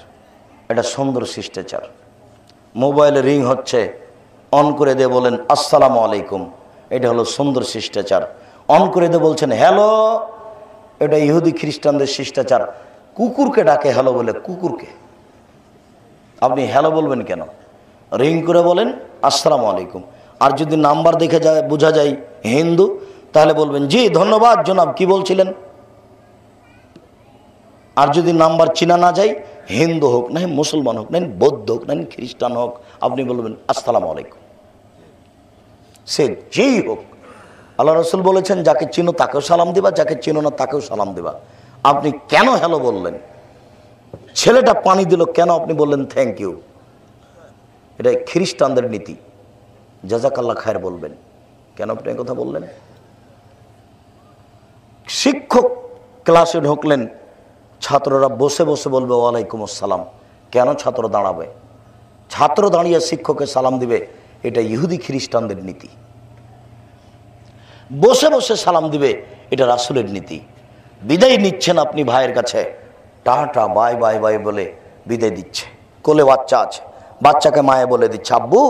এটা সুন্দর শিষ্টাচার। মোবাইলে রিং হচ্ছে, অন করে দিয়ে বলেন আসসালামু আলাইকুম, এটা হলো সুন্দর শিষ্টাচার। অন করে দিয়ে বলছেন হ্যালো, এটা ইহুদি খ্রিস্টানদের শিষ্টাচার। কুকুরকে ডাকে হ্যালো বলে, কুকুরকে আপনি হ্যালো বলবেন কেন? রিং করে বলেন আসসালামু আলাইকুম। আর যদি নাম্বার দেখে যায়, বোঝা যায় হিন্দু, তাহলে বলবেন জি ধন্যবাদ জনাব, কি বলছিলেন। আর যদি নাম্বার চিনা না যায়, হিন্দু হোক না মুসলমান হোক না বৌদ্ধ হোক না খ্রিস্টান হোক, আপনি বলবেন আসসালামু আলাইকুম। সে যেই হোক, আল্লাহ রসুল বলেছেন যাকে চিনো তাকেও সালাম দিবা, যাকে চিনো না তাকেও সালাম দিবা। আপনি কেন হ্যালো বললেন? ছেলেটা পানি দিল, কেন আপনি বললেন থ্যাংক ইউ? এটা খ্রিস্টানদের নীতি, জাযাকাল্লাহ খায়ের বলবেন। কেন আপনি কথা বললেন? শিক্ষক ক্লাসে ঢুকলেন, ছাত্ররা বসে বসে বলবে ওয়ালাইকুম আসসালাম, কেন ছাত্র দাঁড়াবে? ছাত্র দাঁড়িয়ে শিক্ষককে সালাম দিবে, এটা ইহুদি খ্রিস্টানদের নীতি। বসে বসে সালাম দিবে, এটা রাসূলের নীতি। বিদায় নিচ্ছেন আপনি ভাইয়ের কাছে, টাটা বাই বাই বাই বলে বিদায় দিচ্ছে। কোলে বাচ্চা আছে, বাচ্চাকে মায়ে বলে দিচ্ছে আব্বু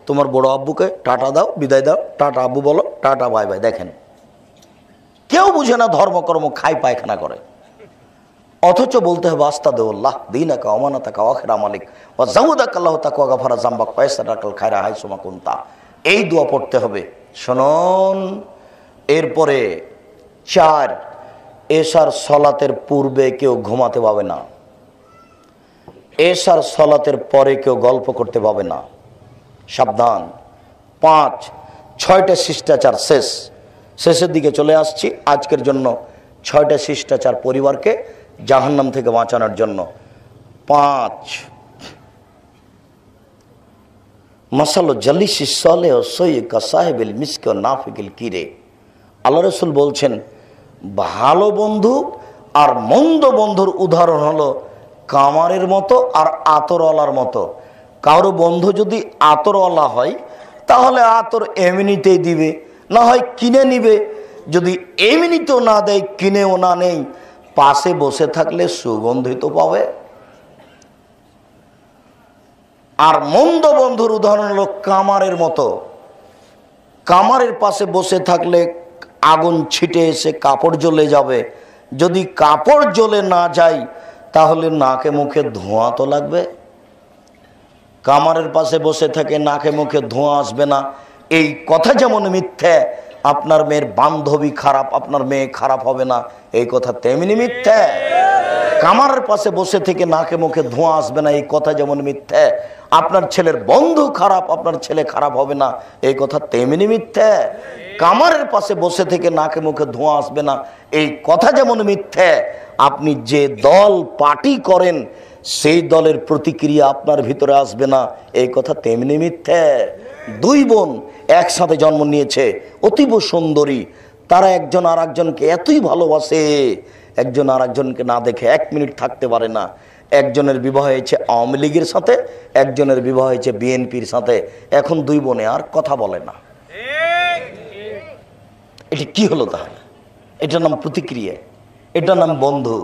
তোমার বড় আব্বুকে টাটা দাও, বিদায় দাও, টাটা আব্বু বলো, টাটা বাই বাই। দেখেন কেউ বুঝে না, ধর্মকর্ম খাই পায়খানা করে, অথচ বলতে হবে আস্তাদুল্লাহ দীনাকা ওমানাতাকা ওয়াখিরা মালিক ওয়া জাউদাকা আল্লাহু তাকওয়া গাফারা জামবাক ওয়াইসারাকাল খায়রা হাইসুমা কুনতা। এই দোয়া পড়তে হবে। শুনুন, এরপরে 4, এশার সলাতের পূর্বে কেউ ঘুমাতে পাবে না, এশার সলাতের পরে কেউ গল্প করতে পাবে না, সাবধান। 5, 6টা শিষ্টাচার শেষের দিকে চলে আসছি। আজকের জন্য 6টা শিষ্টাচার পরিবারকে জাহান্নাম থেকে বাঁচানোর জন্য। 5, মাসালো জালিসি সালে ও সৈয়কা সাহেবিল মিসকে ও নাফিকিল কিরে। আল্লাহ রসুল বলছেন ভালো বন্ধু আর মন্দ বন্ধুর উদাহরণ হলো কামারের মতো আর আতরওয়ালার মতো। কারো বন্ধু যদি আতরওয়ালা হয় তাহলে আতর এমনিতেই দিবে, না হয় কিনে নিবে। যদি এমনিতেও না দেয়, কিনেও না নেই, পাশে বসে থাকলে সুগন্ধিত পাবে। আর মন্দ বন্ধুর উদাহরণ হলো কামারের মতো। কামারের পাশে বসে থাকলে আগুন ছিটে এসে কাপড় জ্বলে যাবে, যদি কাপড় জ্বলে না যায় তাহলে নাকে মুখে ধোঁয়া তো লাগবে। কামারের পাশে বসে থাকে, নাকে মুখে ধোঁয়া আসবে না, এই কথা যেমন মিথ্যে, আপনার মেয়ের বান্ধবী খারাপ, আপনার মেয়ে খারাপ হবে না, এই কথা তেমনি মিথ্যে। কামারের পাশে বসে থেকে নাকে মুখে ধোঁয়া আসবে না, এই কথা যেমন মিথ্যে। আপনার ছেলের বন্ধু খারাপ, আপনার ছেলে খারাপ হবে না, এই কথা তেমনি মিথ্যে। কামারের পাশে বসে থেকে নাকে মুখে ধোঁয়া আসবে না, এই কথা যেমন মিথ্যে। আপনি যে দল পার্টি করেন সেই দলের প্রতিক্রিয়া আপনার ভিতরে আসবে না, এই কথা তেমনি মিথ্যে। 2 বোন একসাথে জন্ম নিয়েছে, অতীব সুন্দরী, তারা একজন আর একজনকে এতই ভালোবাসে, একজন আর একজনকে না দেখে 1 মিনিট থাকতে পারে না। একজনের বিবাহ হয়েছে আওয়ামী লীগের সাথে, একজনের বিবাহ হয়েছে বিএনপির সাথে, এখন 2 বোনে আর কথা বলে না। এটি কি হলো তাহলে? এটার নাম প্রতিক্রিয়া, এটার নাম বন্ধু।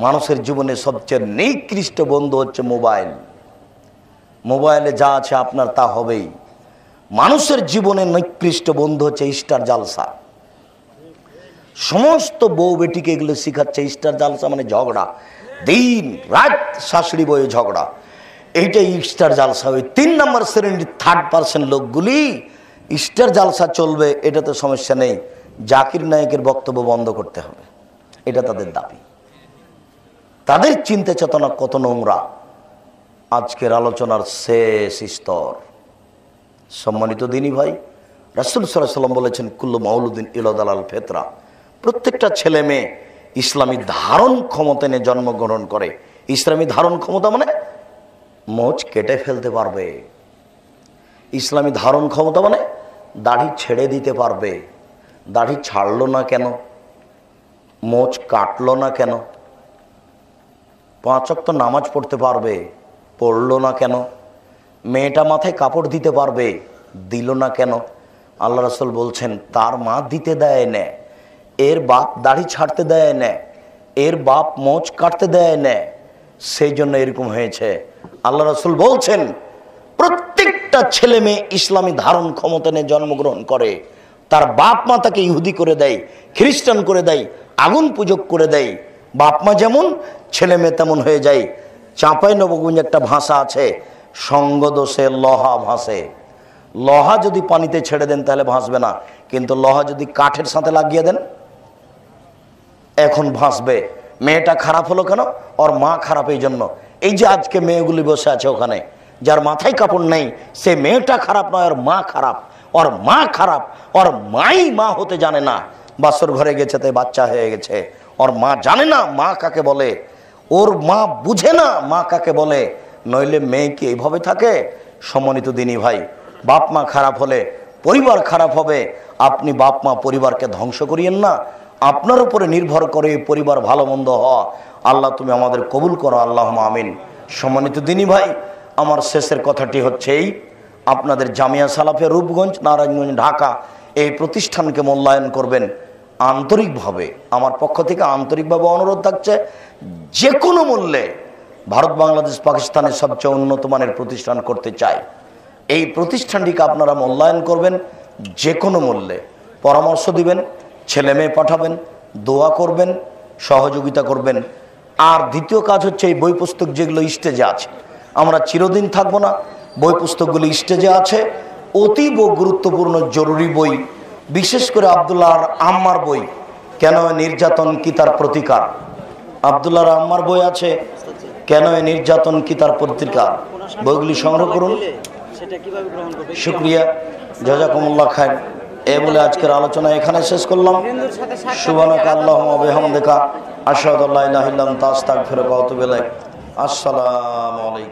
মানুষের জীবনে সবচেয়ে নিকৃষ্ট বন্ধু হচ্ছে মোবাইল। মোবাইলে যা আছে আপনার তা হবেই। মানুষের জীবনে নিকৃষ্ট বন্ধু হচ্ছে স্টার জালসা। সমস্ত বউ বেটিকে এগুলো শিখাচ্ছে। স্টার জালসা মানে ঝগড়া, দিন রাত শাশুড়ি বয়ে ঝগড়া, এইটাই স্টার জালসা। ওই 3 নম্বর শ্রেণীর 3rd পার্সেন্ট লোকগুলি স্টার জালসা চলবে, এটাতে সমস্যা নেই, জাকির নায়েকের বক্তব্য বন্ধ করতে হবে, এটা তাদের দাবি। তাদের চিন্তা চেতনা কত নোংরা। আজকের আলোচনার শেষ স্তর। সম্মানিত দিনী ভাই, রাসূল সাল্লাল্লাহু আলাইহি ওয়াসাল্লাম বলেছেন কুল্লু মাউলুদিন ইউলাদু আলাল ফিতরা, প্রত্যেকটা ছেলে মেয়ে ইসলামী ধারণ ক্ষমতা নিয়ে জন্মগ্রহণ করে। ইসলামী ধারণ ক্ষমতা মানে মোচ কেটে ফেলতে পারবে। ইসলামী ধারণ ক্ষমতা মানে দাড়ি ছেড়ে দিতে পারবে, দাড়ি ছাড়লো না কেন, মোচ কাটলো না কেন, 5 ওয়াক্ত নামাজ পড়তে পারবে, পড়লো না কেন, মেয়েটা মাথায় কাপড় দিতে পারবে, দিল না কেন? আল্লাহ রাসূল বলছেন তার মা দিতে দেয় না, এর বাপ দাড়ি ছাড়তে দেয় না, এর বাপ মোচ কাটতে দেয় না, সেই জন্য এরকম হয়েছে। আল্লাহ রাসূল বলছেন প্রত্যেকটা ছেলে মেয়ে ইসলামী ধারণ ক্ষমতা নিয়ে জন্মগ্রহণ করে, তার বাপ মা তাকে ইহুদি করে দেয়, খ্রিস্টান করে দেয়, আগুন পূজক করে দেয়। বাপ মা যেমন ছেলে মেয়ে তেমন হয়ে যায়। চাঁপাই নবগঞ্জ একটা ভাষা আছে, সঙ্গদোষে লহা ভাসে। লহা যদি পানিতে ছেড়ে দেন তাহলে ভাসবে না, কিন্তু লহা যদি কাঠের সাথে লাগিয়ে দেন এখন ভাসবে। মেয়েটা খারাপ হলো কেন? ওর মা খারাপ। এই জন্য এই যে আজকে মেয়েগুলি বসে আছে ওখানে, যার মাথায় কাপড় নেই, সে মেয়েটা খারাপ নয়, ওর মা খারাপ। ওর মা খারাপ, ওর মাই মা হতে জানে না। বাসর ঘরে গেছে তাই বাচ্চা হয়ে গেছে। ওর মা জানে না মা কাকে বলে, ওর মা বুঝে না মা কাকে বলে, নইলে মেয়ে কি এইভাবে থাকে? সম্মানিত দিনী ভাই, বাপ মা খারাপ হলে পরিবার খারাপ হবে। আপনি বাপ মা পরিবারকে ধ্বংস করিয়েন না, আপনার উপরে নির্ভর করে পরিবার ভালো মন্দ হওয়া। আল্লাহ তুমি আমাদের কবুল করো, আল্লাহুম্মা আমিন। সম্মানিত দিনী ভাই, আমার শেষের কথাটি হচ্ছে এই, আপনাদের জামিয়া সালাফে রূপগঞ্জ, নারায়ণগঞ্জ, ঢাকা এই প্রতিষ্ঠানকে মূল্যায়ন করবেন আন্তরিকভাবে। আমার পক্ষ থেকে আন্তরিকভাবে অনুরোধ থাকছে, যে কোনো মূল্যে ভারত, বাংলাদেশ, পাকিস্তানের সবচেয়ে উন্নত মানের প্রতিষ্ঠান করতে চাই। এই প্রতিষ্ঠানটিকে আপনারা মূল্যায়ন করবেন, যে কোনো মূল্যে পরামর্শ দিবেন, ছেলে মেয়ে পাঠাবেন, দোয়া করবেন, সহযোগিতা করবেন। আর দ্বিতীয় কাজ হচ্ছে এই বই পুস্তক যেগুলো স্টেজে আছে, আমরা চিরদিন থাকবো না, বই পুস্তকগুলি স্টেজে আছে, অতীব গুরুত্বপূর্ণ জরুরি বই, বিশেষ করে আব্দুল্লাহ আম্মার বই, কেন নির্যাতন কি তার প্রতিকার। আব্দুল্লাহ আম্মার বই আছে, কেন নির্যাতন কি তার প্রতিকার। বইগুলি সংগ্রহ করুন। শুকরিয়া, জাযাকুমুল্লাহ খায়র। এ বলে আজকের আলোচনা এখানে শেষ করলাম। সুবহানাকা আল্লাহুম্মা ওয়া বিহামদিকা আশহাদু আল্লা ইলাহা ইল্লা আনতা আস্তাগফিরুকা ওয়া আতুবু ইলাইক। আসসালামু আলাইকুম।